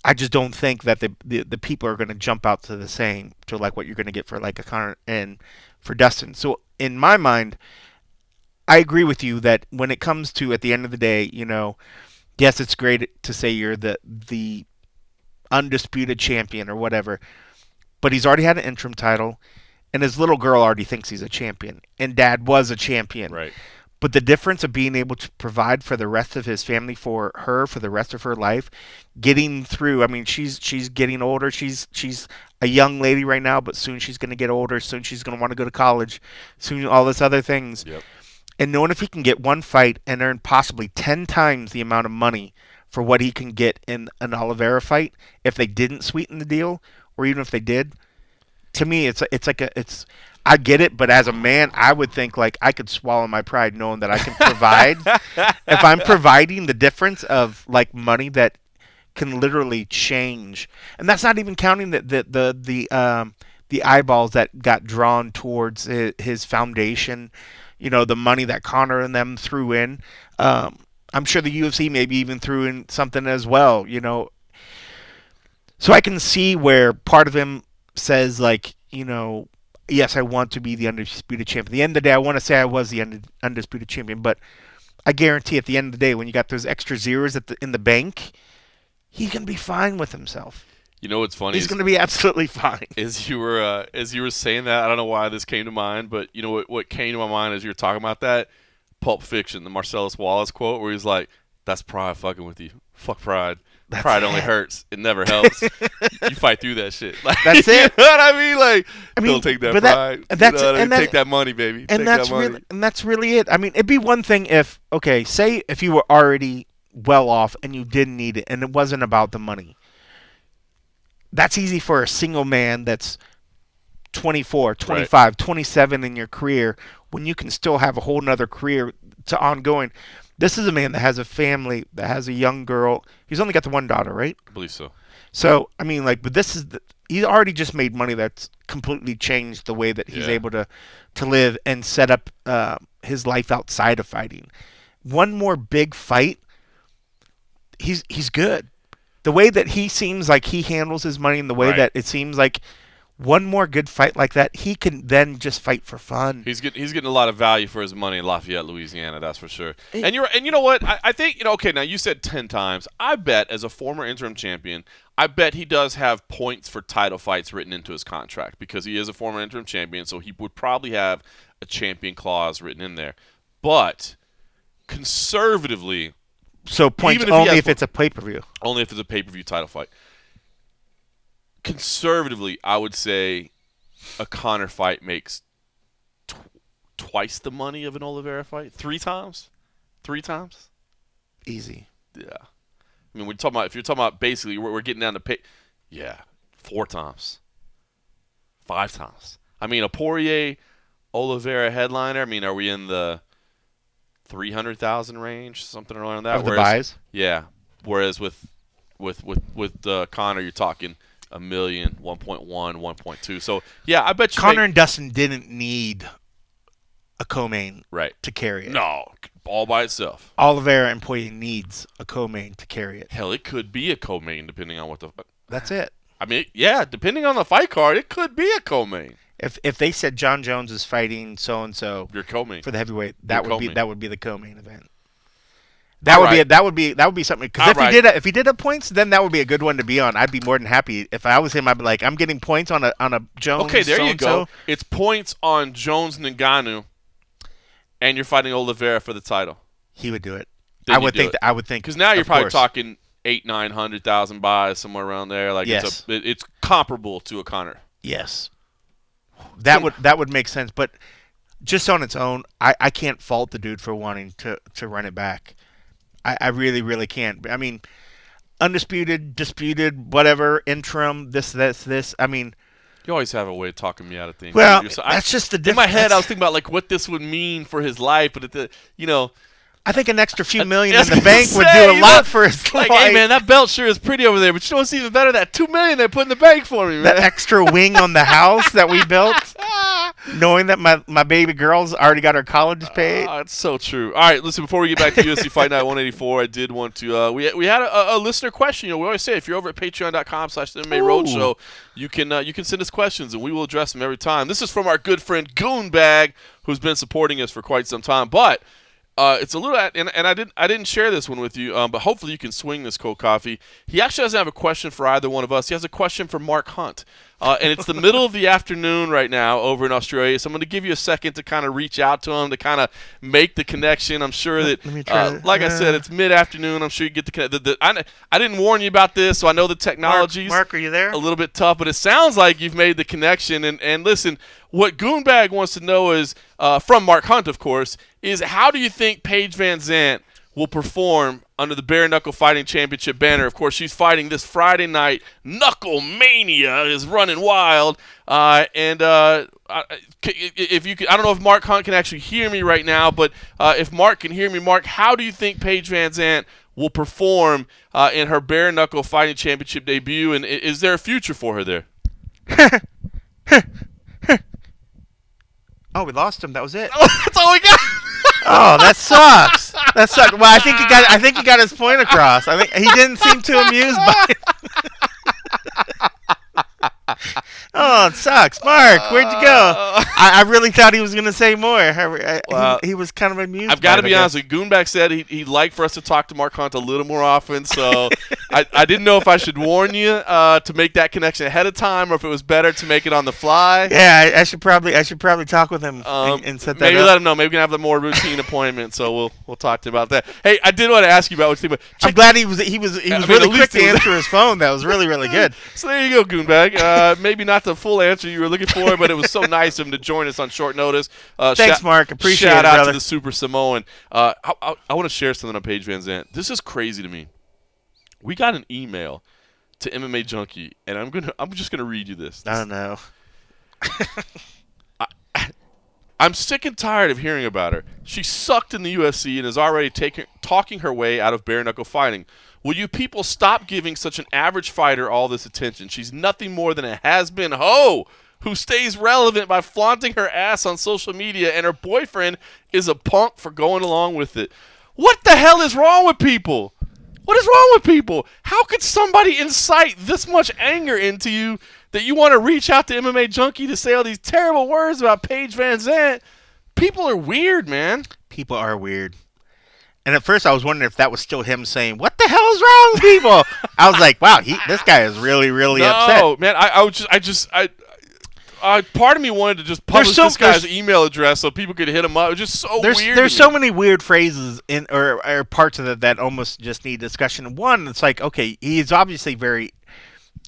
I just don't think that the people are going to jump out to the same to like what you're going to get for like a Conor and for Dustin. So in my mind, I agree with you that when it comes to at the end of the day, yes, it's great to say you're the undisputed champion or whatever, but he's already had an interim title, and his little girl already thinks he's a champion, and Dad was a champion. Right. But the difference of being able to provide for the rest of his family, for her, for the rest of her life, getting through. I mean, she's getting older. She's a young lady right now, but soon she's going to get older. Soon she's going to want to go to college. Soon all this other things. Yep. And knowing if he can get one fight and earn possibly 10 times the amount of money for what he can get in an Oliveira fight, if they didn't sweeten the deal, or even if they did, to me, it's I get it, but as a man, I would think like I could swallow my pride knowing that I can provide. If I'm providing the difference of like money that can literally change, and that's not even counting the eyeballs that got drawn towards his foundation, the money that Conor and them threw in. I'm sure the UFC maybe even threw in something as well, So I can see where part of him says like, yes, I want to be the undisputed champion. At the end of the day, I want to say I was the undisputed champion, but I guarantee at the end of the day, when you got those extra zeros in the bank, he's going to be fine with himself. You know what's funny? He's going to be absolutely fine. As you were saying that, I don't know why this came to mind, but you know what came to my mind as you were talking about that? Pulp Fiction, the Marcellus Wallace quote, where he's like, "That's pride fucking with you. Fuck pride. Pride only hurts. It never helps. You fight through that shit." Like, that's it. You know what I mean? Like, don't take that pride. Take that money, baby. And that's really it. I mean, it'd be one thing if, okay, say if you were already well off and you didn't need it and it wasn't about the money. That's easy for a single man that's 24, 25, 27 in your career when you can still have a whole nother career to ongoing. This is a man that has a family, that has a young girl. He's only got the one daughter, right? I believe so. So, I mean, like, but he's already just made money that's completely changed the way that he's able to live and set up his life outside of fighting. One more big fight, he's good. The way that he seems like he handles his money and the way that it seems like one more good fight like that, he can then just fight for fun. He's getting a lot of value for his money in Lafayette, Louisiana, that's for sure. And you know what? I think, okay, now you said 10 times. I bet as a former interim champion, I bet he does have points for title fights written into his contract because he is a former interim champion, so he would probably have a champion clause written in there. But conservatively, so points only if it's a pay-per-view. Only if it's a pay-per-view title fight. Conservatively, I would say a Conor fight makes twice the money of an Oliveira fight. 3 times? 3 times? Easy. Yeah. I mean, if you're talking about basically, we're getting down to pay. Yeah, 4 times. 5 times. I mean, a Poirier Oliveira headliner, I mean, are we in the 300,000 range? Something around that? Of the buys? Yeah. Whereas with Conor, you're talking $1 million, 1.1, 1.2. So yeah, I bet you Conor and Dustin didn't need a co-main to carry it. No, all by itself. Oliveira and Poirier needs a co-main to carry it. Hell, it could be a co-main depending on what the. That's it. I mean, yeah, depending on the fight card, it could be a co-main. If they said John Jones is fighting so and so, your co-main for the heavyweight, that would be the co-main event. That would be something. Because if he did have points, then that would be a good one to be on. I'd be more than happy if I was him. I'd be like, I'm getting points on a Jones. Okay, there you so-and-so. go. It's points on Jones Ngannou, and you're fighting Oliveira for the title. He would do it. Then I would think. I would think because now you're probably course. talking 800,000-900,000 buys somewhere around there. Like yes. it's comparable to a Conor. Yes, that would make sense. But just on its own, I can't fault the dude for wanting to run it back. I really, really can't. I mean, undisputed, disputed, whatever, interim, this. I mean, you always have a way of talking me out of things. Well, that's just the difference. In my head, I was thinking about like what this would mean for his life, but I think an extra few million in the bank would do a lot for his life. Hey, man, that belt sure is pretty over there, but you know what's even better? That $2 million they put in the bank for me, man. That extra wing on the house that we built, knowing that my baby girl's already got her college paid. It's so true. All right, listen, before we get back to UFC Fight Night 184, I did want to we had a listener question. We always say if you're over at patreon.com/MMA Roadshow, you can send us questions, and we will address them every time. This is from our good friend Goonbag, who's been supporting us for quite some time, but it's a little, and I didn't share this one with you, but hopefully you can swing this cold coffee. He actually doesn't have a question for either one of us. He has a question for Mark Hunt, and it's the middle of the afternoon right now over in Australia. So I'm going to give you a second to kind of reach out to him to kind of make the connection. I'm sure that, like I said, it's mid-afternoon. I'm sure you get the connection. I didn't warn you about this, so I know the technology's Mark, are you there? A little bit tough, but it sounds like you've made the connection. And listen, what Goonbag wants to know is, from Mark Hunt, of course, is how do you think Paige Van Zandt will perform under the Bare Knuckle Fighting Championship banner? Of course, she's fighting this Friday night. Knuckle Mania is running wild. If you could, I don't know if Mark Hunt can actually hear me right now, but if Mark can hear me, Mark, how do you think Paige Van Zandt will perform in her Bare Knuckle Fighting Championship debut, and is there a future for her there? Oh, we lost him. That was it. That's all we got. Oh, that sucks. That sucks. Well, I think he got his point across. I think he didn't seem too amused by it. Oh, it sucks. Mark, where'd you go? I really thought he was going to say more. He was kind of amused. I've got to be honest with you. Goonback said he'd like for us to talk to Mark Hunt a little more often, so I didn't know if I should warn you to make that connection ahead of time or if it was better to make it on the fly. Yeah, I should probably talk with him and set that maybe up. Let him know. Maybe we can have a more routine appointment, so we'll talk to him about that. Hey, I did want to ask you about what you think. I'm glad he was really quick to answer his phone. That was really, really good. So there you go, Goonbag. Maybe not the full answer you were looking for, but it was so nice of him to join us on short notice. Thanks, Mark. Appreciate it, shout out brother. to the Super Samoan. I want to share something on Paige Van Zandt. This is crazy to me. We got an email to MMA Junkie, and I'm just gonna read you this. Oh no. I'm sick and tired of hearing about her. She sucked in the UFC and is already talking her way out of bare knuckle fighting. Will you people stop giving such an average fighter all this attention? She's nothing more than a has-been hoe who stays relevant by flaunting her ass on social media, and her boyfriend is a punk for going along with it. What the hell is wrong with people? What is wrong with people? How could somebody incite this much anger into you that you want to reach out to MMA Junkie to say all these terrible words about Paige Van Zandt? People are weird, man. People are weird. And at first I was wondering if that was still him saying, "What the hell is wrong with people?" I was like, wow, this guy is really, really upset. No, man, part of me wanted to just publish this guy's email address so people could hit him up. It was just so weird. There's so many weird phrases in or parts of it that almost just need discussion. One, it's like, okay, he's obviously very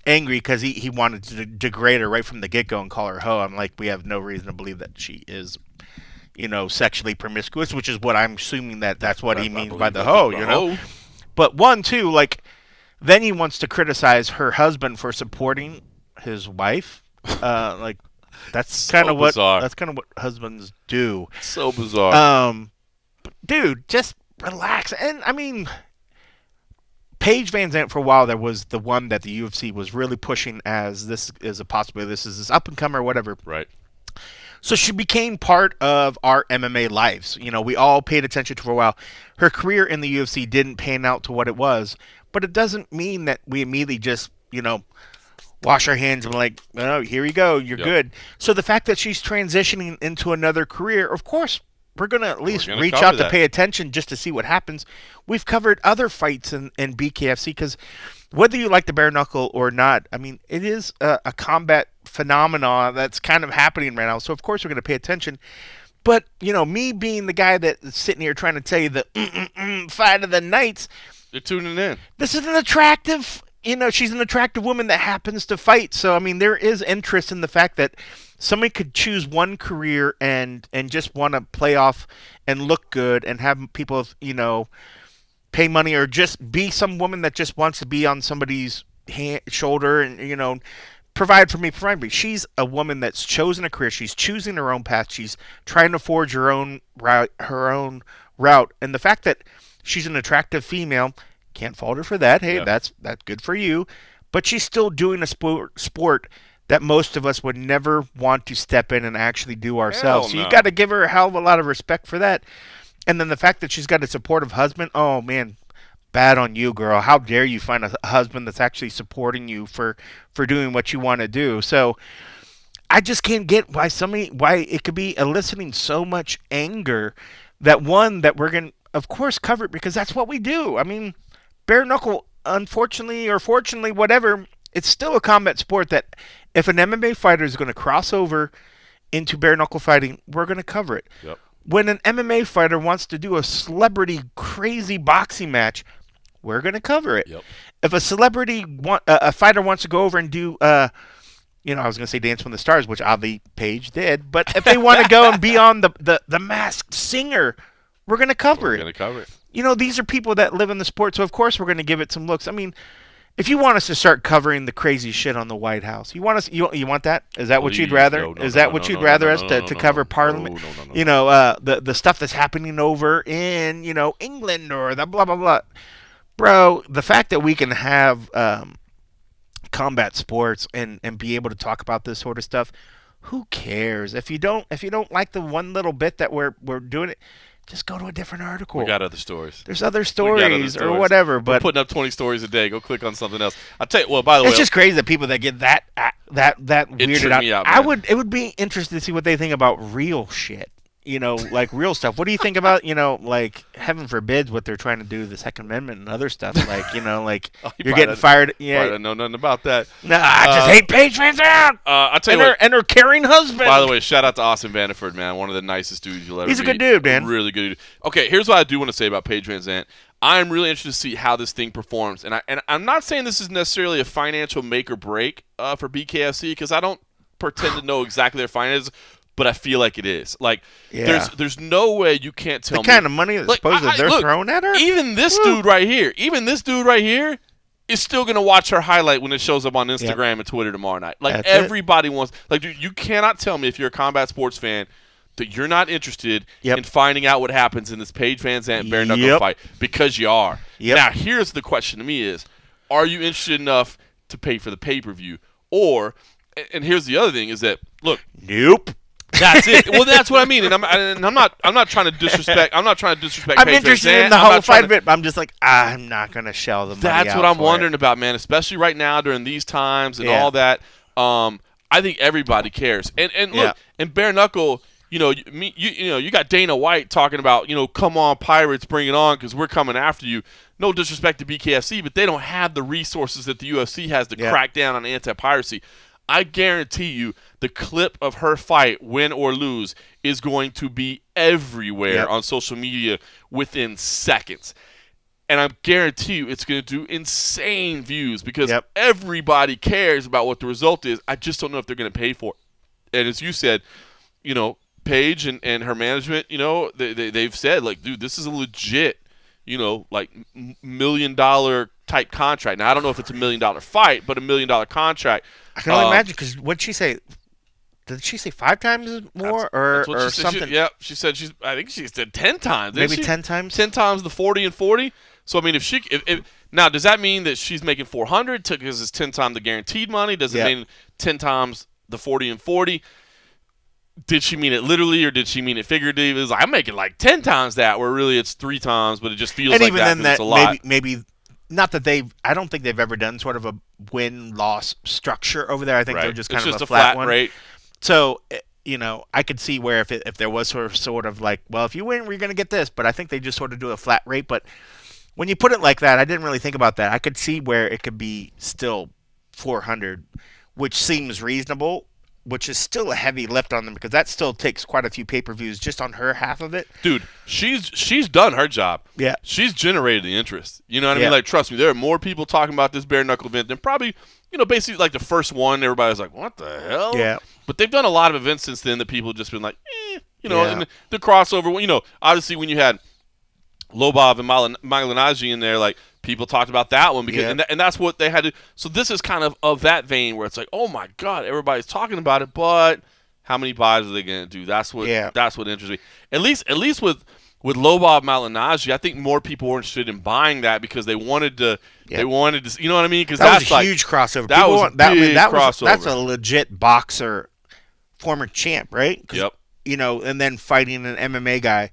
angry because he wanted to degrade her right from the get-go and call her a hoe. I'm like, we have no reason to believe that she is, sexually promiscuous, which is what I'm assuming that's what he means by the hoe, But one, too, like, then he wants to criticize her husband for supporting his wife. Like, that's kind of what husbands do. So bizarre. Dude, just relax. And I mean, Paige Van Zandt for a while there was the one that the UFC was really pushing as this is a possibility. This is this up and comer or whatever. Right. So she became part of our MMA lives. You know, we all paid attention to her for a while. Her career in the UFC didn't pan out to what it was, but it doesn't mean that we immediately just, you know, wash our hands and be like, oh, here you go, you're good. So the fact that she's transitioning into another career, of course, we're going to at least reach out to pay attention just to see what happens. We've covered other fights in BKFC because whether you like the bare knuckle or not, I mean, it is a combat phenomenon that's kind of happening right now. So, of course, we're going to pay attention. But, you know, me being the guy that's sitting here trying to tell you the fight of the nights. You're tuning in. This is an attractive, you know, she's an attractive woman that happens to fight. So, I mean, there is interest in the fact that somebody could choose one career and just want to play off and look good and have people, you know, pay money or just be some woman that just wants to be on somebody's shoulder and, you know, provide for me. She's a woman that's chosen a career. She's choosing her own path. She's trying to forge her own route. And the fact that she's an attractive female, can't fault her for that. Hey, that's good for you. But she's still doing a sport that most of us would never want to step in and actually do ourselves. So you got to give her a hell of a lot of respect for that. And then the fact that she's got a supportive husband, oh, man, bad on you, girl. How dare you find a husband that's actually supporting you for doing what you want to do. So I just can't get why it could be eliciting so much anger that we're going to, of course, cover it because that's what we do. I mean, bare knuckle, unfortunately or fortunately, whatever, it's still a combat sport that if an MMA fighter is going to cross over into bare knuckle fighting, we're going to cover it. Yep. When an MMA fighter wants to do a celebrity crazy boxing match, we're going to cover it. Yep. If a a fighter wants to go over and do, I was going to say Dance with the Stars, which oddly Paige did, but if they want to go and be on the Masked Singer, we're going to cover it. We're going to cover it. You know, these are people that live in the sport, so of course we're going to give it some looks. I mean, if you want us to start covering the crazy shit on the White House, you want that? Is that what you'd rather? Is that what you'd rather us to cover Parliament? No. You know, the stuff that's happening over in, you know, England or the blah blah blah. Bro, the fact that we can have combat sports and be able to talk about this sort of stuff, who cares? If you don't like the one little bit that we're doing it, just go to a different article. We got other stories. There's other stories or whatever. But we're putting up 20 stories a day. Go click on something else. I'll tell you. Well, by the way, it's just crazy that people that get that weirded out. It would be interesting to see what they think about real shit. You know, like real stuff. What do you think about, you know, like heaven forbids what they're trying to do to the Second Amendment and other stuff? Like, you know, like you're getting fired. Yeah, I don't know nothing about that. Nah, I just hate Paige Van Zandt. I'll tell you what. And her caring husband. By the way, shout out to Austin Vanderford, man. One of the nicest dudes you'll ever meet. He's a good dude, man. Really good dude. Okay, here's what I do want to say about Paige Van Zandt. I'm really interested to see how this thing performs. And I'm not saying this is necessarily a financial make or break for BKFC because I don't pretend to know exactly their finances. But I feel like it is. Like, there's no way you can't tell me. The kind of money that's they're throwing at her? Even this dude right here is still going to watch her highlight when it shows up on Instagram and Twitter tomorrow night. Like, that's everybody wants. Like, dude, you cannot tell me if you're a combat sports fan that you're not interested in finding out what happens in this Paige Van Zandt bare knuckle fight because you are. Now, here's the question to me is, are you interested enough to pay for the pay-per-view? Or, and here's the other thing is that, look. Nope. That's it. Well, that's what I mean, and I'm not trying to disrespect. I'm not trying to disrespect. I'm interested in the whole fight of it, but I'm just like, I'm not gonna shell the money. That's what I'm wondering about, man. Especially right now during these times and all that. I think everybody cares. And look, in bare knuckle, you know, you got Dana White talking about, you know, come on Pirates, bring it on, because we're coming after you. No disrespect to BKFC, but they don't have the resources that the UFC has to crack down on anti-piracy. I guarantee you the clip of her fight, win or lose, is going to be everywhere on social media within seconds. And I guarantee you it's going to do insane views because everybody cares about what the result is. I just don't know if they're going to pay for it. And as you said, you know, Paige and her management, you know, they've said, like, dude, this is a legit, you know, like $1 million type contract. Now, I don't know if it's $1 million fight, but $1 million contract. I can only imagine because what'd she say? Did she say 5 times more that's what or she something? She said I think she said 10 times. Maybe 10 times. 10 times the 40 and 40. So I mean, if now does that mean that she's making 400 because it's 10 times the guaranteed money? Does it mean 10 times the 40 and 40? Did she mean it literally or did she mean it figuratively? It was like, I'm making like 10 times that, where really it's 3 times, but it just feels and like even that then because it's a lot. maybe not that I don't think they've ever done sort of a win-loss structure over there. I think they're just kind it's of just a flat one. Rate. So, I could see where if there was sort of like, well, if you win, we're going to get this. But I think they just sort of do a flat rate. But when you put it like that, I didn't really think about that. I could see where it could be still 400, which seems reasonable, which is still a heavy lift on them because that still takes quite a few pay-per-views just on her half of it. Dude, she's done her job. Yeah. She's generated the interest. You know what I mean? Like, trust me, there are more people talking about this bare-knuckle event than probably, basically like the first one, everybody was like, what the hell? Yeah. But they've done a lot of events since then that people have just been like, and the crossover, obviously when you had Lobov and Malignaggi in there, like, people talked about that one because, and that's what they had to. So this is kind of that vein where it's like, oh my God, everybody's talking about it, but how many buys are they going to do? That's what interests me. At least with Lobov Malignaggi, I think more people were interested in buying that because they wanted to. Yeah. They wanted to, you know what I mean? Because that was a huge crossover. That was a big crossover. That's a legit boxer, former champ, right? Yep. And then fighting an MMA guy.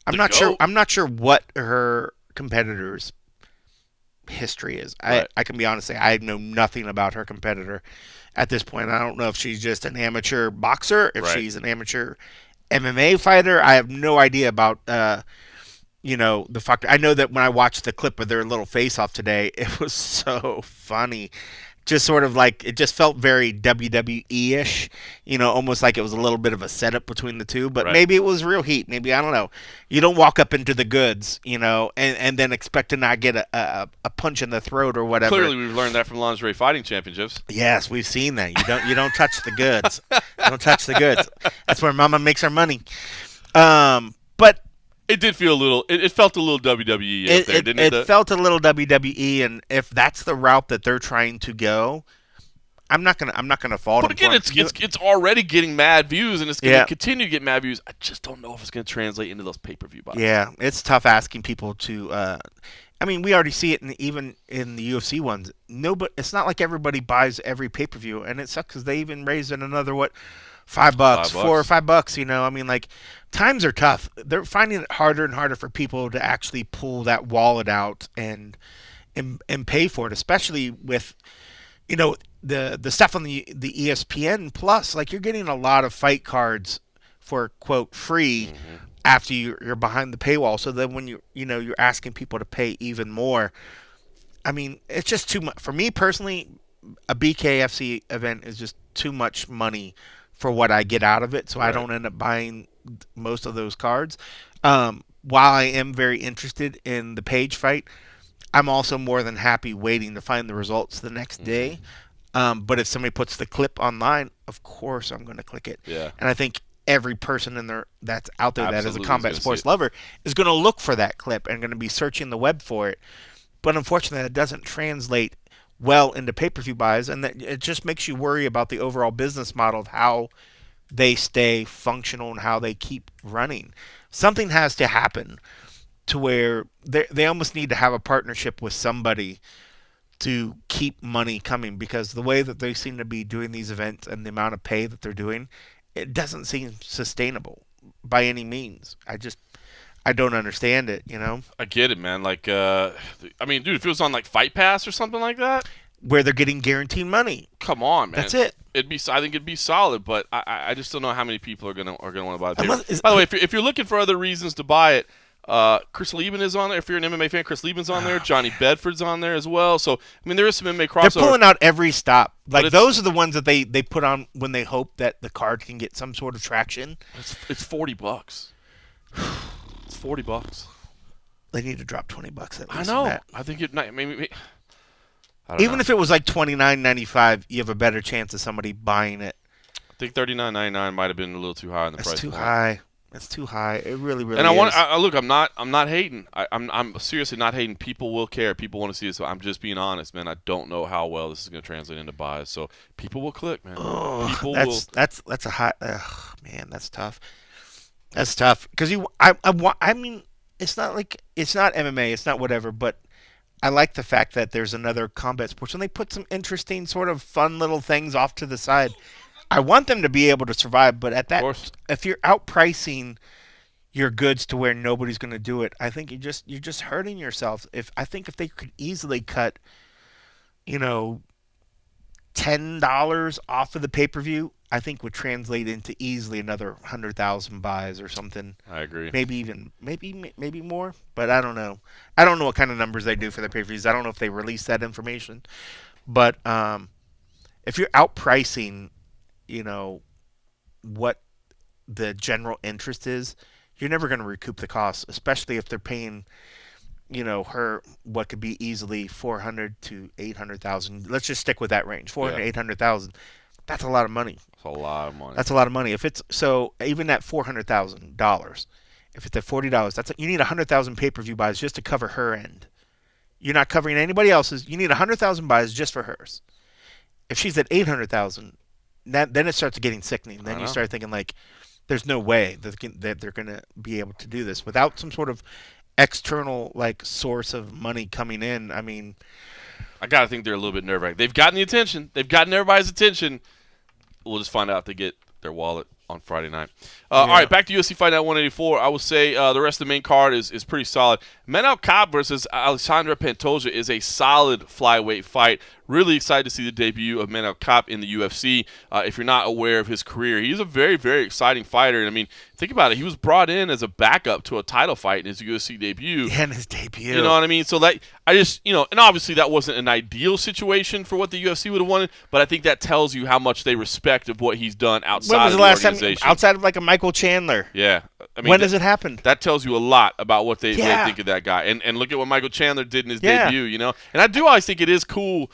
I'm not sure what her competitor's history is. Right. I can be honest, I know nothing about her competitor at this point. I don't know if she's just an amateur boxer, if she's an amateur MMA fighter. I have no idea about the factor. I know that when I watched the clip of their little face-off today, it was so funny. Just sort of like, it just felt very WWE-ish, almost like it was a little bit of a setup between the two, but maybe it was real heat. Maybe, I don't know. You don't walk up into the goods, and then expect to not get a punch in the throat or whatever. Clearly, we've learned that from lingerie fighting championships. Yes, we've seen that. You don't touch the goods. Don't touch the goods. That's where Mama makes her money. But it did feel a little. It felt a little WWE up there, didn't it? It felt a little WWE, and if that's the route that they're trying to go, I'm not gonna fault them. But again, it's already getting mad views, and it's gonna continue to get mad views. I just don't know if it's gonna translate into those pay-per-view buys. Yeah, it's tough asking people to. We already see it even in the UFC ones. It's not like everybody buys every pay-per-view, and it sucks because they even raised it another $5, $4 or $5. Times are tough. They're finding it harder and harder for people to actually pull that wallet out and pay for it, especially with the stuff on the ESPN Plus. Like, you're getting a lot of fight cards for quote free after you're behind the paywall. So then when you're asking people to pay even more, it's just too much for me personally. A BKFC event is just too much money for what I get out of it, so I don't end up buying most of those cards. While I am very interested in the Page fight, I'm also more than happy waiting to find the results the next day. But if somebody puts the clip online, of course I'm going to click it. Yeah. And I think every person in there that's out there that is a Absolutely combat sports lover is going to look for that clip and going to be searching the web for it. But unfortunately, that doesn't translate well into pay-per-view buys, and that it just makes you worry about the overall business model of how they stay functional and how they keep running. Something has to happen to where they almost need to have a partnership with somebody to keep money coming, because the way that they seem to be doing these events and the amount of pay that they're doing, it doesn't seem sustainable by any means. I don't understand it, I get it, man. Like, dude, if it was on like Fight Pass or something like that, where they're getting guaranteed money. Come on, man. That's it. I think it'd be solid, but I just don't know how many people are gonna want to buy it. By the way, if you're looking for other reasons to buy it, Chris Lieben is on there. If you're an MMA fan, Chris Lieben's on there. Johnny Bedford's on there as well. So there is some MMA crossover. They're pulling out every stop. Like, those are the ones that they put on when they hope that the card can get some sort of traction. It's $40. It's $40. They need to drop $20 at least. I know. That. I think maybe. Even if it was like $29.95, you have a better chance of somebody buying it. I think $39.99 might have been a little too high on the price. That's too high. It's too high. It really, really and is. Look, I'm not hating. I'm seriously not hating. People will care. People want to see this. So I'm just being honest, man. I don't know how well this is going to translate into buys. So people will click, man. People will. That's a high. Man, that's tough. That's tough because I mean, it's not MMA. It's not whatever. But I like the fact that there's another combat sports and they put some interesting sort of fun little things off to the side. I want them to be able to survive, but if you're outpricing your goods to where nobody's going to do it, I think you're just hurting yourself. If they could easily cut, $10 off of the pay-per-view, I think would translate into easily another 100,000 buys or something. I agree. Maybe more, but I don't know. I don't know what kind of numbers they do for the pay-per-views. I don't know if they release that information, but if you're outpricing what the general interest is, you're never going to recoup the costs, especially if they're paying, her what could be easily 400 to 800,000. Let's just stick with that range, 400 to 800,000. That's a lot of money. That's a lot of money. That's a lot of money. If it's even at $400,000, if it's at $40, you need 100,000 pay-per-view buys just to cover her end. You're not covering anybody else's. You need 100,000 buys just for hers. If she's at 800,000. Then it starts getting sickening. Then you start thinking there's no way that they're going to be able to do this without some sort of external source of money coming in. I mean, I gotta think they're a little bit nerve-wracking. They've gotten the attention. They've gotten everybody's attention. We'll just find out if they get their wallet on Friday night. All right, back to UFC Fight Night 184. I will say the rest of the main card is pretty solid. Beneil versus Alexandre Pantoja is a solid flyweight fight. Really excited to see the debut of Beneil in the UFC. If you're not aware of his career, he's a very, very exciting fighter. And I mean, think about it. He was brought in as a backup to a title fight in his UFC debut. Yeah, in his debut. You know what I mean? So and obviously that wasn't an ideal situation for what the UFC would have wanted, but I think that tells you how much they respect of what he's done outside of the organization. Time outside of a Michael Chandler? Yeah. I mean, when has it happened? That tells you a lot about what they think of that guy. And look at what Michael Chandler did in his debut, And I do always think it is cool,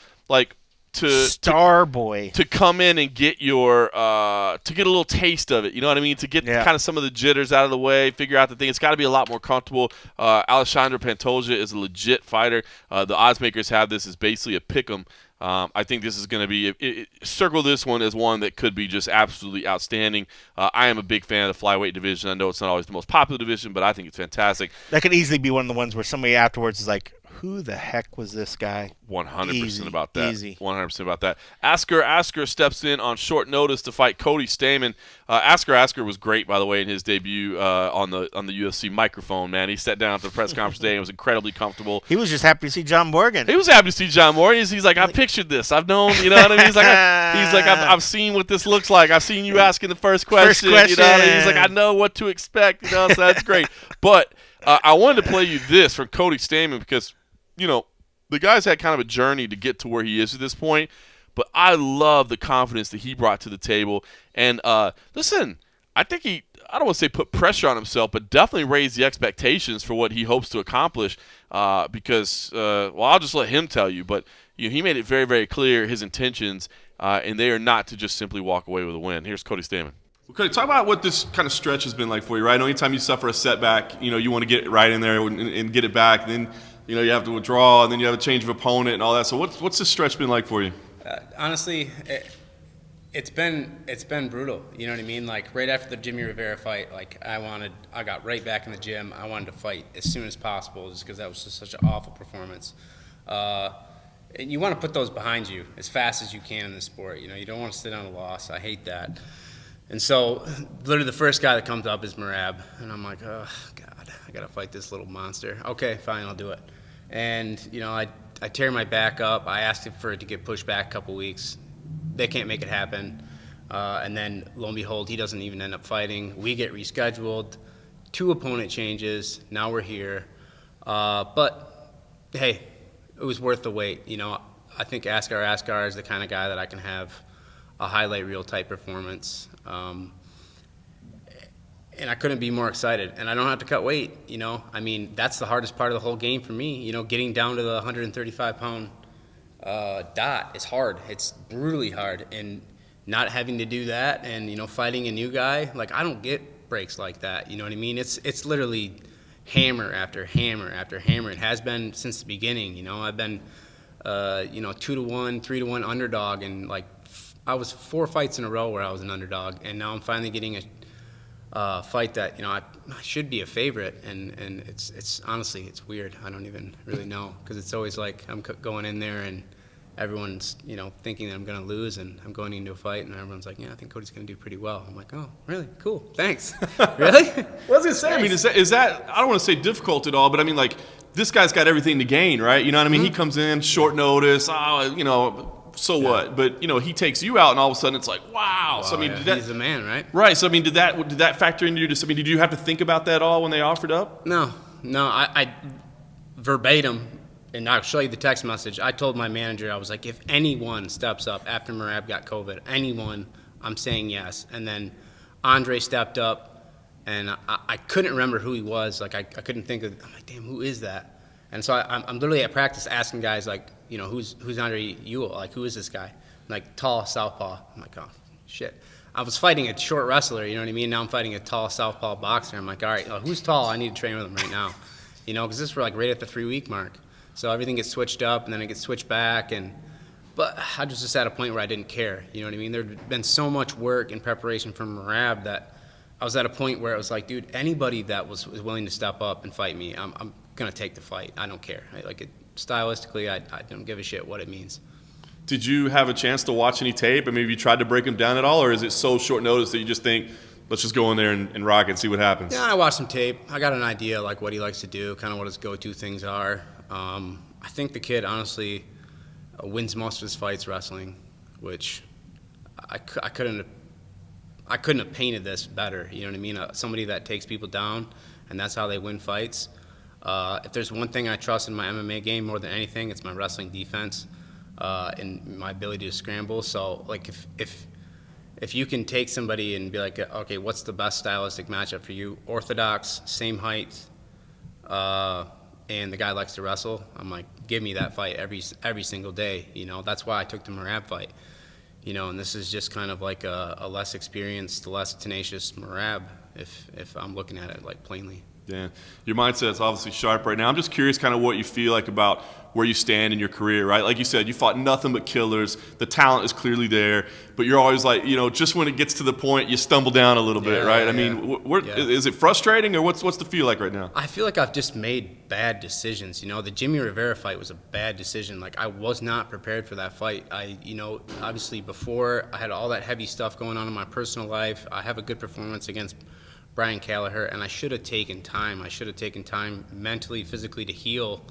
to come in and get to get a little taste of it, you know what I mean? To get kind of some of the jitters out of the way, figure out the thing. It's got to be a lot more comfortable. Alexandre Pantoja is a legit fighter. The odds makers have this as basically a pick'em. I think this is going to be circle this one as one that could be just absolutely outstanding. I am a big fan of the flyweight division. I know it's not always the most popular division, but I think it's fantastic. That could easily be one of the ones where somebody afterwards is like, who the heck was this guy? 100% about that. Easy. 100% about that. Asker steps in on short notice to fight Cody Stamann. Asker was great, by the way, in his debut on the UFC microphone. Man, he sat down at the press conference today and was incredibly comfortable. He was just happy to see John Morgan. He was happy to see John Morgan. He's like, I pictured this. I've known, you know what I mean? He's like, I've seen what this looks like. I've seen you asking the first question. You know what I mean? He's like, I know what to expect. So that's great. But I wanted to play you this from Cody Stamann because, the guy's had kind of a journey to get to where he is at this point, but I love the confidence that he brought to the table. And listen, I think I don't want to say put pressure on himself, but definitely raised the expectations for what he hopes to accomplish because, I'll just let him tell you, but he made it very, very clear his intentions, and they are not to just simply walk away with a win. Here's Cody Stamann. Well, Cody, talk about what this kind of stretch has been like for you, right? I know anytime you suffer a setback, you want to get it right in there and get it back. Then, you have to withdraw, and then you have a change of opponent and all that. So what's this stretch been like for you? Honestly, it's been brutal. You know what I mean? Right after the Jimmy Rivera fight, I got right back in the gym. I wanted to fight as soon as possible just because that was just such an awful performance. And you want to put those behind you as fast as you can in the sport. You don't want to sit on a loss. I hate that. And so, literally the first guy that comes up is Merab. And I'm like, oh, God, I got to fight this little monster. Okay, fine, I'll do it. And, I tear my back up. I asked for it to get pushed back a couple weeks. They can't make it happen. And then, lo and behold, he doesn't even end up fighting. We get rescheduled. 2 opponent changes. Now we're here. But, hey, it was worth the wait. I think Askar is the kind of guy that I can have a highlight reel type performance. And I couldn't be more excited. And I don't have to cut weight, that's the hardest part of the whole game for me. Getting down to the 135-pound dot is hard. It's brutally hard. And not having to do that and, fighting a new guy, I don't get breaks like that. You know what I mean? It's literally hammer after hammer after hammer. It has been since the beginning. You know, I've been 2-1, 3-1 underdog, and like I was 4 fights in a row where I was an underdog, and now I'm finally getting a fight that, you know, I should be a favorite, and it's honestly, it's weird. I don't even really know, because it's always like I'm going in there and everyone's, you know, thinking that I'm going to lose, and I'm going into a fight, and everyone's like, yeah, I think Cody's going to do pretty well. I'm like, oh, really? Cool. Thanks. Really? Well, I was going to say, I mean, is that, I don't want to say difficult at all, but I mean, like, this guy's got everything to gain, right? You know what I mean? He comes in, short notice, you know, so what? But, you know, he takes you out, and all of a sudden it's like, wow. Well, So, I mean, yeah, he's the man, right? Right. So, I mean, did that factor into your decision? I mean, did you have to think about that all when they offered up? No, I verbatim, and I'll show you the text message. I told my manager, I was like, if anyone steps up after Merab got COVID, anyone, I'm saying yes. And then Andre stepped up, and I couldn't remember who he was. Like, I couldn't think of, I'm like, damn, who is that? And so I'm literally at practice asking guys, like, you know, who's Andre Ewell? Like, who is this guy? Like, tall southpaw. I'm like, oh, shit. I was fighting a short wrestler, you know what I mean? Now I'm fighting a tall southpaw boxer. I'm like, all right, who's tall? I need to train with him right now. You know, because this was like right at the 3-week mark. So everything gets switched up, and then it gets switched back. But I was just at a point where I didn't care. You know what I mean? There'd been so much work in preparation for Merab that I was at a point where it was like, dude, anybody that was willing to step up and fight me, I'm going to take the fight. I don't care. Stylistically, I don't give a shit what it means. Did you have a chance to watch any tape? I mean, have you tried to break him down at all, or is it so short notice that you just think, let's just go in there and rock it and see what happens? Yeah, I watched some tape. I got an idea, like, what he likes to do, kind of what his go-to things are. I think the kid, honestly, wins most of his fights wrestling, which I couldn't have painted this better. You know what I mean? Somebody that takes people down, and that's how they win fights. If there's one thing I trust in my MMA game more than anything, it's my wrestling defense and my ability to scramble. So, like, if you can take somebody and be like, okay, what's the best stylistic matchup for you? Orthodox, same height, and the guy likes to wrestle. I'm like, give me that fight every single day. You know, that's why I took the Merab fight. You know, and this is just kind of like a less experienced, less tenacious Merab, if I'm looking at it like plainly. Yeah, your mindset's obviously sharp right now. I'm just curious kind of what you feel like about where you stand in your career, right? Like you said, you fought nothing but killers. The talent is clearly there, but you're always like, you know, just when it gets to the point, you stumble down a little bit, right? I mean, is it frustrating, or what's the feel like right now? I feel like I've just made bad decisions. You know, the Jimmy Rivera fight was a bad decision. Like, I was not prepared for that fight. Obviously before, I had all that heavy stuff going on in my personal life. I have a good performance against Brian Callagher, and I should have taken time. I should have taken time mentally, physically to heal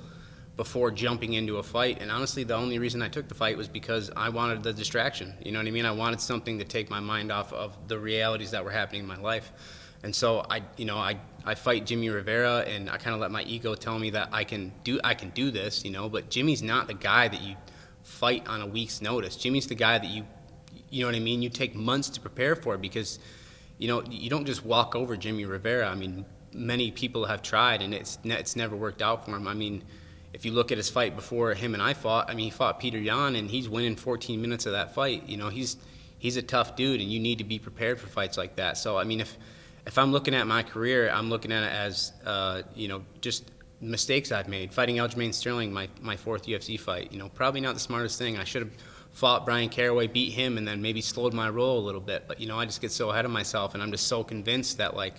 before jumping into a fight. And honestly, the only reason I took the fight was because I wanted the distraction. You know what I mean? I wanted something to take my mind off of the realities that were happening in my life. And so I fight Jimmy Rivera, and I kind of let my ego tell me that I can do this, you know. But Jimmy's not the guy that you fight on a week's notice. Jimmy's the guy that you know what I mean? You take months to prepare for, because you know, you don't just walk over Jimmy Rivera. I mean, many people have tried, and it's never worked out for him. I mean, if you look at his fight before him and I fought, I mean, he fought Peter Yan, and he's winning 14 minutes of that fight. You know, he's a tough dude, and you need to be prepared for fights like that. So, I mean, if I'm looking at my career, I'm looking at it as, you know, just mistakes I've made. Fighting Aljamain Sterling, my fourth UFC fight, you know, probably not the smartest thing. I should have fought Brian Caraway, beat him, and then maybe slowed my roll a little bit. But, you know, I just get so ahead of myself, and I'm just so convinced that, like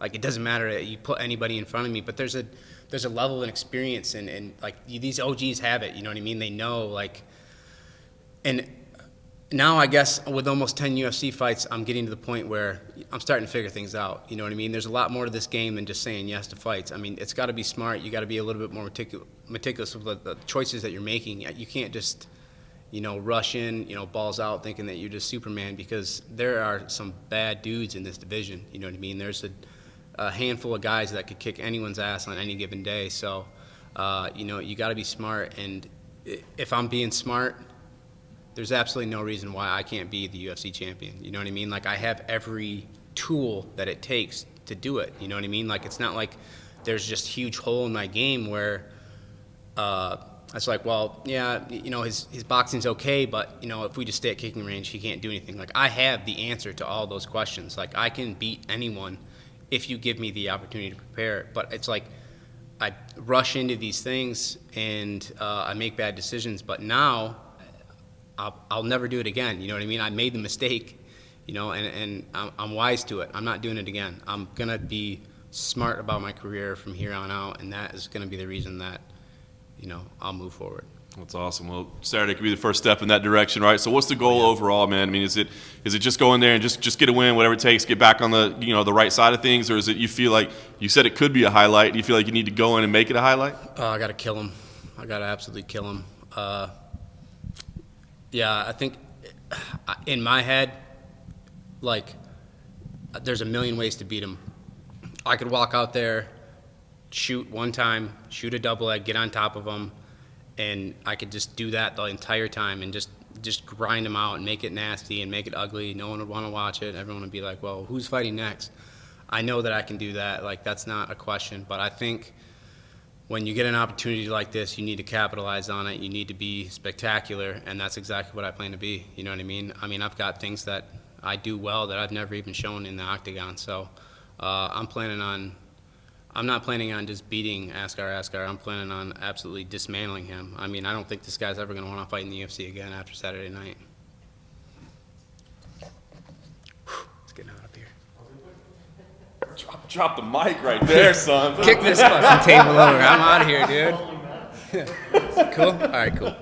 it doesn't matter that you put anybody in front of me. But there's a level of experience, and like, these OGs have it, you know what I mean? They know, like, and now I guess with almost 10 UFC fights, I'm getting to the point where I'm starting to figure things out, you know what I mean? There's a lot more to this game than just saying yes to fights. I mean, it's got to be smart. You got to be a little bit more meticulous with the choices that you're making. You can't just, you know, rush in, you know, balls out, thinking that you're just Superman, because there are some bad dudes in this division. You know what I mean? There's a handful of guys that could kick anyone's ass on any given day. So, you know, you got to be smart. And if I'm being smart, there's absolutely no reason why I can't be the UFC champion. You know what I mean? Like, I have every tool that it takes to do it. You know what I mean? Like, it's not like there's just a huge hole in my game where it's like, well, yeah, you know, his boxing's okay, but, you know, if we just stay at kicking range, he can't do anything. Like, I have the answer to all those questions. Like, I can beat anyone if you give me the opportunity to prepare. But it's like I rush into these things and I make bad decisions. But now I'll never do it again. You know what I mean? I made the mistake, you know, and I'm wise to it. I'm not doing it again. I'm going to be smart about my career from here on out, and that is going to be the reason that, you know, I'll move forward. That's awesome. Well, Saturday could be the first step in that direction, right? So what's the goal overall, man? I mean, is it just go in there and just get a win, whatever it takes, get back on the, you know, the right side of things, or is it you feel like you said it could be a highlight? Do you feel like you need to go in and make it a highlight? I got to kill him. I got to absolutely kill him. Yeah, I think in my head, like, there's a million ways to beat him. I could walk out there, shoot one time, shoot a double leg, get on top of him, and I could just do that the entire time and just grind him out and make it nasty and make it ugly. No one would want to watch it. Everyone would be like, well, who's fighting next? I know that I can do that. Like, that's not a question. But I think when you get an opportunity like this, you need to capitalize on it. You need to be spectacular, and that's exactly what I plan to be. You know what I mean? I mean, I've got things that I do well that I've never even shown in the octagon. So I'm not planning on just beating Askar. I'm planning on absolutely dismantling him. I mean, I don't think this guy's ever going to want to fight in the UFC again after Saturday night. Let's get out of here. Drop the mic right there, son. Kick this fucking table over. I'm out of here, dude. Cool? All right, cool.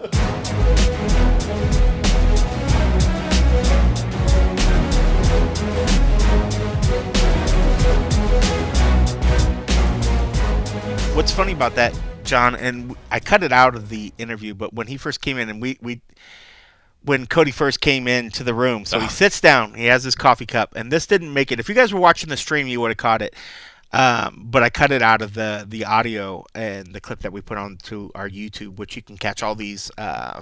What's funny about that, John, and I cut it out of the interview, but when he first came in, and when Cody first came into the room, so he sits down, he has his coffee cup, and this didn't make it. If you guys were watching the stream, you would have caught it. But I cut it out of the audio and the clip that we put onto our YouTube, which you can catch all these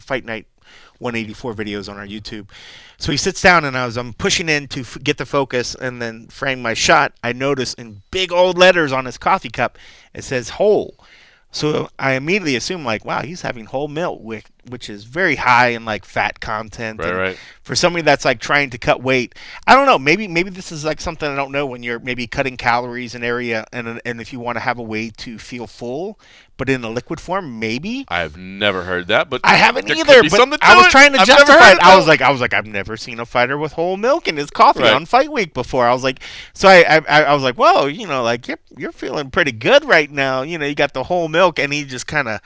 Fight Night 184 videos on our YouTube. So he sits down, and I'm pushing in to get the focus and then frame my shot. I notice in big old letters on his coffee cup, it says whole. So I immediately assume, like, wow, he's having whole milk, which is very high in, like, fat content. Right. For somebody that's, like, trying to cut weight, I don't know. Maybe this is, like, something I don't know when you're maybe cutting calories in area and if you want to have a way to feel full, but in a liquid form, maybe. I have never heard that, but I haven't there either. could be But something to I was it. trying to I've never justify heard it. it, I though. was like, I've never seen a fighter with whole milk in his coffee Right. on fight week before. I was like, so I was like, whoa, you know, like you're feeling pretty good right now. You know, you got the whole milk, and he just kind of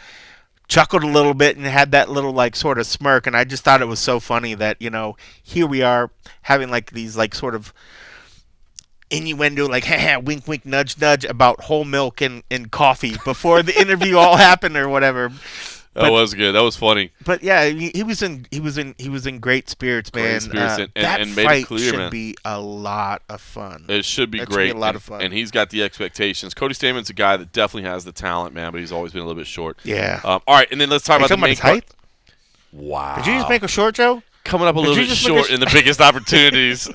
chuckled a little bit and had that little, like, sort of smirk, and I just thought it was so funny that, you know, here we are having, like, these, like, sort of innuendo, like, haha, wink, wink, nudge, nudge about whole milk and coffee before the interview all happened or whatever. That was good. That was funny. But yeah, he was in great spirits, man. Great spirits, that and made fight it clear, should man. be a lot of fun. It should be That great. Should be a lot of fun. And he's got the expectations. Cody Stamann's a guy that definitely has the talent, man, but he's always been a little bit short. Yeah. All right, and then let's talk about the main his height? Wow. Did you just make a short, Joe? Coming up a little you bit just make a short in the biggest opportunities. All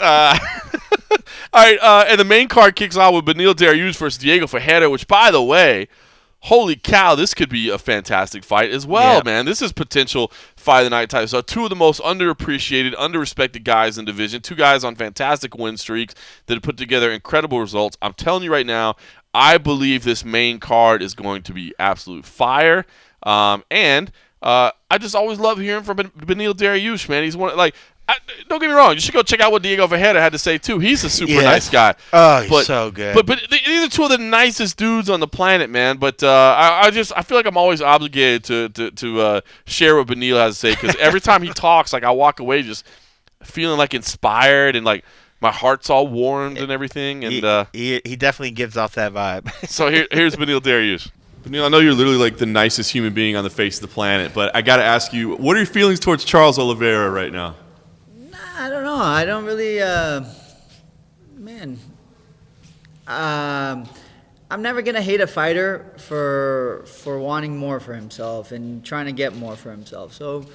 right, and the main card kicks off with Beneil Dariush versus Diego Ferreira, which, by the way, holy cow, this could be a fantastic fight as well, man. This is potential fight of the night title. So two of the most underappreciated, underrespected guys in the division, two guys on fantastic win streaks that have put together incredible results. I'm telling you right now, I believe this main card is going to be absolute fire. And I just always love hearing from Beneil Dariush, man. He's one, like, don't get me wrong. You should go check out what Diego Ferreira had to say too. He's a super nice guy. Oh, he's so good. But these are two of the nicest dudes on the planet, man. But I feel like I'm always obligated to share what Beneil has to say, because every time he talks, like, I walk away just feeling like inspired and like my heart's all warmed and everything. And he definitely gives off that vibe. So here's Beneil Dariush. Beneil, I know you're literally like the nicest human being on the face of the planet, but I got to ask you, what are your feelings towards Charles Oliveira right now? I don't know. I don't really, I'm never gonna hate a fighter for wanting more for himself and trying to get more for himself. So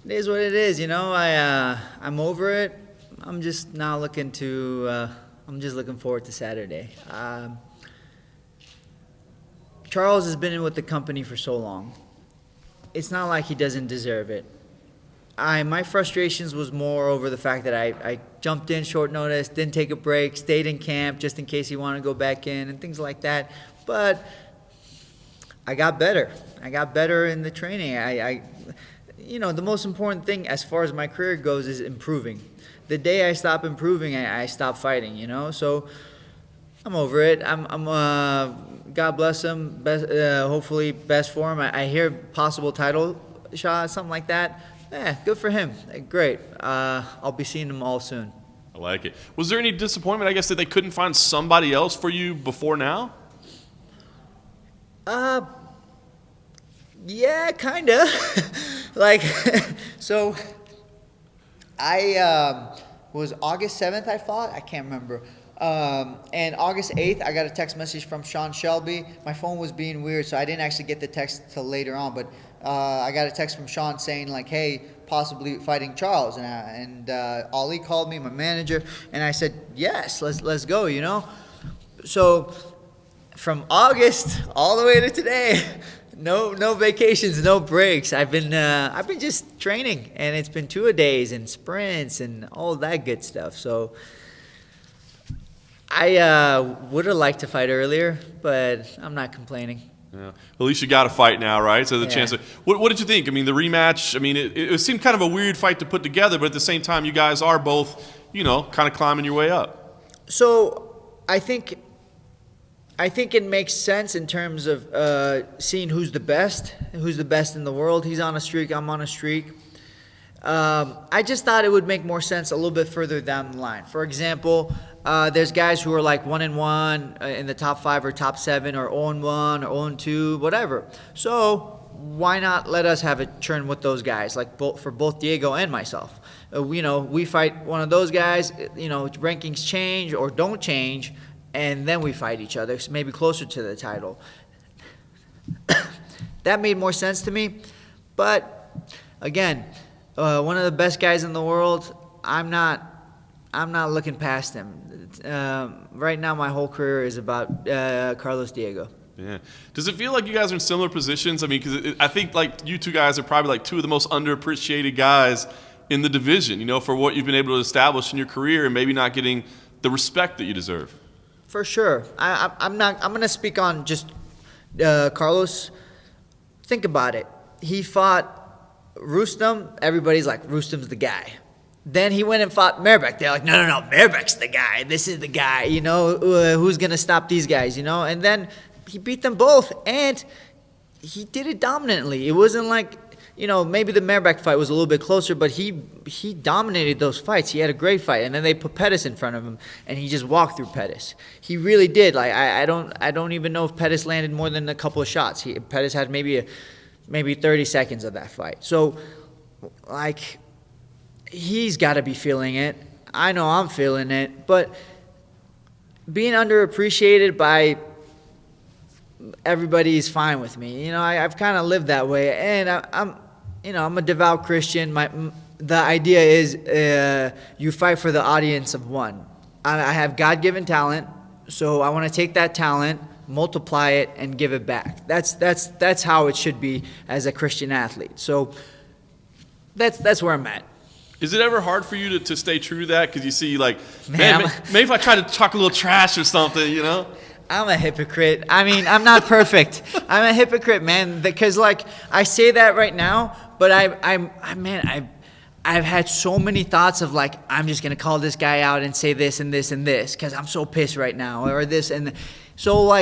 it is what it is, you know. I'm over it. I'm just now looking to. I'm just looking forward to Saturday. Charles has been in with the company for so long. It's not like he doesn't deserve it. my frustrations was more over the fact that I jumped in short notice, didn't take a break, stayed in camp just in case he wanted to go back in and things like that. But I got better. I got better in the training. The most important thing as far as my career goes is improving. The day I stop improving, I stop fighting, So I'm over it. I'm God bless him. Hopefully best for him. I hear possible title shot, something like that. Good for him. Great. I'll be seeing them all soon. I like it. Was there any disappointment, I guess, that they couldn't find somebody else for you before now? Yeah, kind of. So I was August 7th I fought. I can't remember. And August 8th, I got a text message from Sean Shelby. My phone was being weird, so I didn't actually get the text till later on. But I got a text from Sean saying, hey, possibly fighting Charles. And Ali called me, my manager, and I said, yes, let's go, So from August all the way to today, no vacations, no breaks. I've been just training, and it's been 2-a-days and sprints and all that good stuff. So I would have liked to fight earlier, but I'm not complaining. Yeah. At least you got a fight now, right? So the chance. What did you think? I mean, the rematch. I mean, it seemed kind of a weird fight to put together, but at the same time, you guys are both, kind of climbing your way up. So I think it makes sense in terms of seeing who's the best in the world. He's on a streak. I'm on a streak. I just thought it would make more sense a little bit further down the line. For example, there's guys who are like 1-1 in the top 5 or top 7, or 0-1 or 0-2, whatever. So why not let us have a turn with those guys, for both Diego and myself? We fight one of those guys. Rankings change or don't change, and then we fight each other, so maybe closer to the title. That made more sense to me. But again, one of the best guys in the world, I'm not looking past him. Right now, my whole career is about Carlos Diego. Yeah. Does it feel like you guys are in similar positions? I mean, because I think you two guys are probably two of the most underappreciated guys in the division, for what you've been able to establish in your career and maybe not getting the respect that you deserve. For sure. I'm going to speak on just Carlos. Think about it. He fought Rustam. Everybody's like, Rustam's the guy. Then he went and fought Merbek. They're like, no, Merbek's the guy. This is the guy, who's going to stop these guys, And then he beat them both, and he did it dominantly. It wasn't like, maybe the Merbek fight was a little bit closer, but he dominated those fights. He had a great fight, and then they put Pettis in front of him, and he just walked through Pettis. He really did. I don't even know if Pettis landed more than a couple of shots. Pettis had maybe 30 seconds of that fight. So, he's got to be feeling it. I know I'm feeling it, but being underappreciated by everybody is fine with me. I've kind of lived that way, and I'm a devout Christian. The idea is you fight for the audience of one. I have God-given talent, so I want to take that talent, multiply it, and give it back. That's how it should be as a Christian athlete. So that's where I'm at. Is it ever hard for you to stay true to that? Because you see, maybe if I try to talk a little trash or something, I'm a hypocrite. I mean, I'm not perfect. I'm a hypocrite, man. Because I say that right now, but I've had so many thoughts of I'm just gonna call this guy out and say this and this and this because I'm so pissed right now, or this and so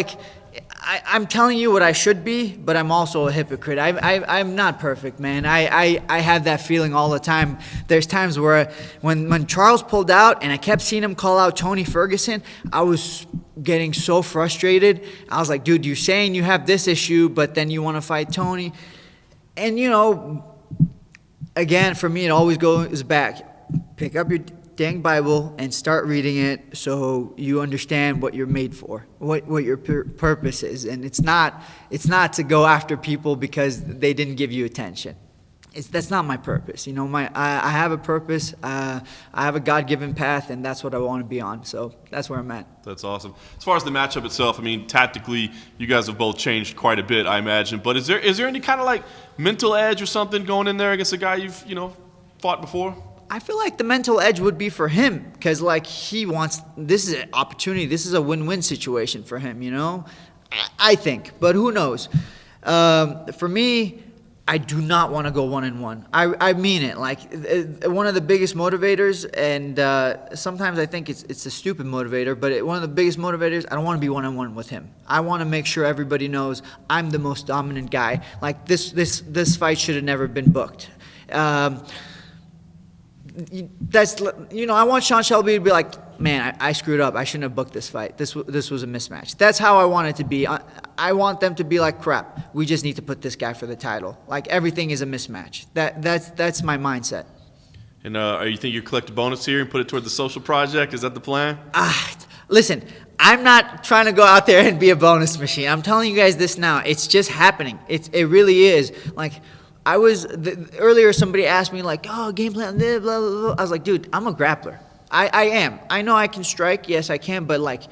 I'm telling you what I should be, but I'm also a hypocrite. I'm not perfect, man. I have that feeling all the time. There's times where when Charles pulled out and I kept seeing him call out Tony Ferguson, I was getting so frustrated. I was like, dude, you're saying you have this issue, but then you want to fight Tony. And, again, for me, it always goes back. Pick up your dang Bible and start reading it so you understand what you're made for, what your purpose is. And it's not to go after people because they didn't give you attention. That's not my purpose. I have a purpose. I have a God-given path, and that's what I want to be on. So that's where I'm at. That's awesome. As far as the matchup itself, I mean, tactically, you guys have both changed quite a bit, I imagine. But is there any kind of mental edge or something going in there against a guy you've fought before? I feel like the mental edge would be for him because, like, he wants – this is an opportunity. This is a win-win situation for him, you know? I think, but who knows? For me, I do not want to go 1-1. I mean it. Like, one of the biggest motivators, and sometimes I think it's a stupid motivator, but one of the biggest motivators, I don't want to be 1-1 with him. I want to make sure everybody knows I'm the most dominant guy. Like, this fight should have never been booked. That's, you know, I want Sean Shelby to be like, man, I screwed up. I shouldn't have booked this fight. This was a mismatch. That's how I want it to be. I want them to be like, crap, we just need to put this guy for the title. Like, everything is a mismatch. That's my mindset. And you think you collect a bonus here and put it toward the social project? Is that the plan? Listen, I'm not trying to go out there and be a bonus machine. I'm telling you guys this now. It's just happening. It really is. Like, earlier somebody asked me, like, oh, game plan, blah, blah, blah. I was like, dude, I'm a grappler. I am. I know I can strike. Yes, I can. But, like,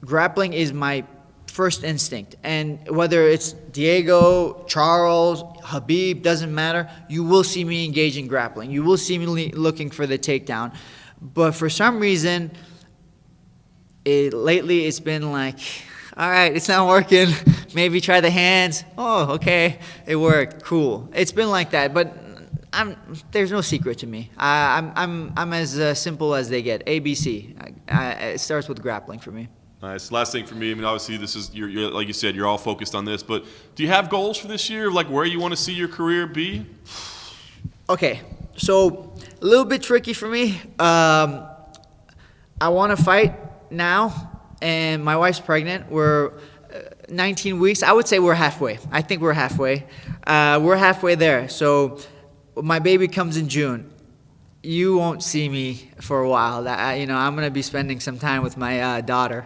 grappling is my first instinct. And whether it's Diego, Charles, Habib, doesn't matter. You will see me engage in grappling. You will see me looking for the takedown. But for some reason, lately it's been like, all right, it's not working. Maybe try the hands. Oh, okay, it worked. Cool. It's been like that, but there's no secret to me. I'm as simple as they get. ABC. It starts with grappling for me. Nice. Last thing for me. I mean, obviously, this is you're like you said, you're all focused on this. But do you have goals for this year? Like where you want to see your career be? Okay, so a little bit tricky for me. I want to fight now. And my wife's pregnant. We're 19 weeks. I would say we're halfway. I think we're halfway. We're halfway there. So my baby comes in June. You won't see me for a while. I'm going to be spending some time with my daughter.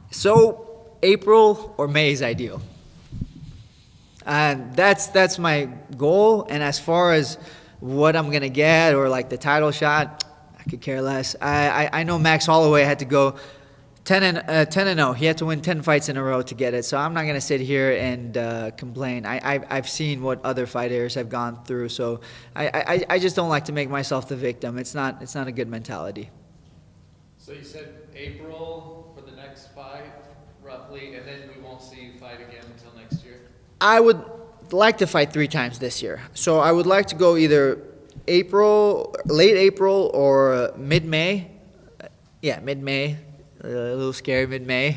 So April or May is ideal. That's my goal. And as far as what I'm going to get or like the title shot, I could care less. I know Max Holloway had to go 10-0. He had to win 10 fights in a row to get it. So I'm not going to sit here and complain. I've seen what other fighters have gone through. So I just don't like to make myself the victim. It's not a good mentality. So you said April for the next fight, roughly, and then we won't see you fight again until next year? I would like to fight 3 times this year. So I would like to go either late April or mid-May. Yeah, mid-May. A little scary mid-May.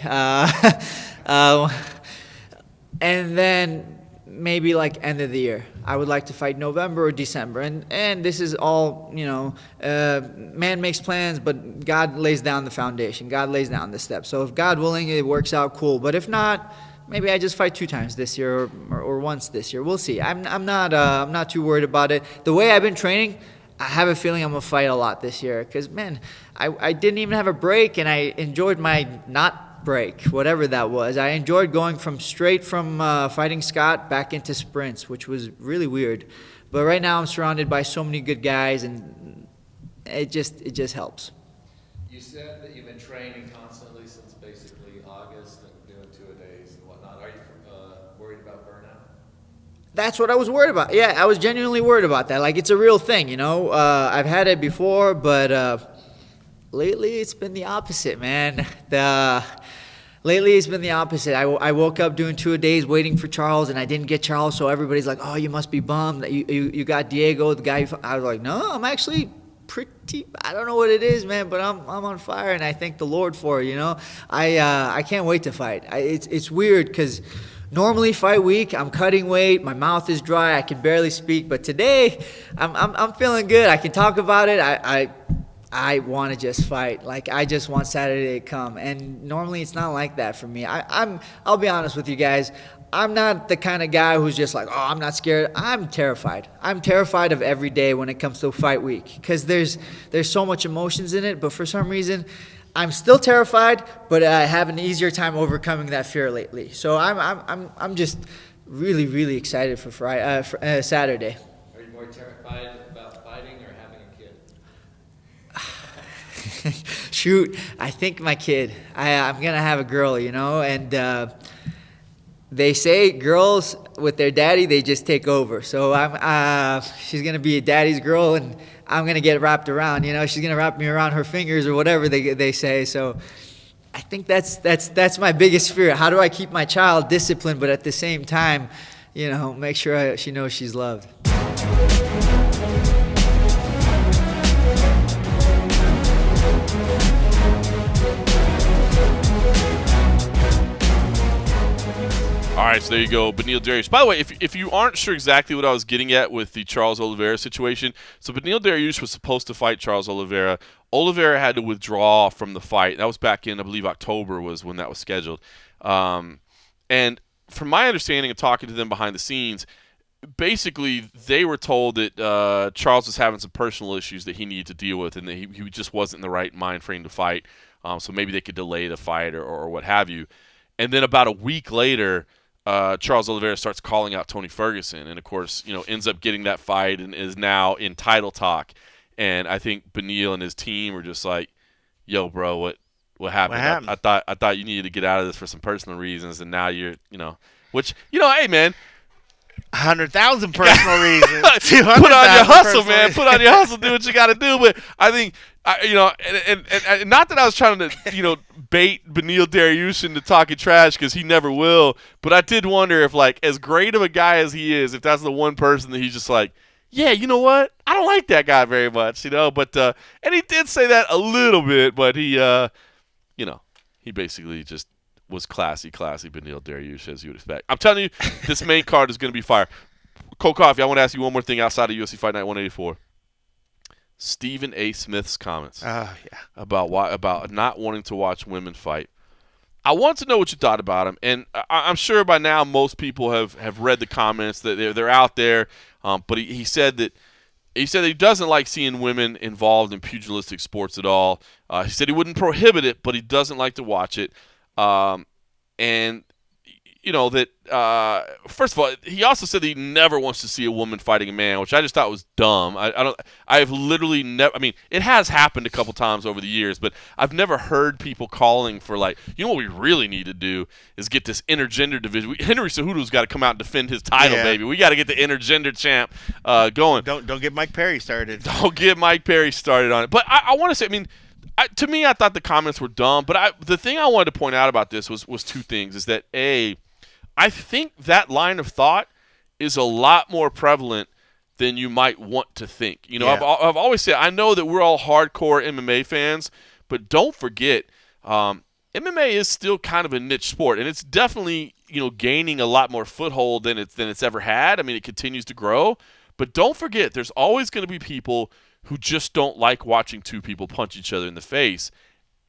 And then maybe like end of the year. I would like to fight November or December. And this is all, man makes plans, but God lays down the foundation. God lays down the steps. So if God willing, it works out, cool. But if not, maybe I just fight 2 times this year or once this year. We'll see. I'm not too worried about it. The way I've been training, I have a feeling I'm going to fight a lot this year because, man, I didn't even have a break, and I enjoyed my not break, whatever that was. I enjoyed going straight from fighting Scott back into sprints, which was really weird. But right now I'm surrounded by so many good guys, and it just helps. You said that you've been training constantly since basically August and doing 2-a-days and whatnot. Are you worried about burnout? That's what I was worried about. Yeah, I was genuinely worried about that. Like, it's a real thing, I've had it before, but lately it's been the opposite, man. Lately it's been the opposite. I woke up doing 2-a-days waiting for Charles, and I didn't get Charles, so everybody's like, oh, you must be bummed that you got Diego, the guy. I was like, no, I'm actually pretty, I don't know what it is, man, but I'm on fire, and I thank the Lord for it, I can't wait to fight. It's weird because normally fight week, I'm cutting weight, my mouth is dry, I can barely speak, but today I'm feeling good. I can talk about it. I want to just fight. Like, I just want Saturday to come. And normally it's not like that for me. I'll be honest with you guys. I'm not the kind of guy who's just like, oh, I'm not scared. I'm terrified. I'm terrified of every day when it comes to fight week because there's so much emotions in it. But for some reason, I'm still terrified, but I have an easier time overcoming that fear lately. So I'm just really, really excited for Saturday. Are you more terrified about fighting or having a kid? Shoot, I think my kid. I'm gonna have a girl, and they say girls with their daddy, they just take over. So she's gonna be a daddy's girl, and I'm gonna get wrapped around. She's gonna wrap me around her fingers or whatever they say. So I think that's my biggest fear. How do I keep my child disciplined, but at the same time, make sure she knows she's loved. All right, so there you go, Beneil Dariush. By the way, if you aren't sure exactly what I was getting at with the Charles Oliveira situation, so Beneil Dariush was supposed to fight Charles Oliveira. Oliveira had to withdraw from the fight. That was back in, I believe, October was when that was scheduled. And from my understanding of talking to them behind the scenes, basically they were told that Charles was having some personal issues that he needed to deal with, and that he just wasn't in the right mind frame to fight. So maybe they could delay the fight or what have you. And then about a week later, Charles Oliveira starts calling out Tony Ferguson, and of course, ends up getting that fight and is now in title talk. And I think Beneil and his team were just like, "Yo, bro, what happened? I thought you needed to get out of this for some personal reasons, and now you're, which, hey, man." 100,000 personal reasons. Put on your hustle, man. Put on your hustle. Do what you got to do. But I think, and not that I was trying to, bait Beneil Dariush into talking trash, because he never will. But I did wonder if, as great of a guy as he is, if that's the one person that he's just like, yeah, you know what? I don't like that guy very much, But and he did say that a little bit, but he, he basically just was classy Beneil Dariush, as you would expect. I'm telling you, this main card is going to be fire. Cold Coffee, I want to ask you one more thing outside of UFC Fight Night 184. Stephen A. Smith's comments about not wanting to watch women fight. I want to know what you thought about him, and I'm sure by now most people have read the comments, that they're out there. But he said that he doesn't like seeing women involved in pugilistic sports at all. He said he wouldn't prohibit it, but he doesn't like to watch it. And that first of all, he also said that he never wants to see a woman fighting a man, which I just thought was dumb. I've literally never. I mean, it has happened a couple times over the years, but I've never heard people calling for what we really need to do is get this intergender division. Henry Cejudo's got to come out and defend his title, baby. We got to get the intergender champ going. Don't get Mike Perry started. Don't get Mike Perry started on it. But I want to say, to me, I thought the comments were dumb. But the thing I wanted to point out about this was two things. Is that I think that line of thought is a lot more prevalent than you might want to think. I've always said, I know that we're all hardcore MMA fans, but don't forget, MMA is still kind of a niche sport, and it's definitely gaining a lot more foothold than it's ever had. I mean, it continues to grow, but don't forget, there's always going to be people who just don't like watching two people punch each other in the face,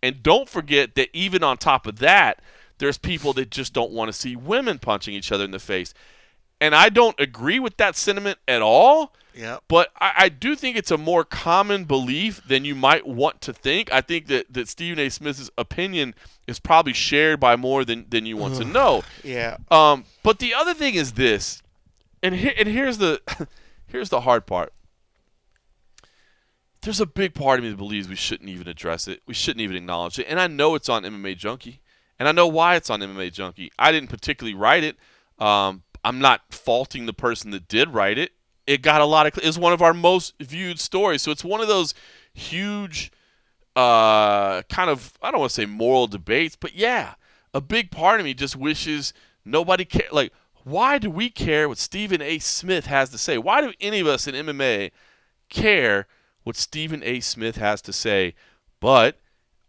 and don't forget that even on top of that, there's people that just don't want to see women punching each other in the face. And I don't agree with that sentiment at all. Yeah. But I do think it's a more common belief than you might want to think. I think that Stephen A. Smith's opinion is probably shared by more than you want to know. Yeah. But the other thing is this, and here's the hard part. There's a big part of me that believes we shouldn't even address it. We shouldn't even acknowledge it. And I know it's on MMA Junkie. And I know why it's on MMA Junkie. I didn't particularly write it. I'm not faulting the person that did write it. It got a lot of. It's one of our most viewed stories. So it's one of those huge, kind of, I don't want to say moral debates, but yeah, a big part of me just wishes nobody cared. Like, why do we care what Stephen A. Smith has to say? Why do any of us in MMA care what Stephen A. Smith has to say? But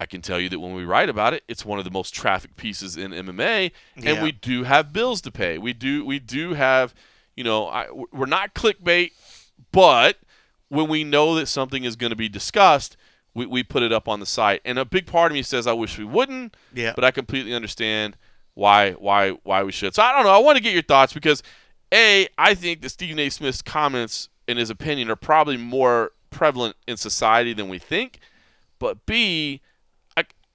I can tell you that when we write about it, it's one of the most trafficked pieces in MMA, and we do have bills to pay. We do have, we're not clickbait, but when we know that something is going to be discussed, we put it up on the site. And a big part of me says I wish we wouldn't, but I completely understand why we should. So I don't know. I want to get your thoughts because, A, I think that Stephen A. Smith's comments and his opinion are probably more prevalent in society than we think, but B,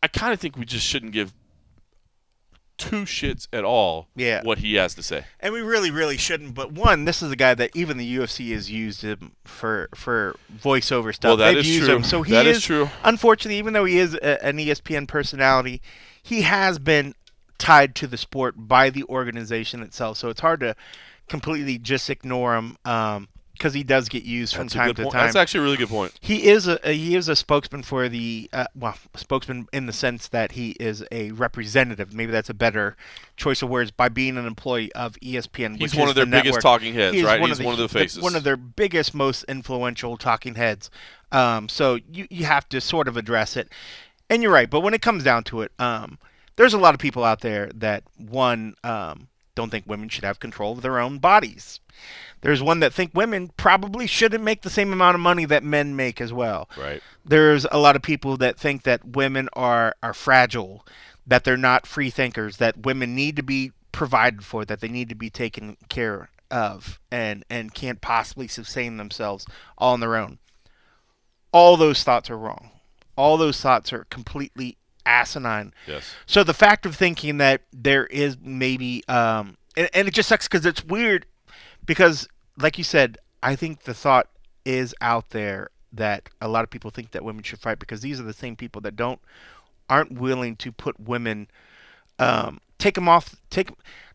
I kind of think we just shouldn't give two shits at all what he has to say. And we really, really shouldn't. But one, this is a guy that even the UFC has used him for voiceover stuff. Well, that is true. So he that is true. Unfortunately, even though he is an ESPN personality, he has been tied to the sport by the organization itself. So it's hard to completely just ignore him because he does get used from time to time. That's actually a really good point. He is a spokesman for the spokesman in the sense that he is a representative. Maybe that's a better choice of words by being an employee of ESPN. He's one of their biggest talking heads, right? He's one of the faces. One of their biggest, most influential talking heads. So you have to sort of address it. And you're right, but when it comes down to it, there's a lot of people out there that, don't think women should have control of their own bodies. There's one that think women probably shouldn't make the same amount of money that men make as well. Right. There's a lot of people that think that women are fragile, that they're not free thinkers, that women need to be provided for, that they need to be taken care of, and can't possibly sustain themselves all on their own. All those thoughts are wrong. All those thoughts are completely asinine. Yes. So the fact of thinking that there is maybe, and it just sucks because it's weird because, like you said, I think the thought is out there that a lot of people think that women should fight because these are the same people that aren't willing to put women, take them off,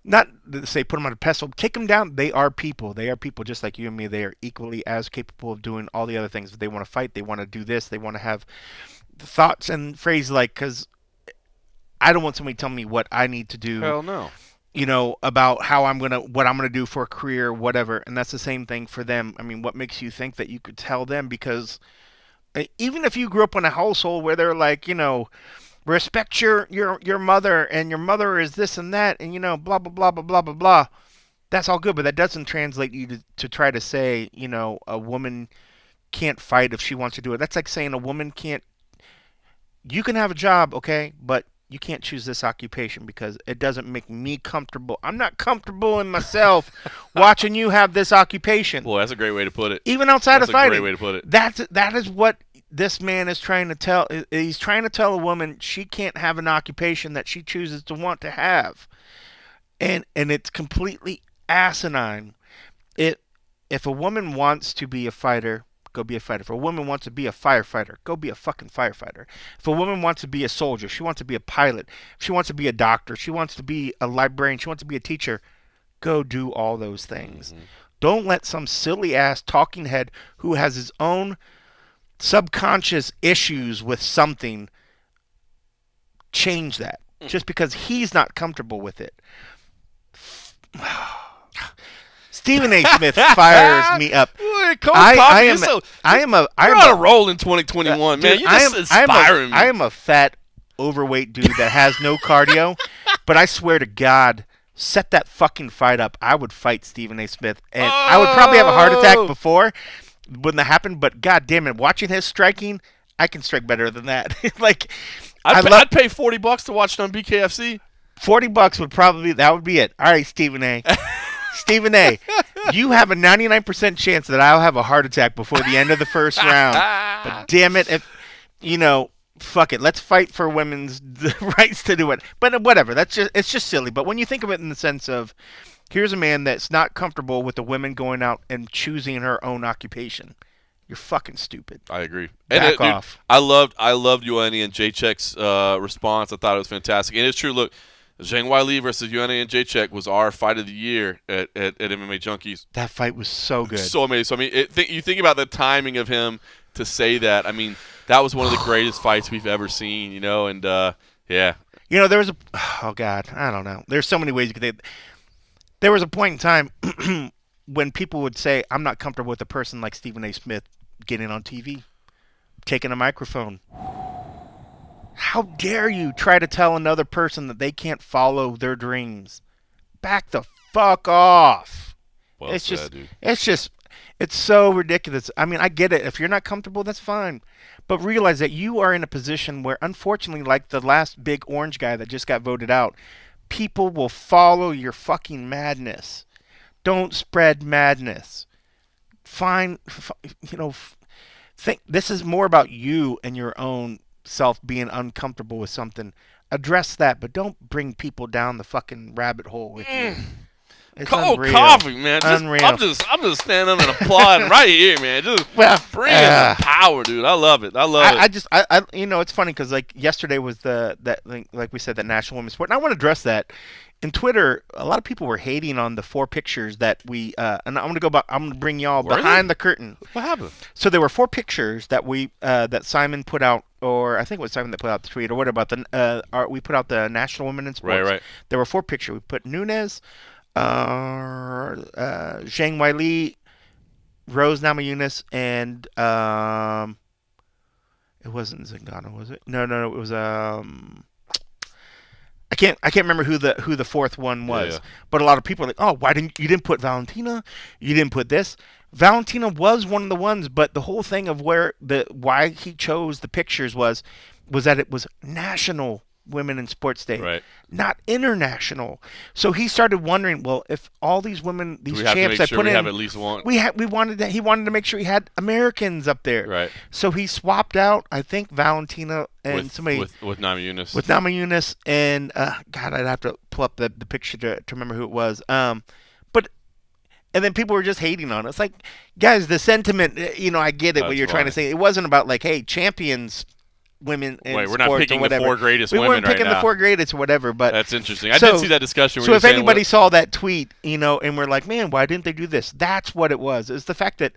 not say put them on a pedestal, take them down. They are people. They are people just like you and me. They are equally as capable of doing all the other things. If they want to fight, they want to do this, they want to have thoughts and phrases like, because I don't want somebody telling me what I need to do. Hell no. About what I'm gonna do for a career, whatever. And that's the same thing for them. I mean, what makes you think that you could tell them? Because even if you grew up in a household where they're like, respect your mother, and your mother is this and that, and blah blah blah blah blah blah blah. That's all good, but that doesn't translate you to try to say, a woman can't fight if she wants to do it. That's like saying a woman can't. You can have a job, okay, but you can't choose this occupation because it doesn't make me comfortable. I'm not comfortable in myself watching you have this occupation. Well, that's a great way to put it. Even outside of fighting. That's a great way to put it. That is what this man is trying to tell. He's trying to tell a woman she can't have an occupation that she chooses to want to have. And it's completely asinine. If a woman wants to be a fighter, go be a fighter. If a woman wants to be a firefighter, go be a fucking firefighter. If a woman wants to be a soldier, she wants to be a pilot, she wants to be a doctor, she wants to be a librarian, she wants to be a teacher, go do all those things. Mm-hmm. Don't let some silly ass talking head who has his own subconscious issues with something change that just because he's not comfortable with it. Stephen A. Smith fires me up. I am on a roll in 2021, man. You're just inspiring me. I am a fat, overweight dude that has no cardio, but I swear to God, set that fucking fight up. I would fight Stephen A. Smith, and I would probably have a heart attack before. Wouldn't that happen? But God damn it, watching his striking, I can strike better than that. I'd pay $40 to watch it on BKFC. $40 would be it. All right, Stephen A. Stephen A., you have a 99% chance that I'll have a heart attack before the end of the first round. But damn it, fuck it. Let's fight for women's rights to do it. But whatever, it's just silly. But when you think of it in the sense of, here's a man that's not comfortable with a woman going out and choosing her own occupation. You're fucking stupid. I agree. Back off. Dude, I loved Ioane and Jacek's response. I thought it was fantastic. And it's true. Look, Zhang Weili versus Ioane and Jacek was our fight of the year at MMA Junkies. That fight was so good. So amazing. So, I mean, you think about the timing of him to say that. I mean, that was one of the greatest fights we've ever seen, and yeah. There was oh God, I don't know. There's so many ways you could. There was a point in time when people would say, I'm not comfortable with a person like Stephen A. Smith getting on TV, taking a microphone. How dare you try to tell another person that they can't follow their dreams? Back the fuck off. Well, it's sad, dude. It's so ridiculous. I mean, I get it. If you're not comfortable, that's fine. But realize that you are in a position where, unfortunately, like the last big orange guy that just got voted out, people will follow your fucking madness. Don't spread madness. Think this is more about you and your own self being uncomfortable with something. Address that, but don't bring people down the fucking rabbit hole with you. It's Cold unreal. coffee, man. Unreal. I'm just standing and applauding right here, man. Just bringing the power, dude. I love it. I it's funny because like yesterday was like we said, that National Women's Sport, and I want to address that. In Twitter, a lot of people were hating on the 4 pictures that we and I'm gonna bring y'all behind the curtain. What happened? So there were 4 pictures that we that Simon put out, or I think it was Simon that put out the tweet, or what about we put out the National Women in Sports. Right. There were 4 pictures. We put Nunes, Zhang Weili, Rose Namajunas, and it wasn't Zingano, was it? No, it was I can't remember who the 4th one was. Yeah. But a lot of people are like, "Oh, you didn't put Valentina? You didn't put this?" Valentina was one of the ones, but the whole thing of why he chose the pictures was that it was National Women in Sports Day, right, not international. So he started wondering, well, if all these women, these champs that put in, have at least one. He wanted to make sure he had Americans up there. Right. So he swapped out, I think, Valentina and somebody with Namajunas. With Namajunas and God, I'd have to pull up the picture to remember who it was. And then people were just hating on it. It's like, guys, the sentiment, I get it, what you're trying to say. It wasn't about like, hey, champions. Women in we're sports not picking or the 4 greatest women weren't picking right now. The 4 greatest or whatever, but that's interesting. I did see that discussion. So if anybody saw that tweet, and we're like, man, why didn't they do this? That's what it was. It's the fact that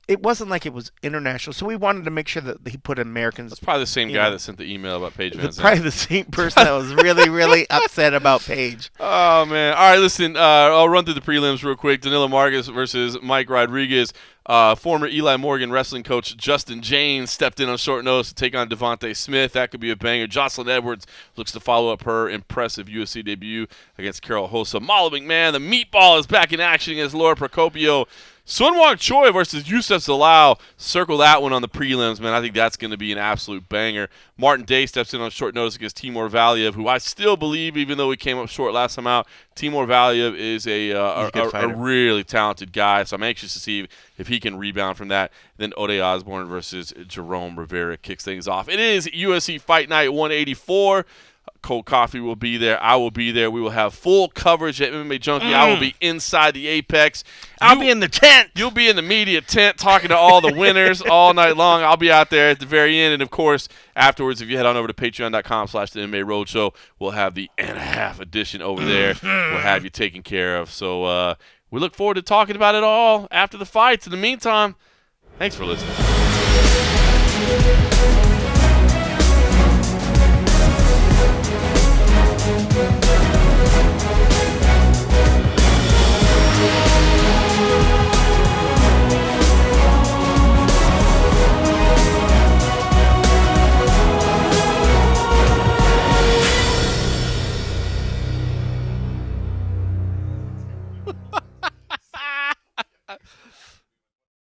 it wasn't like it was international. So we wanted to make sure that he put Americans. That's probably the same guy that sent the email about Paige Van Zandt. Probably the same person that was really, really upset about Paige. Oh, man. All right, listen, I'll run through the prelims real quick. Danilo Marcus versus Mike Rodriguez. Former Eli Morgan wrestling coach Justin James stepped in on short notice to take on Devontae Smith. That could be a banger. Jocelyn Edwards looks to follow up her impressive UFC debut against Carol Hossa. Molly McMahon, the meatball, is back in action against Laura Procopio. Sunwon Choi versus Yusuf Zalal. Circle that one on the prelims, man. I think that's going to be an absolute banger. Martin Day steps in on short notice against Timur Valiev, who I still believe, even though he came up short last time out, Timur Valiev is a really talented guy. So I'm anxious to see if he can rebound from that. Then Ode Osborne versus Jerome Rivera kicks things off. It is UFC Fight Night 184. Cold Coffee will be there. I will be there. We will have full coverage at MMA Junkie. I will be inside the Apex. I'll be in the tent. You'll be in the media tent talking to all the winners all night long. I'll be out there at the very end. And, of course, afterwards, if you head on over to patreon.com/the MMA Roadshow, we'll have the and a half edition over there. We'll have you taken care of. So we look forward to talking about it all after the fights. In the meantime, thanks for listening.